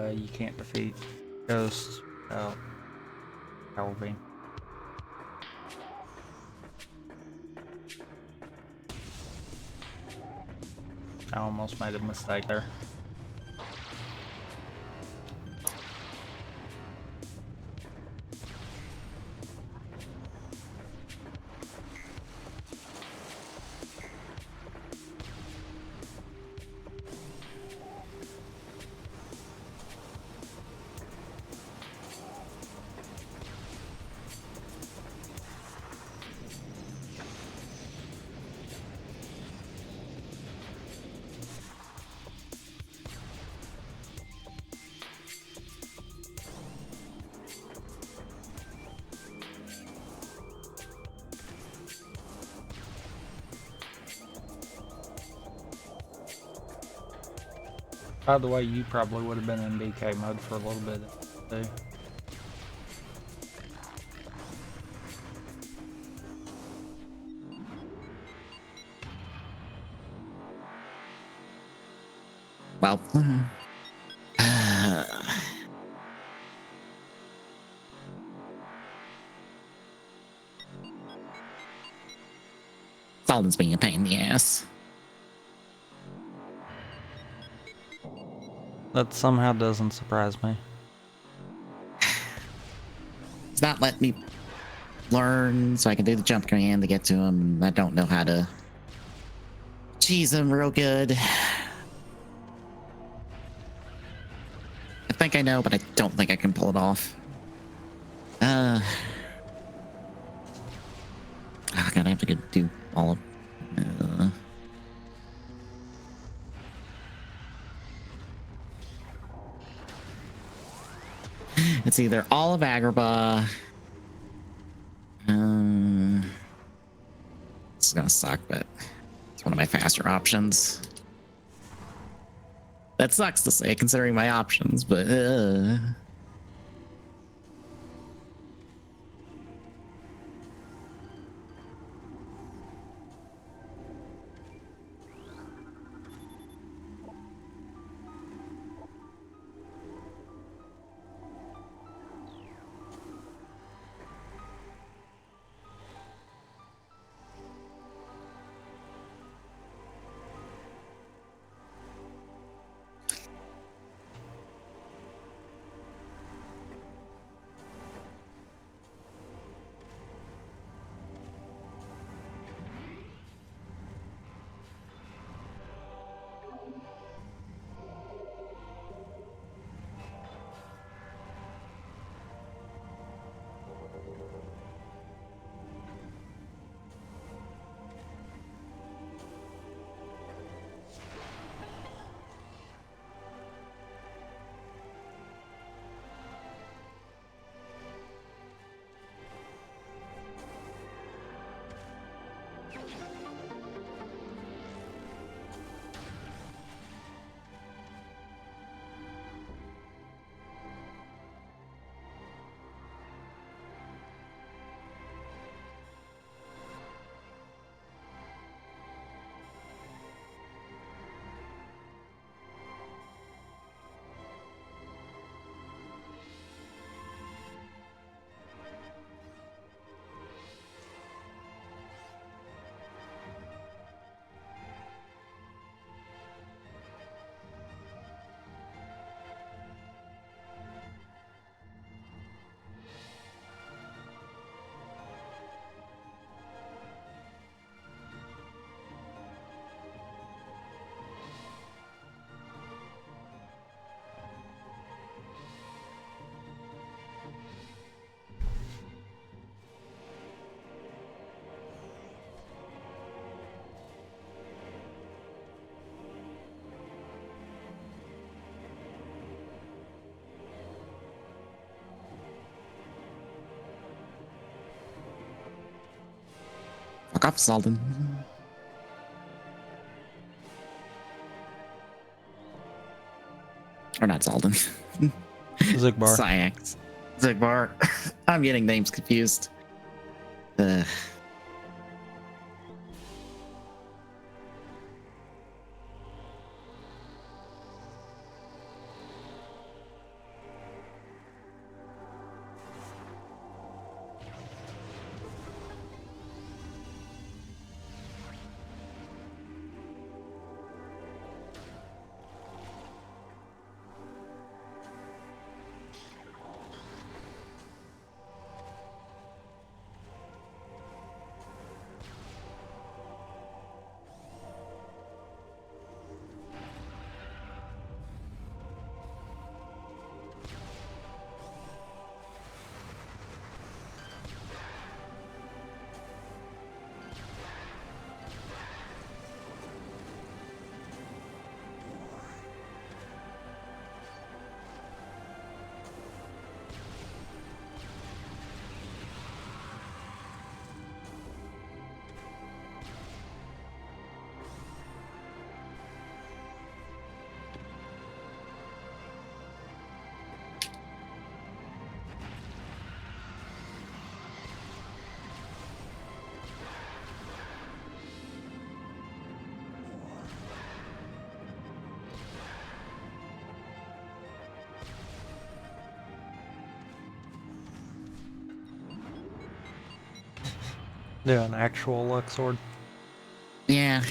You can't defeat ghosts without power beam. I almost made a mistake there. By the way, you probably would have been in BK mode for a little bit too. Well. Solden's being a pain in the ass. That somehow doesn't surprise me. It's not letting me learn so I can do the jump command to get to him. I don't know how to cheese him real good. I think I know, but I don't think I can pull it off. Oh god, I have to go do all of it's either all of Agrabah. This is gonna suck, but it's one of my faster options. That sucks to say, considering my options, but Fuck off, Zaldin. Or not Zaldin. Zigbar. Syax. Zigbar. I'm getting names confused. Ugh. Do an actual luck sword. Yeah.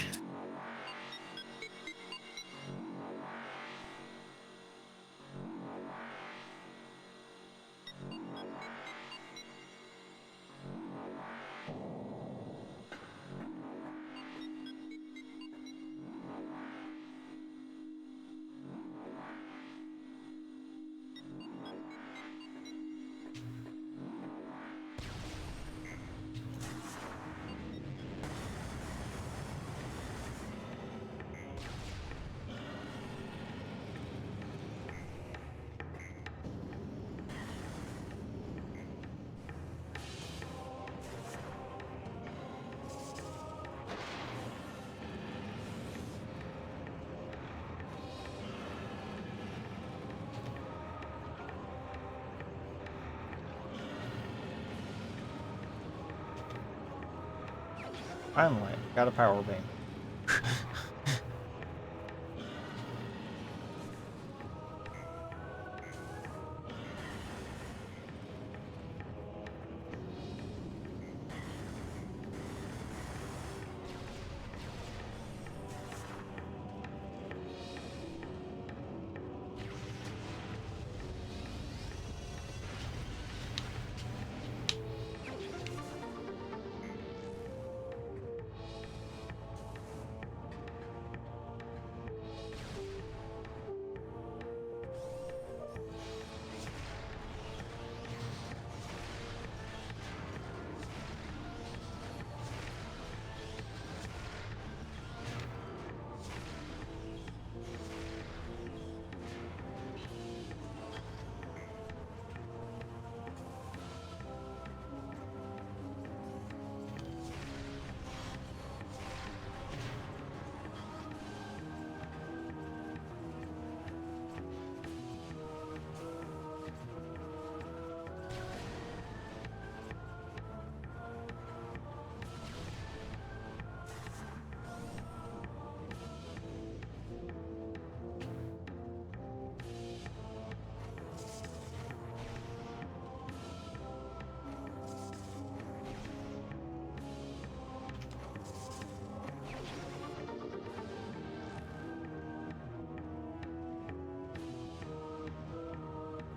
Finally, got a power beam.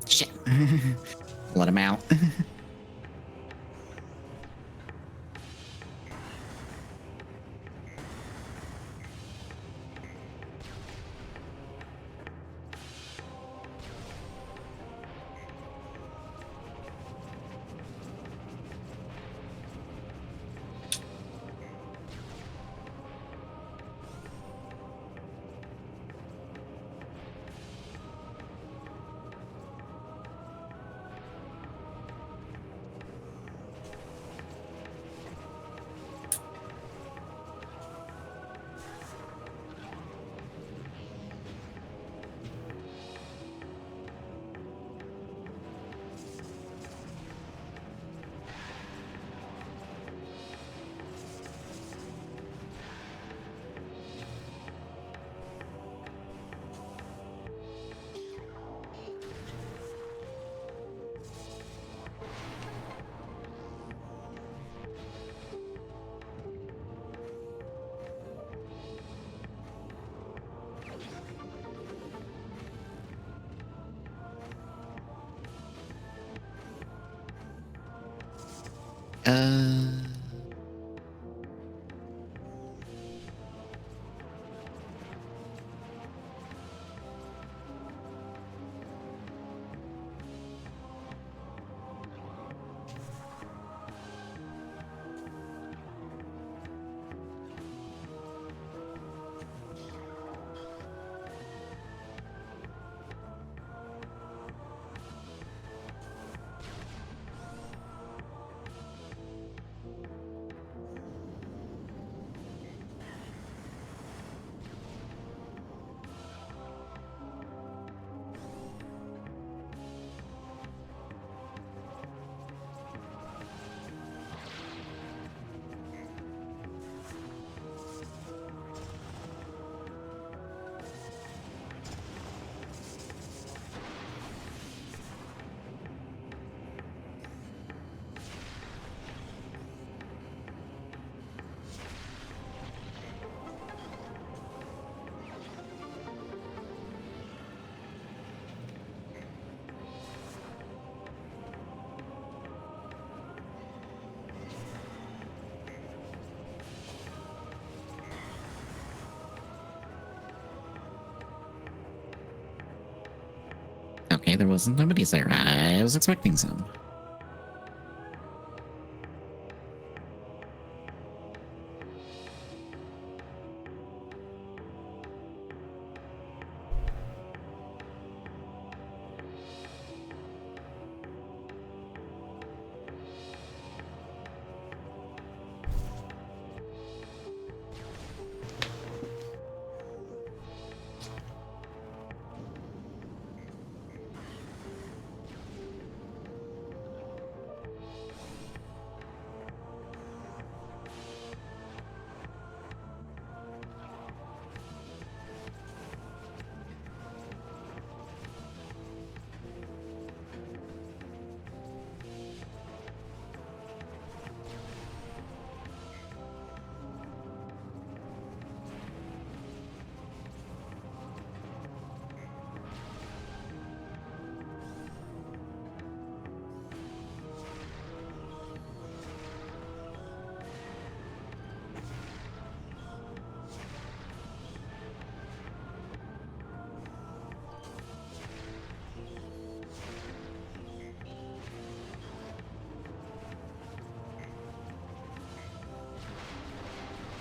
Shit. Let him out. Uh. Okay, there wasn't nobody's there. I was expecting some.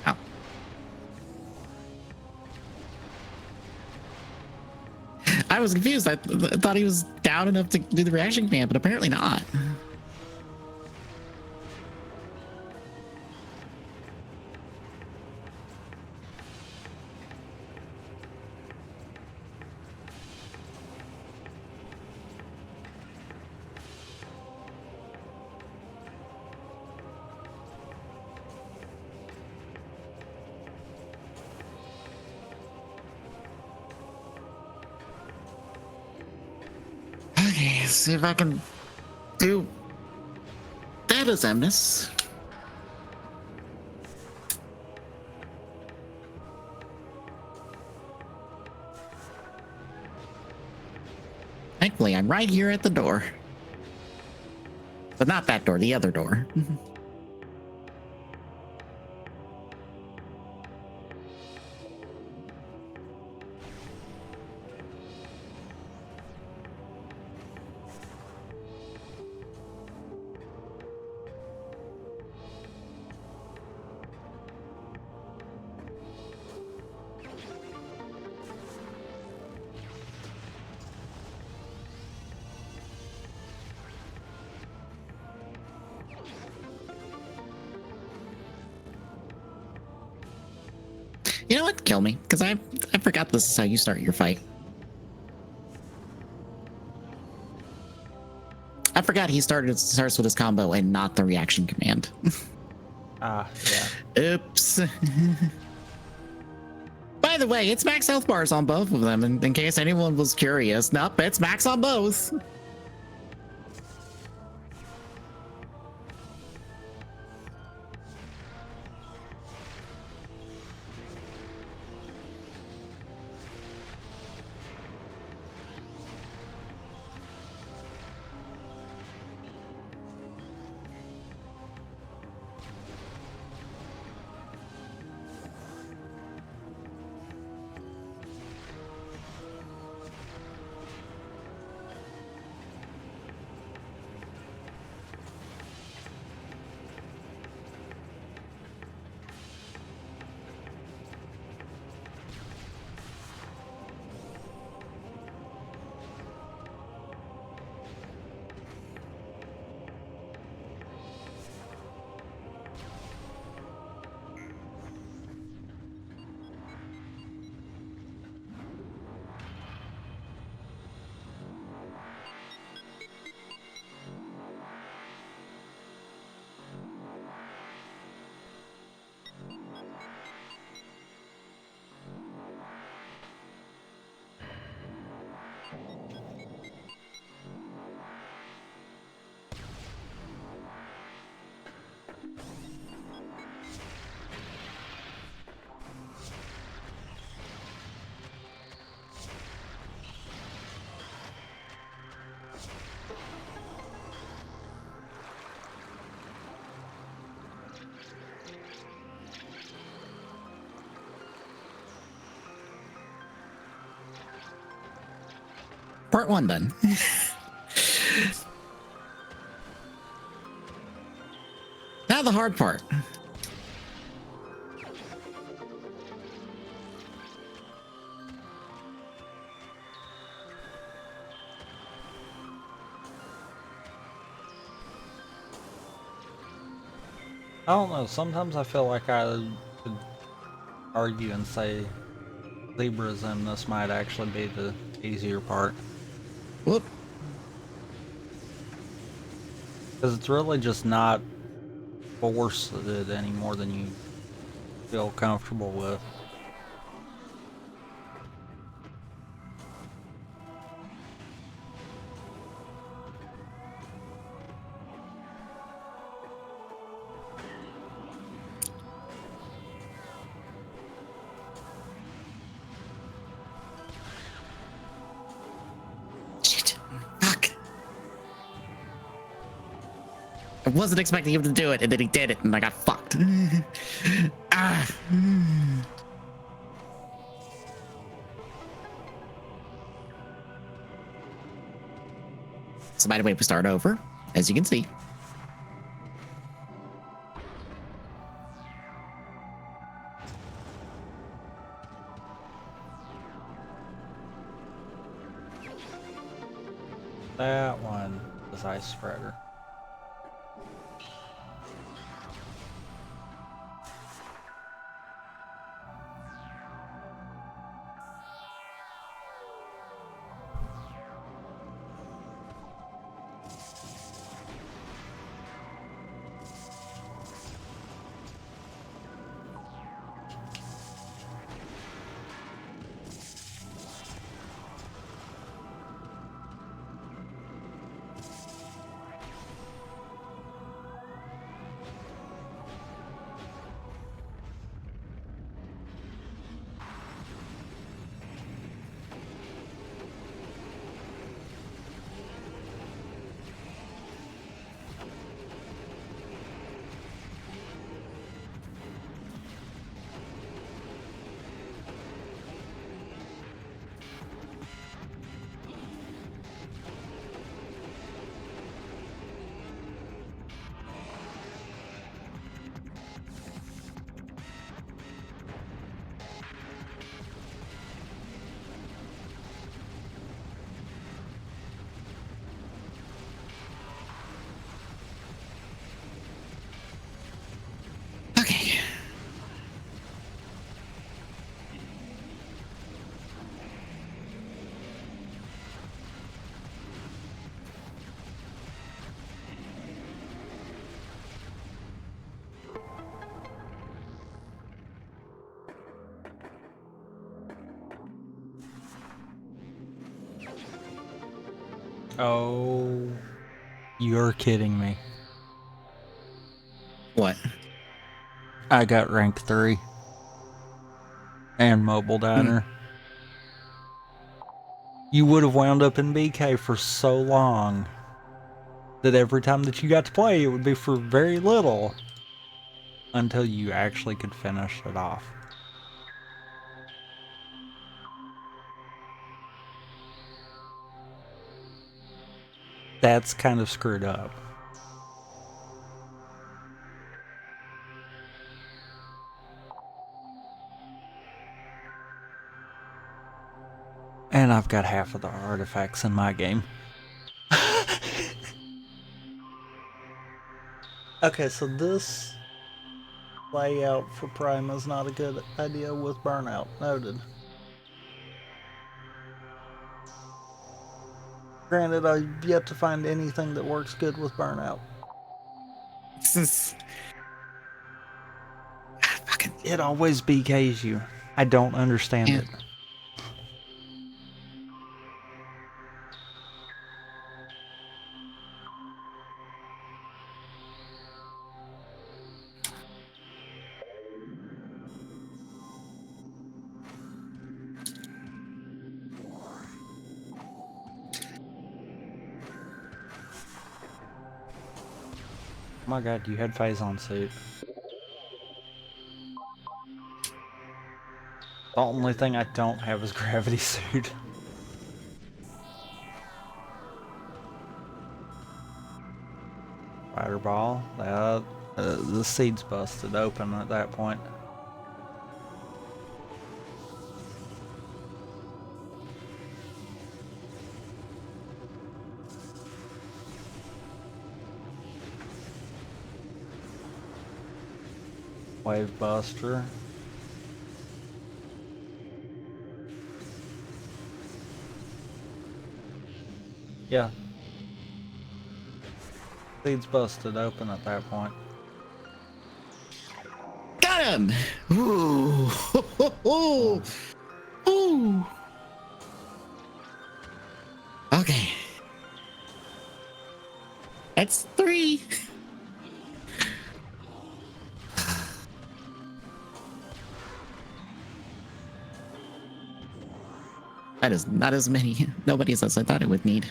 Oh. I was confused. I thought he was down enough to do the reaction command, but apparently not. Okay, see if I can do that as Emnus. Thankfully, I'm right here at the door. But not that door, the other door. You know what? Kill me, because I forgot this is how you start your fight. I forgot he starts with his combo and not the reaction command. Yeah. Oops. By the way, it's max health bars on both of them, in case anyone was curious. Nope, it's max on both. Part 1 done. Now the hard part. I don't know, sometimes I feel like I could argue and say zebras in this might actually be the easier part. Whoop. Because it's really just not forced any more than you feel comfortable with. Shit. Fuck. I wasn't expecting him to do it, and then he did it, and I got fucked. Ah. So by the way, we start over, as you can see. That one is ice spreader. Okay. Oh, you're kidding me. What? I got rank 3. And mobile diner. You would have wound up in BK for so long that every time that you got to play, it would be for very little until you actually could finish it off. That's kind of screwed up. And I've got half of the artifacts in my game. Okay, so this layout for Prime is not a good idea with Burnout. Noted. Granted, I've yet to find anything that works good with Burnout. This is... fucking... It always BKs you. I don't understand it. Oh my god, you had Phazon suit. The only thing I don't have is gravity suit. Fireball. That the seed's busted open at that point. Wave Buster. Yeah. Seed's busted open at that point. Got him! Ooh. Ooh. Ooh. Okay. That's 3. That is not as many nobodies as I thought it would need.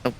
Oh.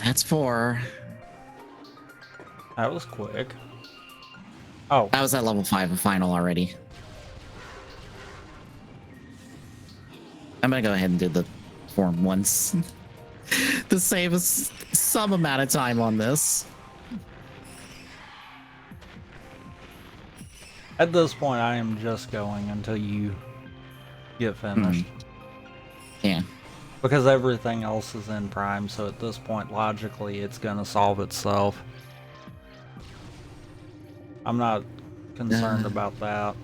That's 4. That was quick. Oh, I was at level 5 of final already. I'm gonna go ahead and do the form once to save us some amount of time on this. at this point, I am just going until you get finished. Yeah. Because everything else is in Prime, so at this point, logically, it's gonna solve itself. I'm not concerned about that.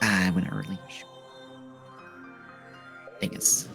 I went early. Dang it.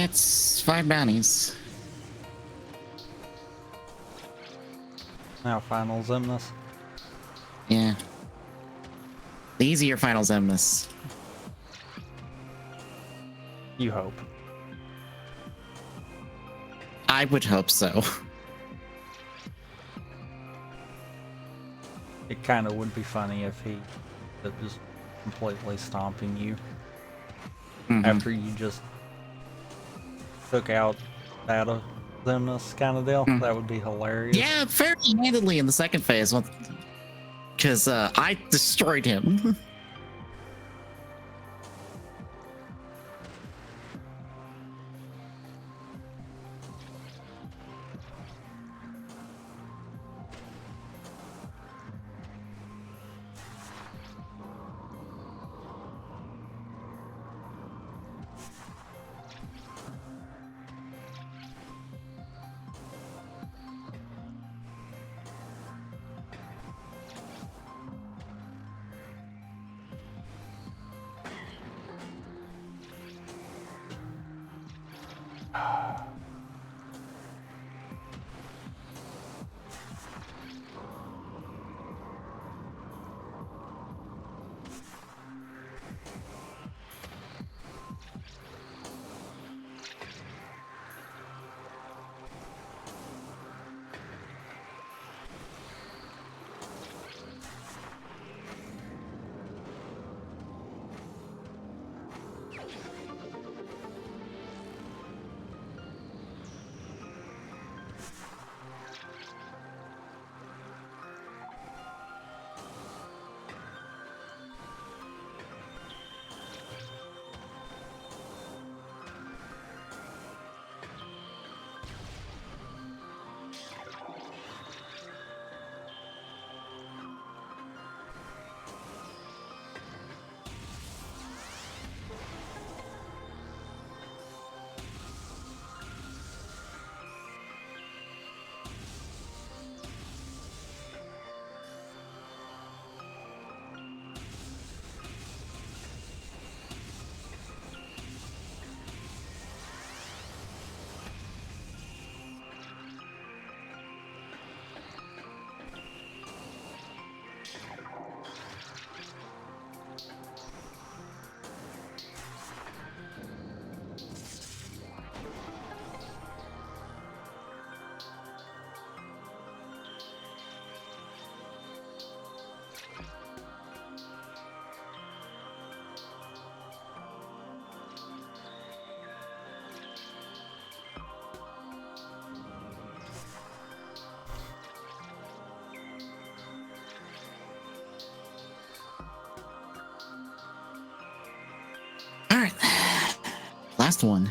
That's 5 bounties. Now final Zemnis. Yeah. The easier final Zemnis. You hope. I would hope so. It kind of would be funny if he was just completely stomping you after you just took out that Zemnis kind of deal. That would be hilarious. Yeah, fairly handedly in the second phase. Because I destroyed him. Alright. Last one.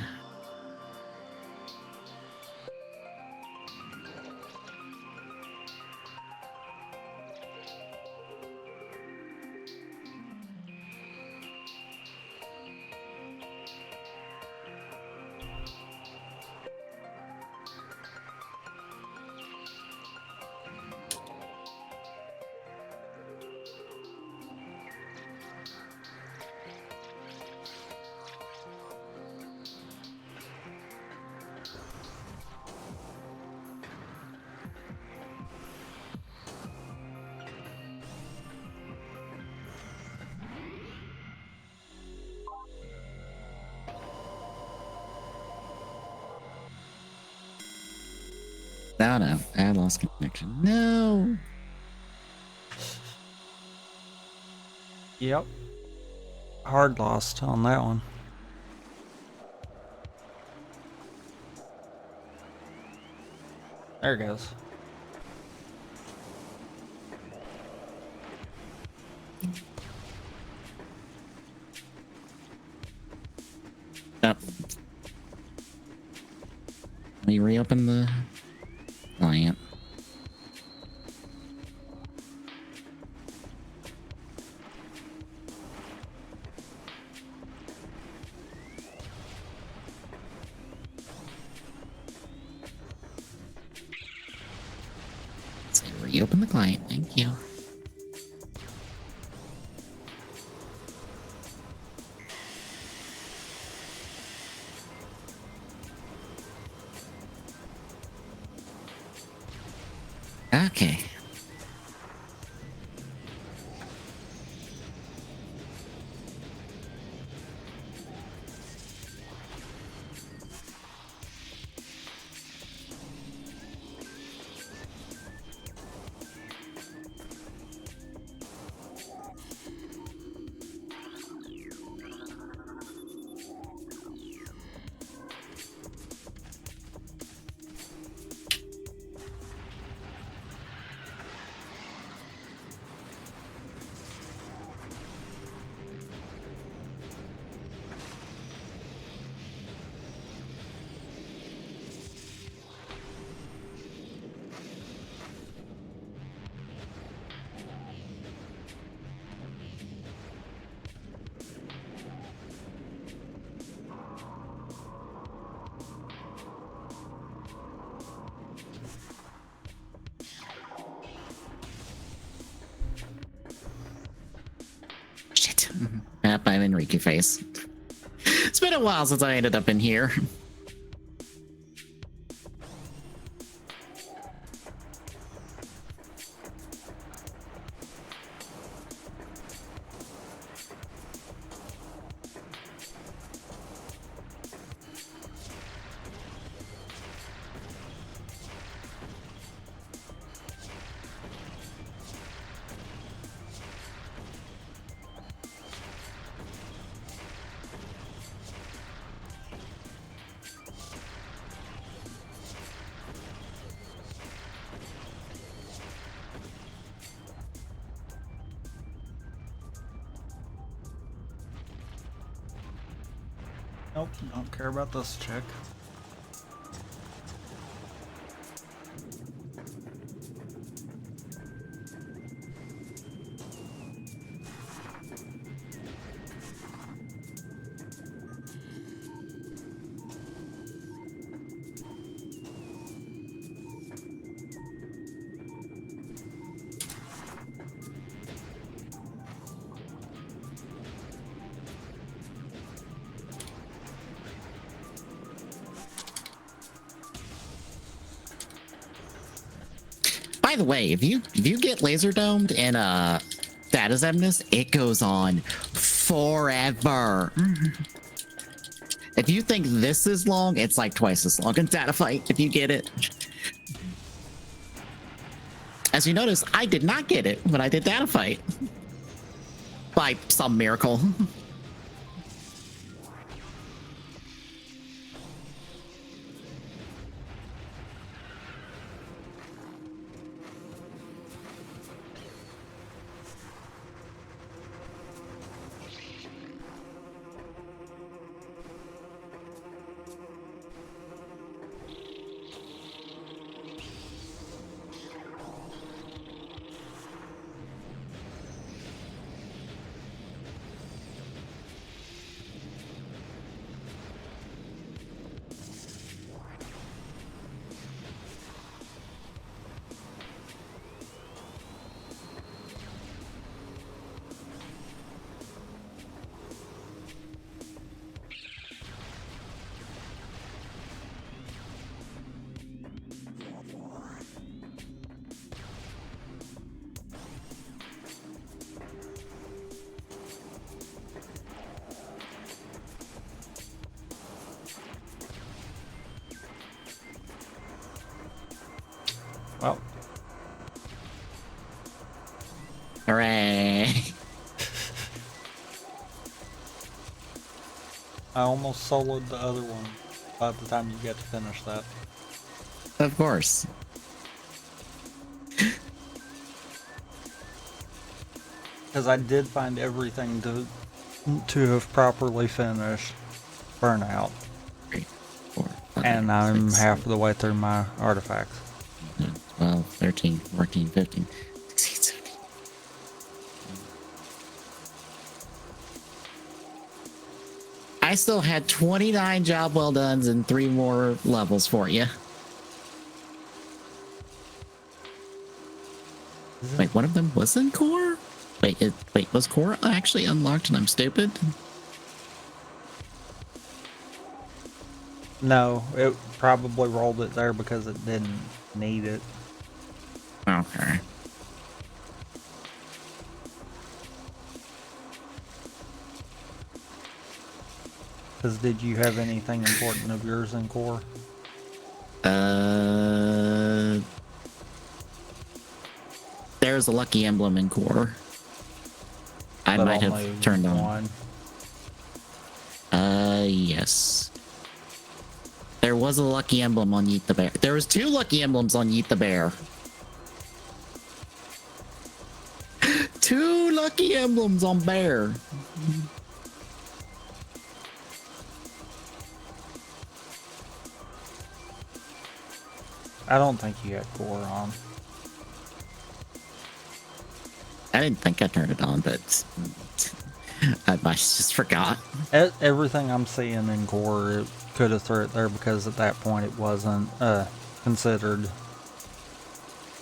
No, no. I lost connection. No. Yep. Hard lost on that one. There it goes. Let me reopen the client. Say reopen the client. Thank you. Okay. Shit. Yep, I'm in Riku face. It's been a while since I ended up in here. Nope, don't care about this chick. By the way, if you get laser domed in Data Zemnis, it goes on forever. If you think this is long, it's like twice as long in Data Fight if you get it. As you notice, I did not get it when I did Data Fight. By some miracle. Well, Hooray. I almost soloed the other one by the time you get to finish that. Of course. Because I did find everything to have properly finished Burnout. 3, 4, 5, And I'm 6, half of the way through my artifacts. 12, 13, 14, 15, 16, 17. I still had 29 job well dones and 3 more levels for you. Wait, one of them was in core? Wait, was core actually unlocked and I'm stupid? No, it probably rolled it there because it didn't need it. Okay. Because did you have anything important of yours in core? There's a lucky emblem in core. I But might only have turned on. one. Yes. There was a lucky emblem on Yeet the Bear. There was 2 lucky emblems on Yeet the Bear. 2 lucky emblems on Bear. I don't think you had core on. I didn't think I turned it on, but I might just forgot. Everything I'm seeing in core, it could have threw it there because at that point it wasn't considered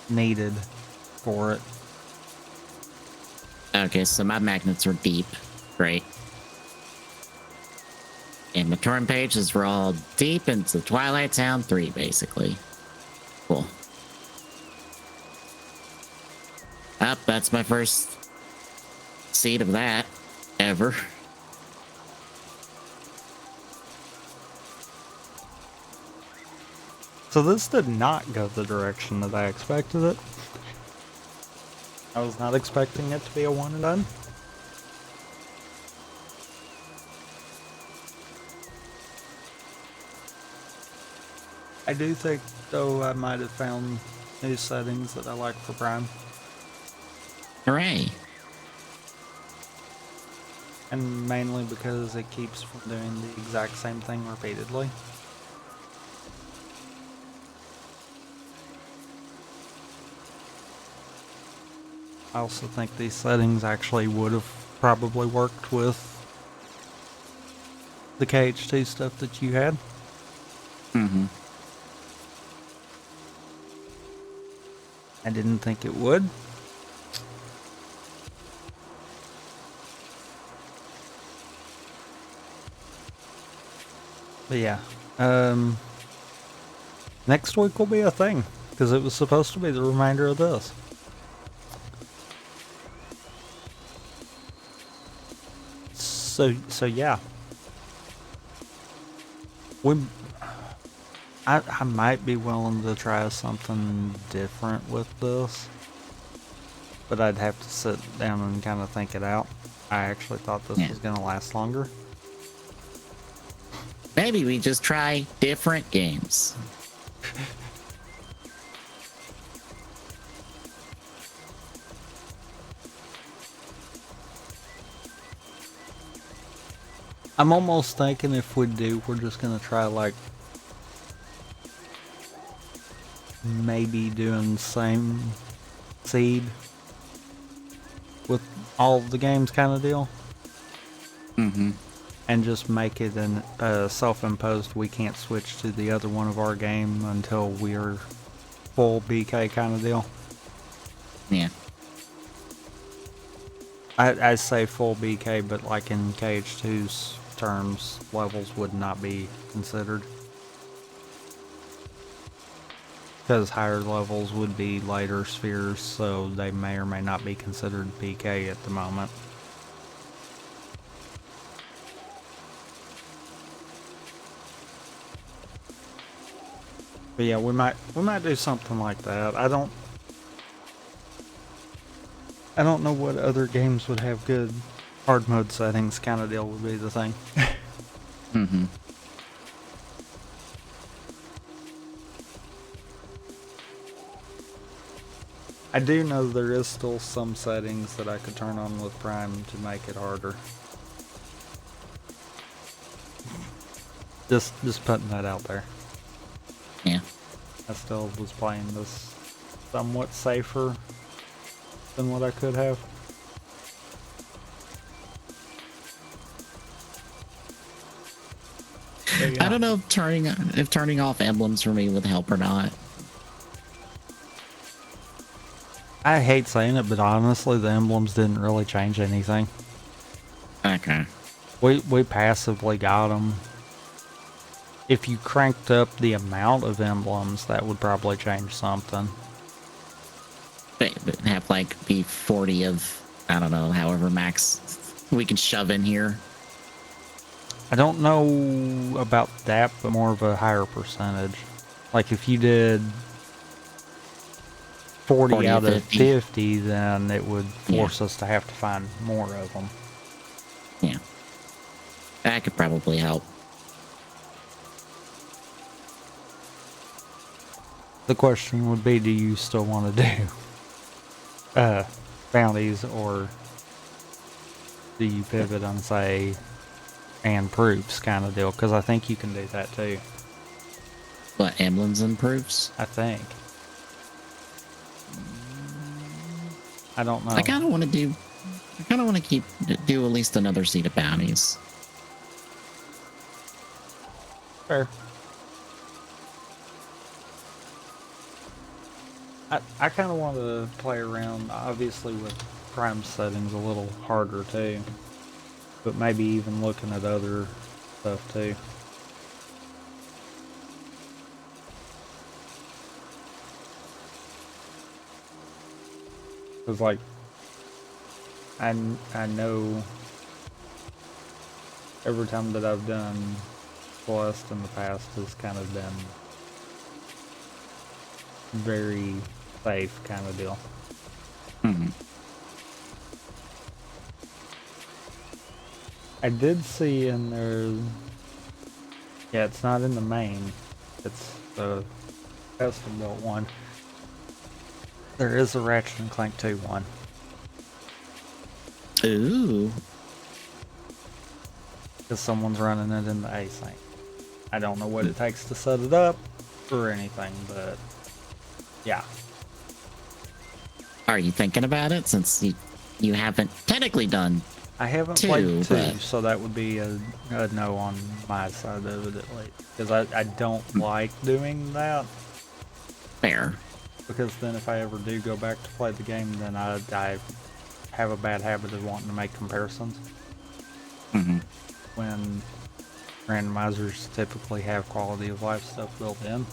needed for it. Okay, so my magnets are deep. Great. And my turn pages were all deep into Twilight Town 3, basically. Cool. That's my first seed of that ever. So this did not go the direction that I expected it. I was not expecting it to be a one and done. I do think, though, I might have found new settings that I like for Prime. Hooray. And mainly because it keeps from doing the exact same thing repeatedly. I also think these settings actually would have probably worked with the KH2 stuff that you had. Mm-hmm. I didn't think it would. But yeah, next week will be a thing, because it was supposed to be the remainder of this. So yeah. I might be willing to try something different with this, but I'd have to sit down and kind of think it out. I actually thought this was going to last longer. Maybe we just try different games. I'm almost thinking if we do, we're just going to try like maybe doing same seed with all of the games kind of deal. Mm-hmm. And just make it an self-imposed, we can't switch to the other one of our game until we're full BK kind of deal. Yeah. I say full BK, but like in KH2's terms, levels would not be considered. Because higher levels would be later spheres, so they may or may not be considered BK at the moment. But yeah, we might do something like that. I don't know what other games would have good hard mode settings. Kind of deal would be the thing. Mm-hmm. I do know there is still some settings that I could turn on with Prime to make it harder. Just putting that out there. Yeah. I still was playing this somewhat safer than what I could have. But yeah. I don't know if turning off emblems for me would help or not. I hate saying it, but honestly, the emblems didn't really change anything. Okay. We passively got them. If you cranked up the amount of emblems, that would probably change something. have like be 40 of, I don't know, however max we can shove in here. I don't know about that, but more of a higher percentage. Like if you did 40 out of 50, then it would force us to have to find more of them. Yeah. That could probably help. The question would be, do you still want to do bounties, or do you pivot and say, and proofs kind of deal? Because I think you can do that too. What, emblems and proofs? I think. I don't know. I kind of want to do at least another seed of bounties. Fair. I kind of want to play around, obviously, with prime settings a little harder too, but maybe even looking at other stuff too. Because like, I know every time that I've done Celeste in the past has kind of been very safe kind of deal. Mm-hmm. I did see in there, yeah, it's not in the main, it's the custom built one. There is a Ratchet and Clank 2 one. Ooh. Because someone's running it in the async. I don't know what it takes to set it up or anything, but yeah. Are you thinking about it, since you haven't technically done? I haven't played 2, so that would be a no on my side of it at least. Because I don't like doing that. Fair. Because then if I ever do go back to play the game, then I have a bad habit of wanting to make comparisons. Mm-hmm. When randomizers typically have quality of life stuff built in.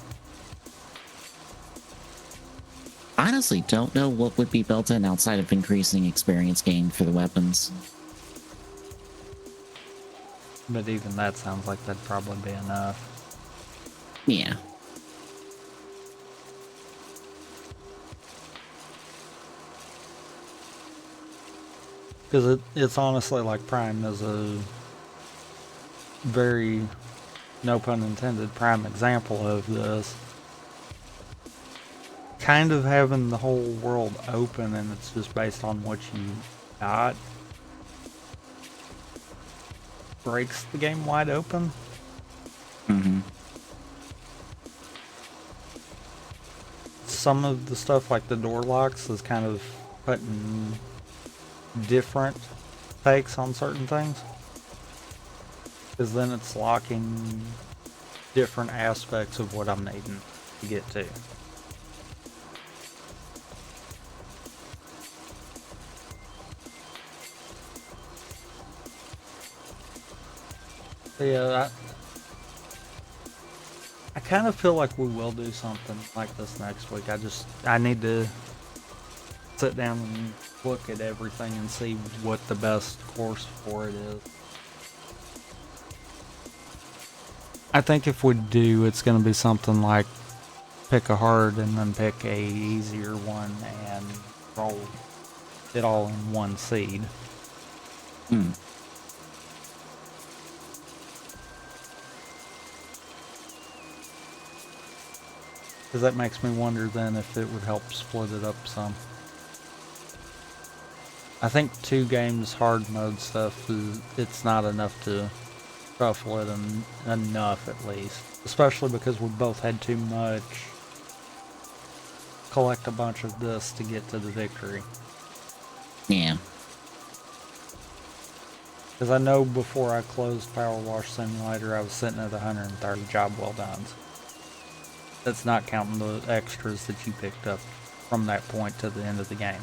Honestly, don't know what would be built in outside of increasing experience gained for the weapons. But even that sounds like that'd probably be enough. Yeah. Because it's honestly like Prime is a very, no pun intended, prime example of this. Kind of having the whole world open and it's just based on what you got breaks the game wide open. Mm-hmm. Some of the stuff like the door locks is kind of putting different takes on certain things. Because then it's locking different aspects of what I'm needing to get to. Yeah, I kind of feel like we will do something like this next week. I need to sit down and look at everything and see what the best course for it is. I think if we do, it's going to be something like pick a hard and then pick a easier one and roll it all in one seed. Hmm. Because that makes me wonder then if it would help split it up some. I think 2 games hard mode stuff, it's not enough to shuffle it enough at least. Especially because we both had too much collect a bunch of this to get to the victory. Yeah. Because I know before I closed Power Wash Simulator, I was sitting at 130 job well dones. That's not counting the extras that you picked up from that point to the end of the game.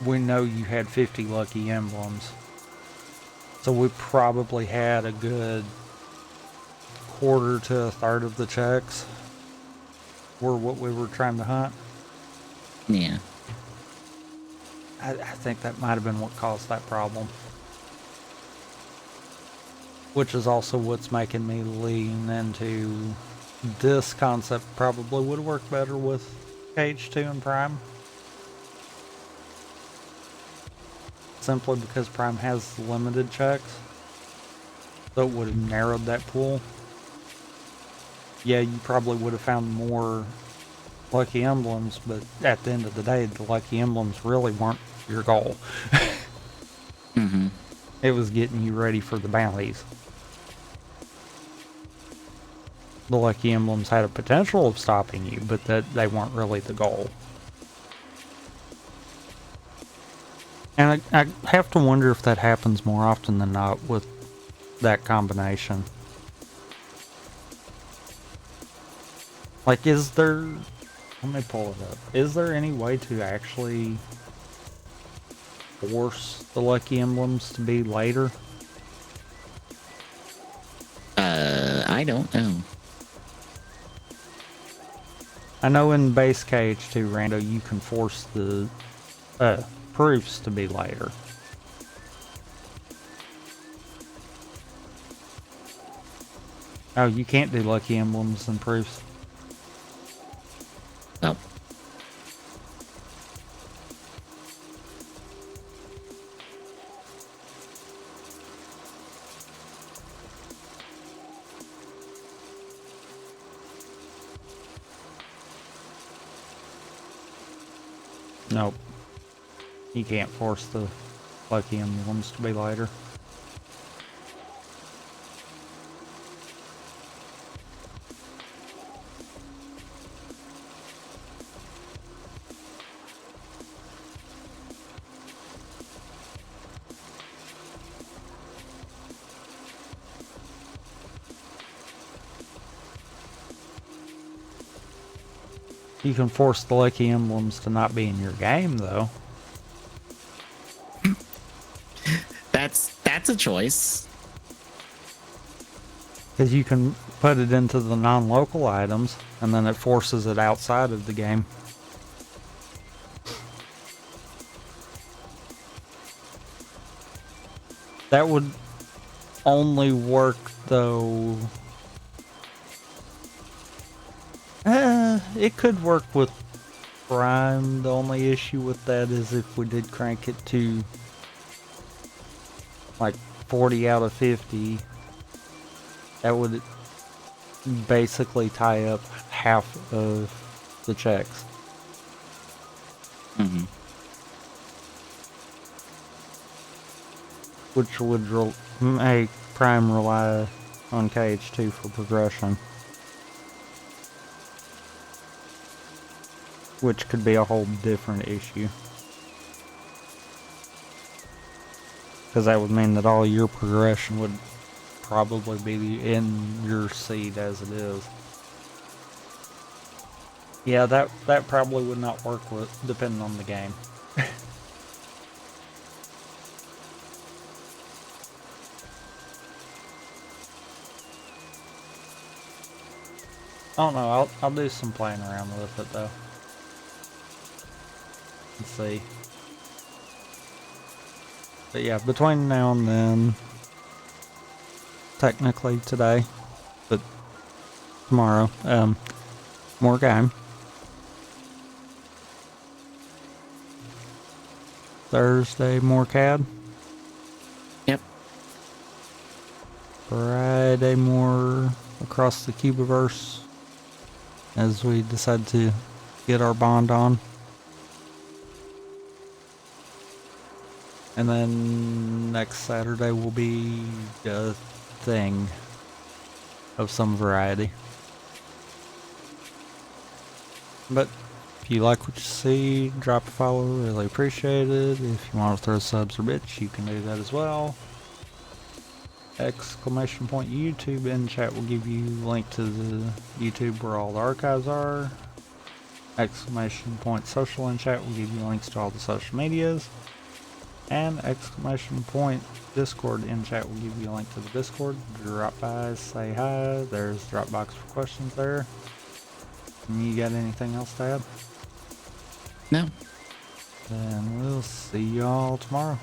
We know you had 50 lucky emblems. So we probably had a good quarter to a third of the checks were what we were trying to hunt. Yeah. I think that might have been what caused that problem. Which is also what's making me lean into this concept probably would work better with KH2 and Prime. Simply because Prime has limited checks. So it would have narrowed that pool. Yeah, you probably would have found more lucky emblems, but at the end of the day, the lucky emblems really weren't your goal. Mm-hmm. It was getting you ready for the bounties. The lucky emblems had a potential of stopping you, but that they weren't really the goal. And I have to wonder if that happens more often than not with that combination. Like, is there... Let me pull it up. Is there any way to actually force the lucky emblems to be later? I don't know. I know in base KH2 Rando you can force the proofs to be later. Oh, you can't do lucky emblems and proofs. Oh. Nope. You can't force the lucky emblems to be later. You can force the lucky emblems to not be in your game, though. That's a choice. Because you can put it into the non-local items, and then it forces it outside of the game. That would only work, though... it could work with Prime. The only issue with that is if we did crank it to like 40 out of 50, that would basically tie up half of the checks. Mm-hmm. Which would make Prime rely on KH2 for progression. Which could be a whole different issue. Because that would mean that all your progression would probably be in your seed as it is. Yeah, that probably would not work with depending on the game. I don't know, I'll do some playing around with it though. Let's see. But yeah, between now and then, technically today, but tomorrow, more game. Thursday, more CAD. Yep. Friday, more across the Cubiverse as we decide to get our bond on. And then next Saturday will be a thing of some variety. But if you like what you see, drop a follow, really appreciate it. If you want to throw subs or bits, you can do that as well. ! YouTube in chat will give you a link to the YouTube where all the archives are. ! Social in chat will give you links to all the social medias. And exclamation point Discord in chat will give you a link to the Discord. Drop by, say hi. There's Dropbox for questions there. And you got anything else to add? No. Then we'll see y'all tomorrow.